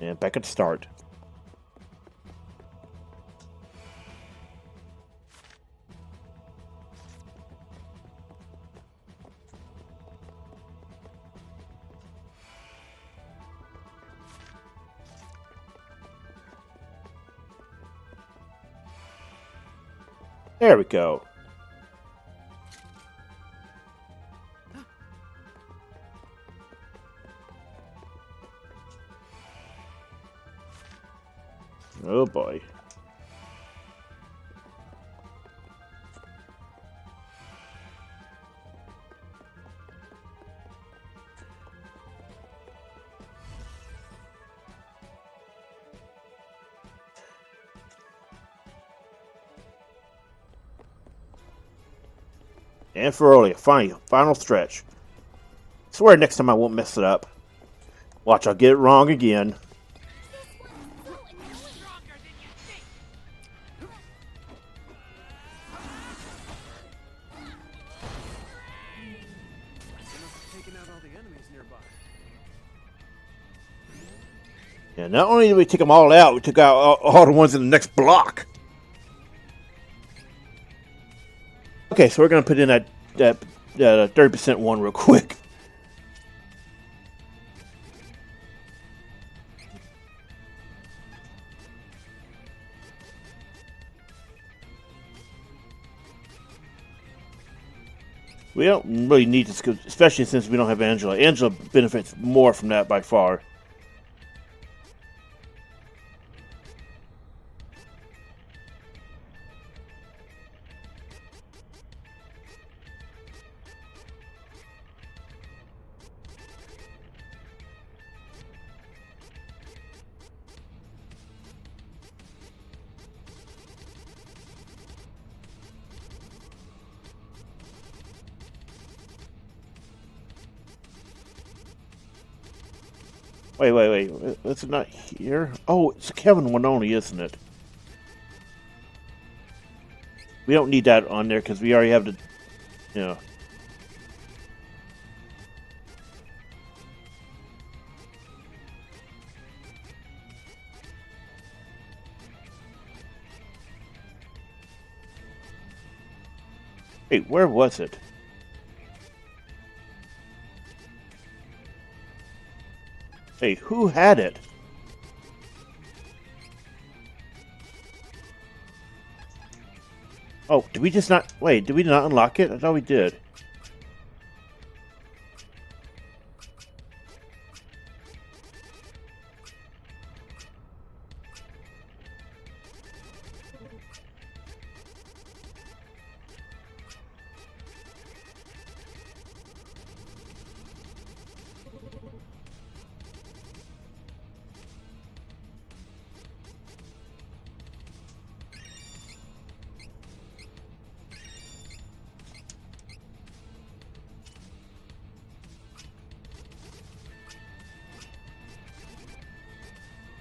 And back at the start. There we go. Oh boy. And for early, final stretch. Swear next time I won't mess it up. Watch, I'll get it wrong again. Yeah, not only did we take them all out, we took out all the ones in the next block. Okay, so we're going to put in that 30% one real quick. We don't really need to scoop, especially since we don't have Angela. Angela benefits more from that by far. Wait. That's not here. Oh, it's Kevin one only, isn't it? We don't need that on there because we already have the, you know. Wait, where was it? Hey, who had it? Oh, did we just not... Wait, did we not unlock it? I thought we did.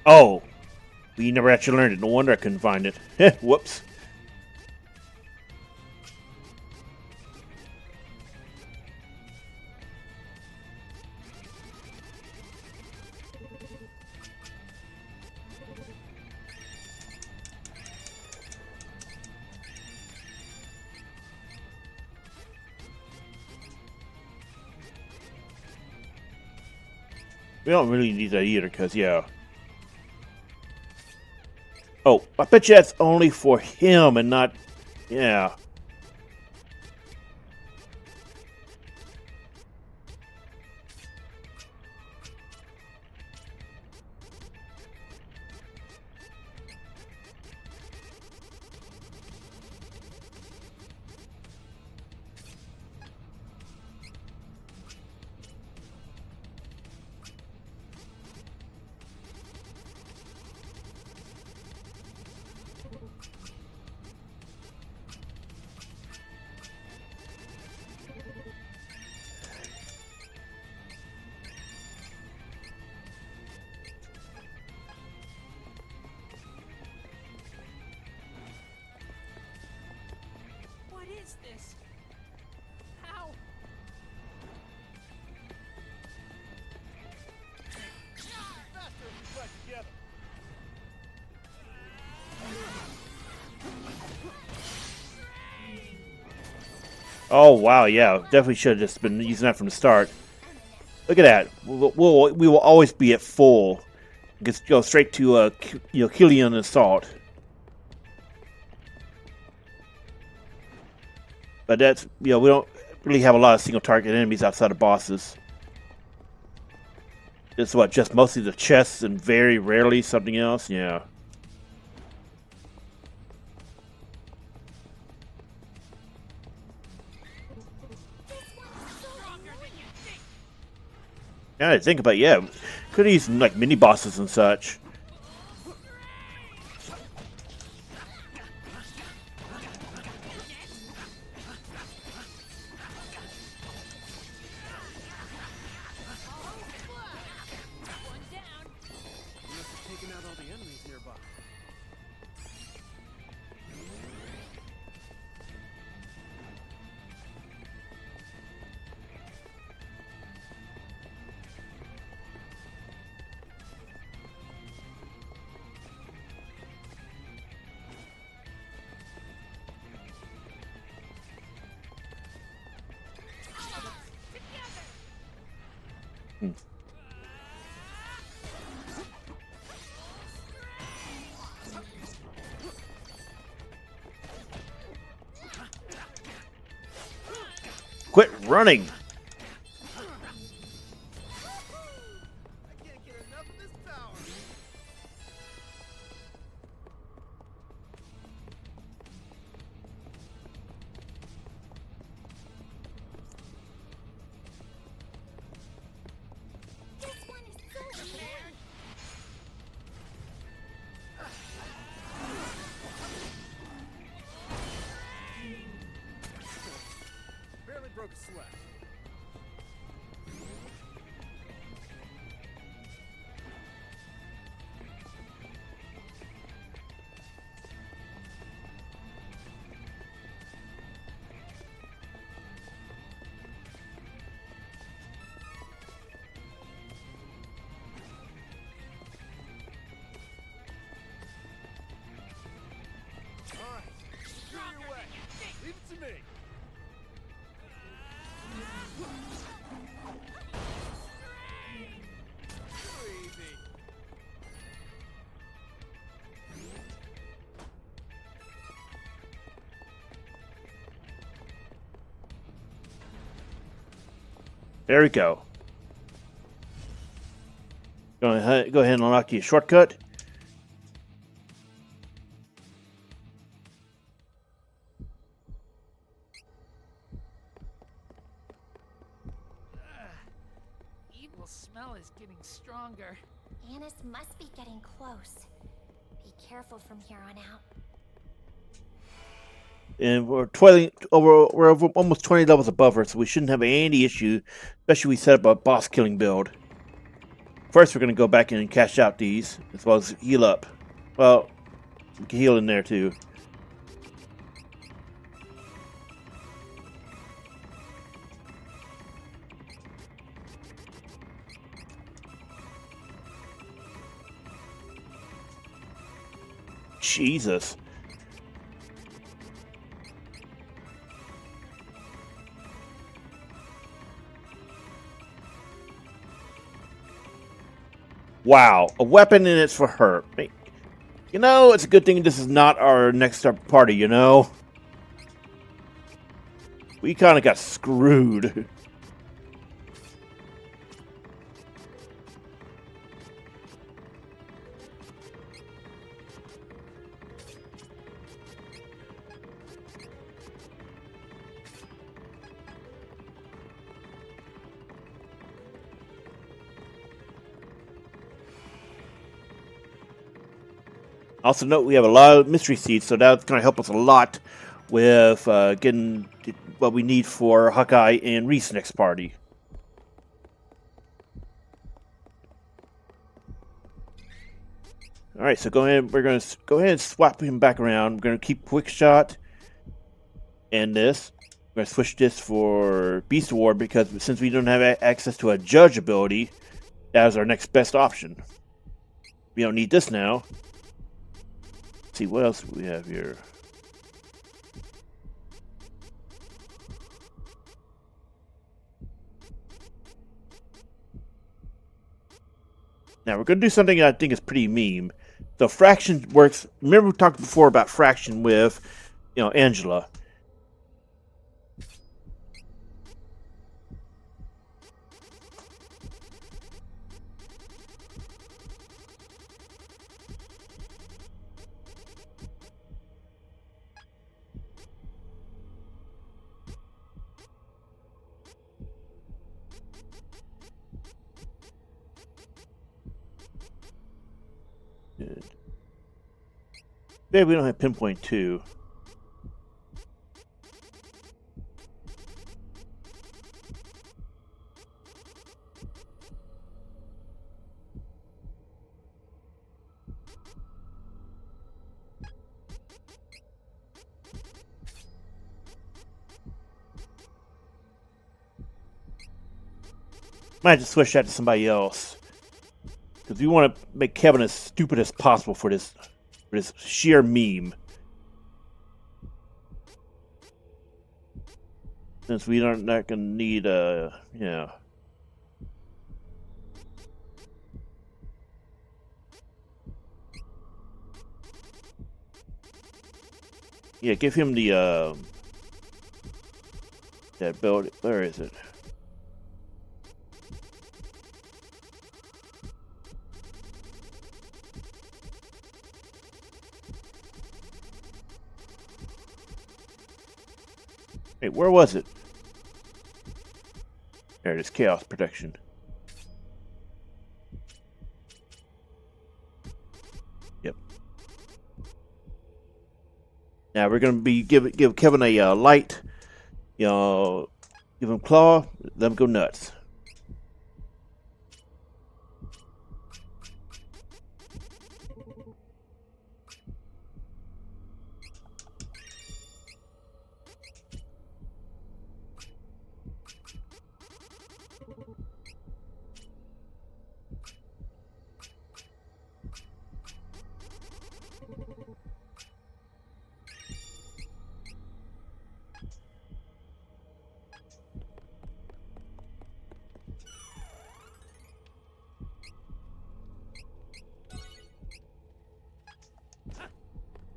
Oh, we never actually learned it. No wonder I couldn't find it. Whoops. We don't really need that either, because, yeah. Oh, I bet you that's only for him and not... Yeah. This? How? Faster if we fight together. Oh, wow, yeah. Definitely should have just been using that from the start. Look at that. We will always be at full. Just go straight to, Killian Assault. But that's, we don't really have a lot of single target enemies outside of bosses. It's what, just mostly the chests and very rarely something else? Yeah. Now that I think about it, yeah. Could have used like mini bosses and such. running. I can't get enough of this power. This one is so weird. Barely broke a sweat. All right, clear your way. Leave it to me. Too easy. There we go. Go ahead and unlock you a shortcut. Evil smell is getting stronger. Anise must be getting close. Be careful from here on out. And we're over almost 20 levels above her, so we shouldn't have any issue, especially if we set up a boss killing build. First, we're going to go back in and cash out these, as well as heal up. Well, we can heal in there too. Jesus. Wow, a weapon and it's for her. You know, it's a good thing this is not our next party, you know? We kind of got screwed. Also note we have a lot of mystery seeds, so that's going to help us a lot with getting what we need for Hawkeye and Reese next party. All right, so we're going to go ahead and swap him back around. We're going to keep Quick Shot and this. We're going to switch this for Beast War because since we don't have access to a Judge ability, that is our next best option. We don't need this now. Let's see, what else do we have here? Now we're going to do something I think is pretty meme. So Fraction works. Remember we talked before about Fraction with, Angela. Good. Yeah, we don't have pinpoint 2. Might have to switch that to somebody else. Because we want to make Kevin as stupid as possible for this sheer meme. Since we are not going to need Yeah, give him the That building. Where is it? Wait, where was it? There it is, Chaos Protection. Yep. Now we're gonna be give Kevin a light, you know, give him claw, let him go nuts.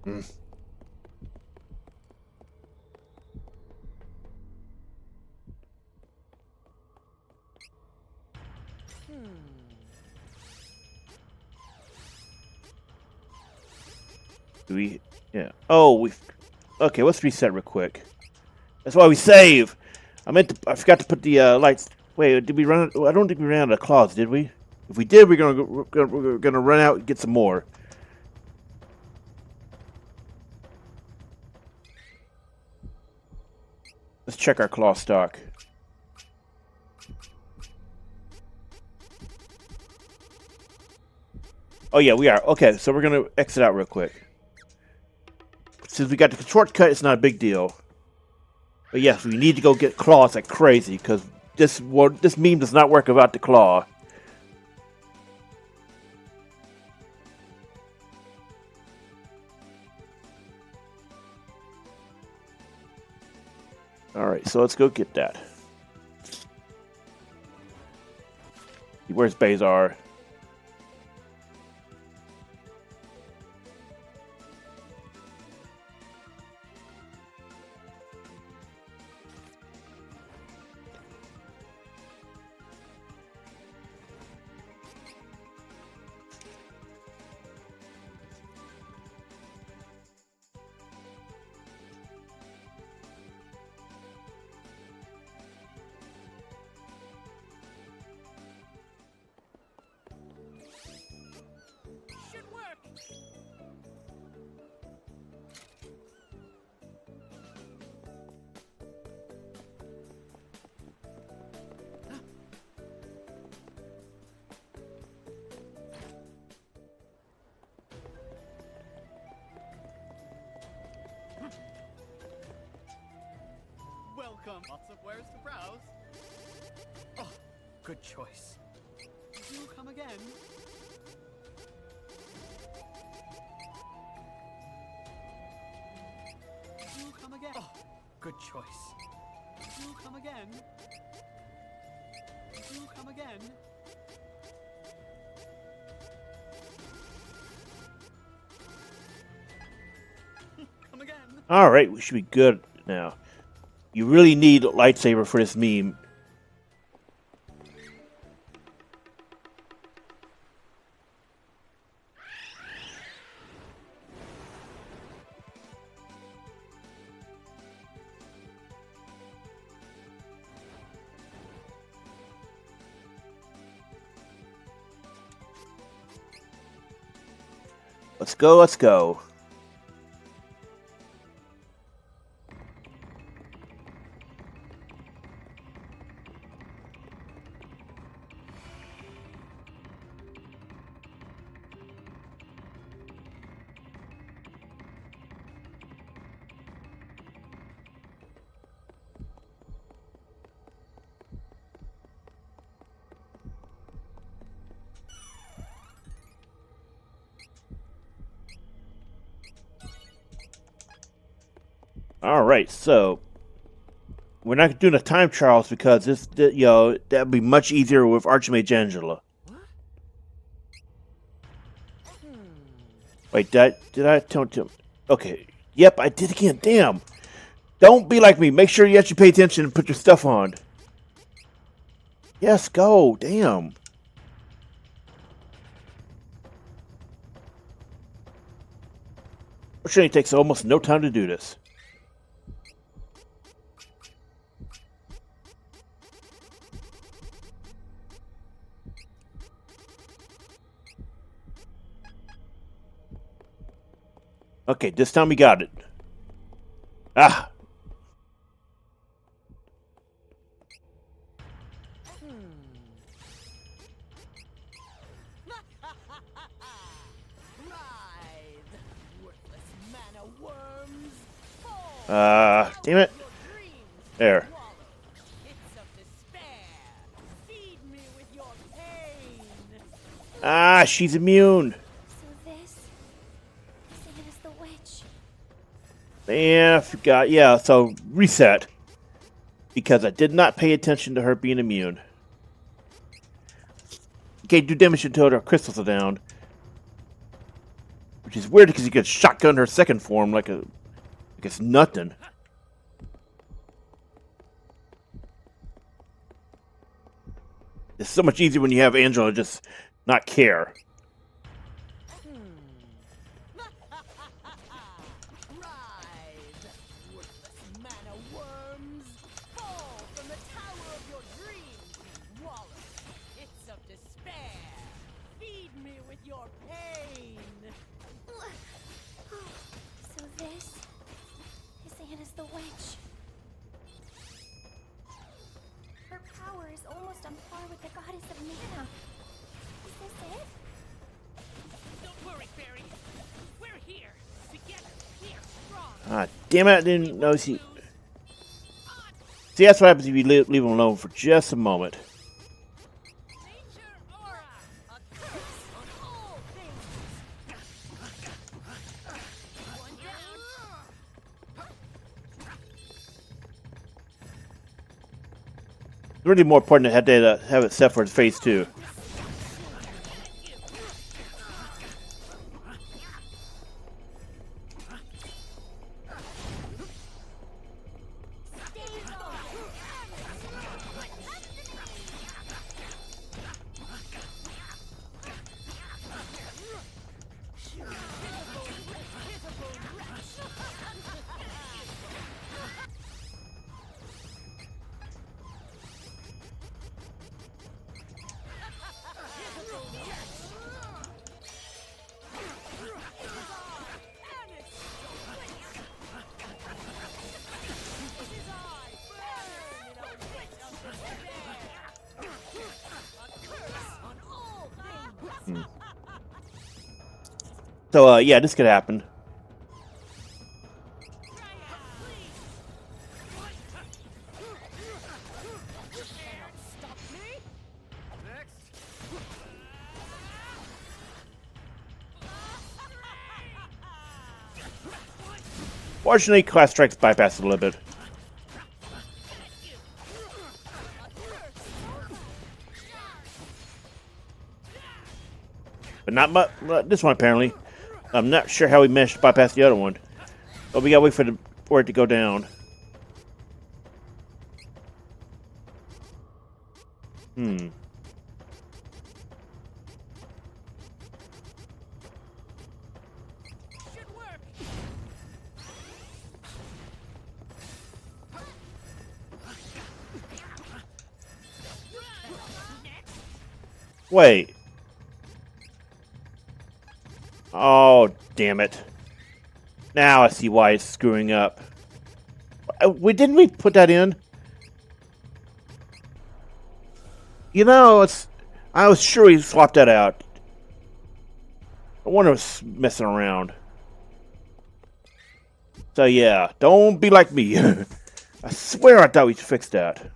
Mm. Do we? Yeah. Oh, we. Okay, let's reset real quick. That's why we save. I forgot to put the lights. Wait, did we run? I don't think we ran out of claws, did we? If we did, we're gonna run out and get some more. Let's check our claw stock. Oh yeah, we are. Okay, so we're gonna exit out real quick. Since we got the shortcut, it's not a big deal. But yes, we need to go get claws like crazy because this meme does not work without the claw. Alright, so let's go get that. Where's Bazar? Welcome. Lots of wares to browse. Oh, good choice. Do come again. Do come again. Oh, good choice. Do come again. Do come again. Come again. Alright, we should be good now. You really need a lightsaber for this meme. Let's go, let's go. Alright, so we're not doing a time trials because this, you know, that'd be much easier with Archmage Angela. Wait, did I tell him? Okay, yep, I did again. Damn, Don't be like me. Make sure you actually pay attention and put your stuff on. Yes, go. Damn. Fortunately, it takes almost no time to do this. Okay, this time we got it. Ah. Damn it. There. Ah, she's immune. So this is the witch. Yeah, I forgot. Yeah, so reset. Because I did not pay attention to her being immune. Okay, do damage until her crystals are down. Which is weird because you get shotgun her second form like it's nothing. It's so much easier when you have Angela just not care. So this is Anise the witch. Her power is almost on par with the goddess of mana. Is this it? Don't worry, Barry. We're here. Together. Here. Strong. Ah, damn it, I didn't know she... See, that's what happens if you leave him alone for just a moment. Nature aura. A curse on all things. One down. It's really more important to have it set for his face, too. So, yeah, this could happen. Fortunately, class strikes bypass it a little bit. But not this one, apparently. I'm not sure how we managed to bypass the other one. But we gotta wait for it to go down. Wait. Oh, damn it. Now I see why it's screwing up. Didn't we put that in? You know, I was sure he swapped that out. I wonder if it's messing around. So yeah, don't be like me. I swear I thought we fixed that.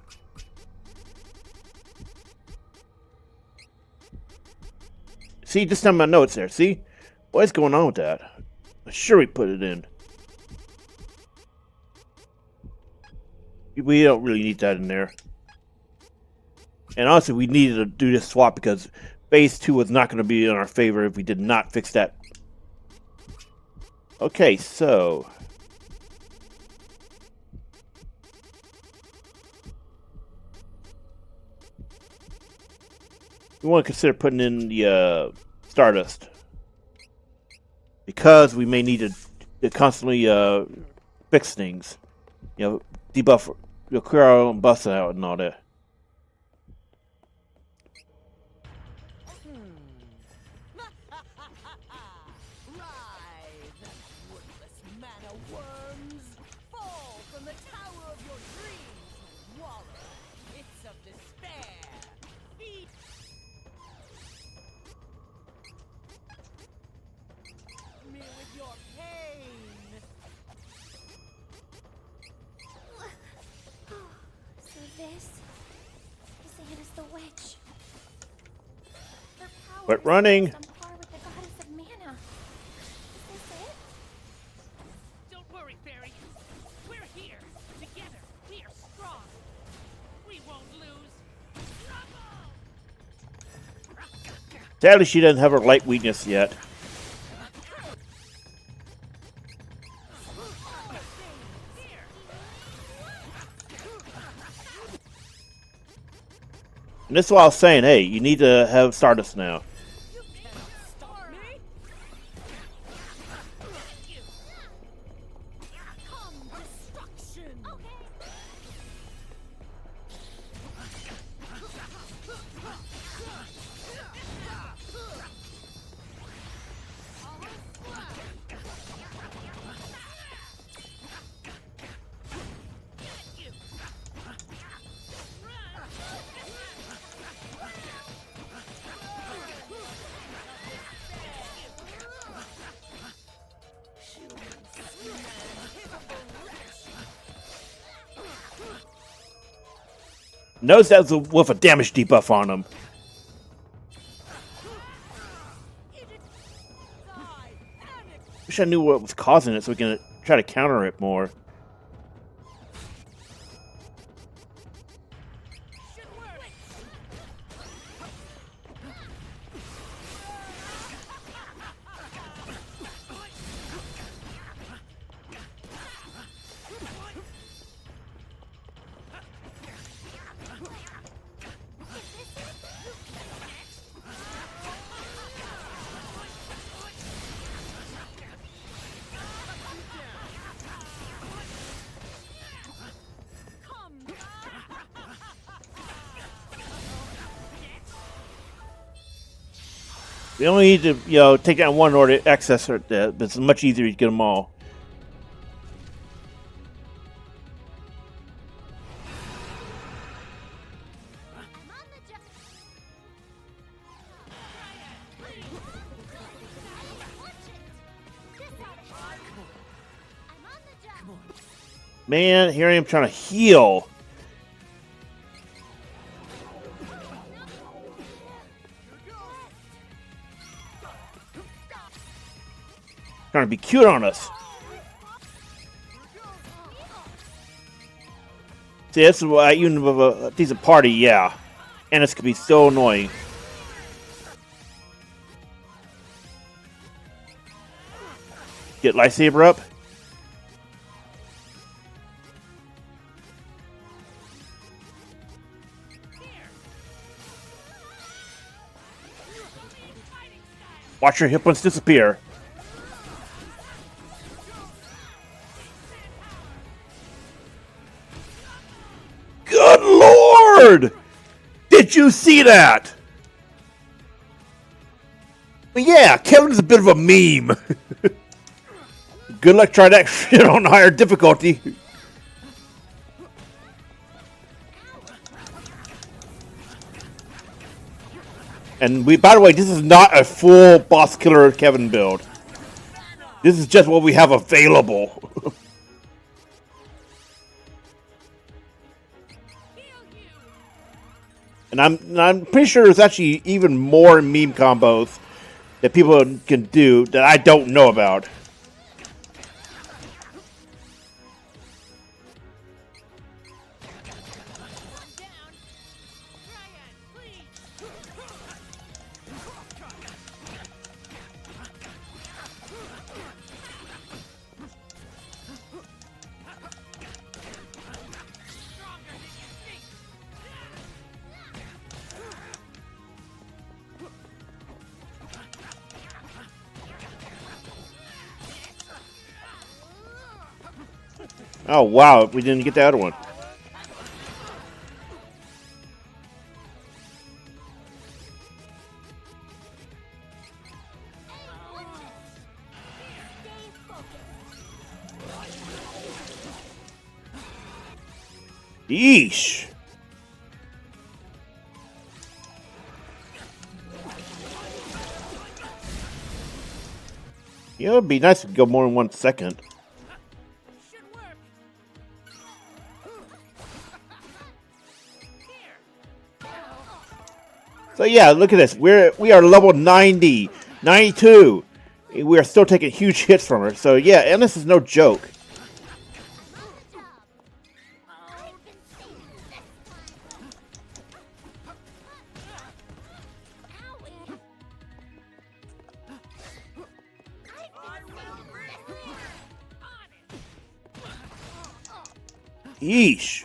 See, just on my notes there, see? What's going on with that? I'm sure we put it in. We don't really need that in there. And honestly, we needed to do this swap because phase 2 was not going to be in our favor if we did not fix that. Okay, so... we want to consider putting in the Stardust. Because we may need to constantly fix things. You know, debuff, clear our own busts out and all that. But running. Don't worry, Fairy. We're here together. We are strong. We won't lose. Sadly, she doesn't have her light weakness yet. And this is why I was saying, hey, you need to have Stardust now. Notice that was with a damage debuff on him. Wish I knew what was causing it so we can try to counter it more. We only need to, take down one order access or that, but it's much easier to get them all. Man, here I am trying to heal. Trying to be cute on us. See, this is why even with a decent party, yeah. And this could be so annoying. Get lightsaber up. Watch your hit points disappear. Good Lord! Did you see that? But yeah, Kevin's a bit of a meme. Good luck trying that shit on higher difficulty. And by the way, this is not a full boss killer Kevin build. This is just what we have available. And I'm pretty sure there's actually even more meme combos that people can do that I don't know about. Oh wow, we didn't get the other one. Yeesh. You know, it'd be nice to go more than 1 second. So yeah, look at this. We are level 90, 92. We are still taking huge hits from her. So yeah, and this is no joke. Yeesh.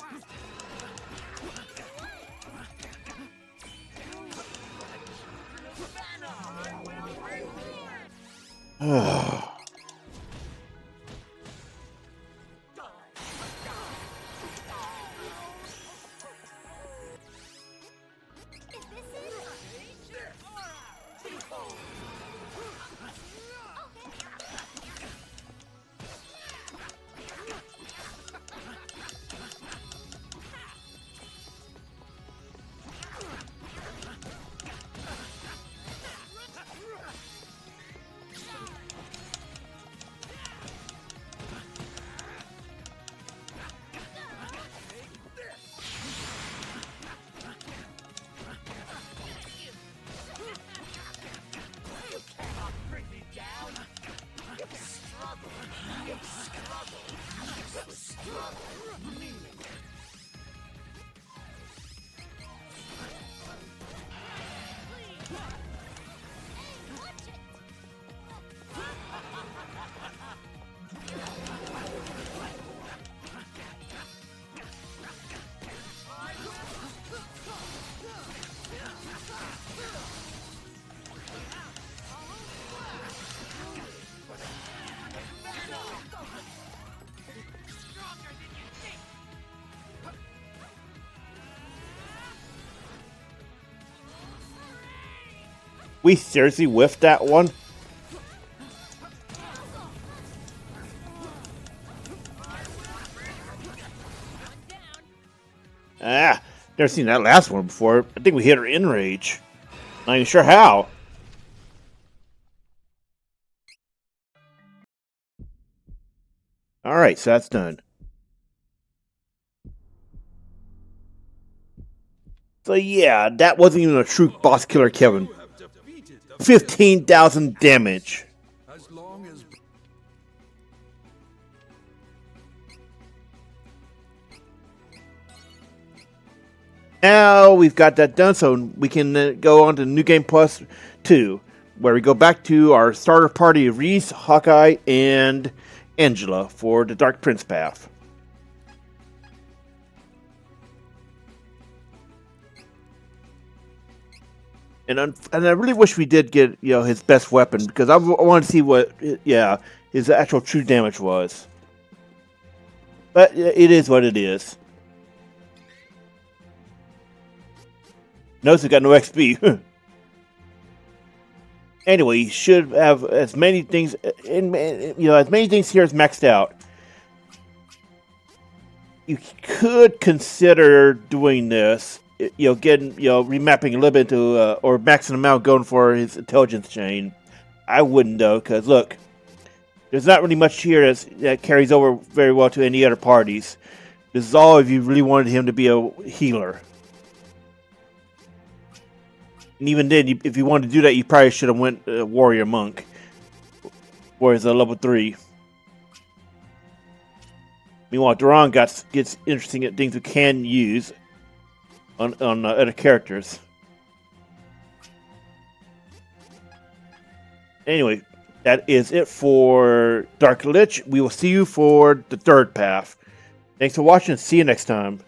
We seriously whiffed that one? Ah, never seen that last one before. I think we hit her in rage. Not even sure how. Alright, so that's done. So yeah, that wasn't even a true boss killer, Kevin. 15,000 damage. Now we've got that done, so we can go on to New Game Plus 2, where we go back to our starter party of Reese, Hawkeye, and Angela for the Dark Prince path. And I really wish we did get his best weapon, because I want to see what his actual true damage was. But it is what it is. Notice we got no XP. Anyway, you should have as many things as many things here as maxed out. You could consider doing this. Getting remapping a little bit to or maxing him out, going for his intelligence chain. I wouldn't though, because look, there's not really much here that carries over very well to any other parties. This is all if you really wanted him to be a healer. And even then, if you wanted to do that, you probably should have went warrior monk, whereas a level 3. Meanwhile, Duran gets interesting at things we can use on other characters. Anyway, that is it for Dark Lich. We will see you for the third path. Thanks for watching. See you next time.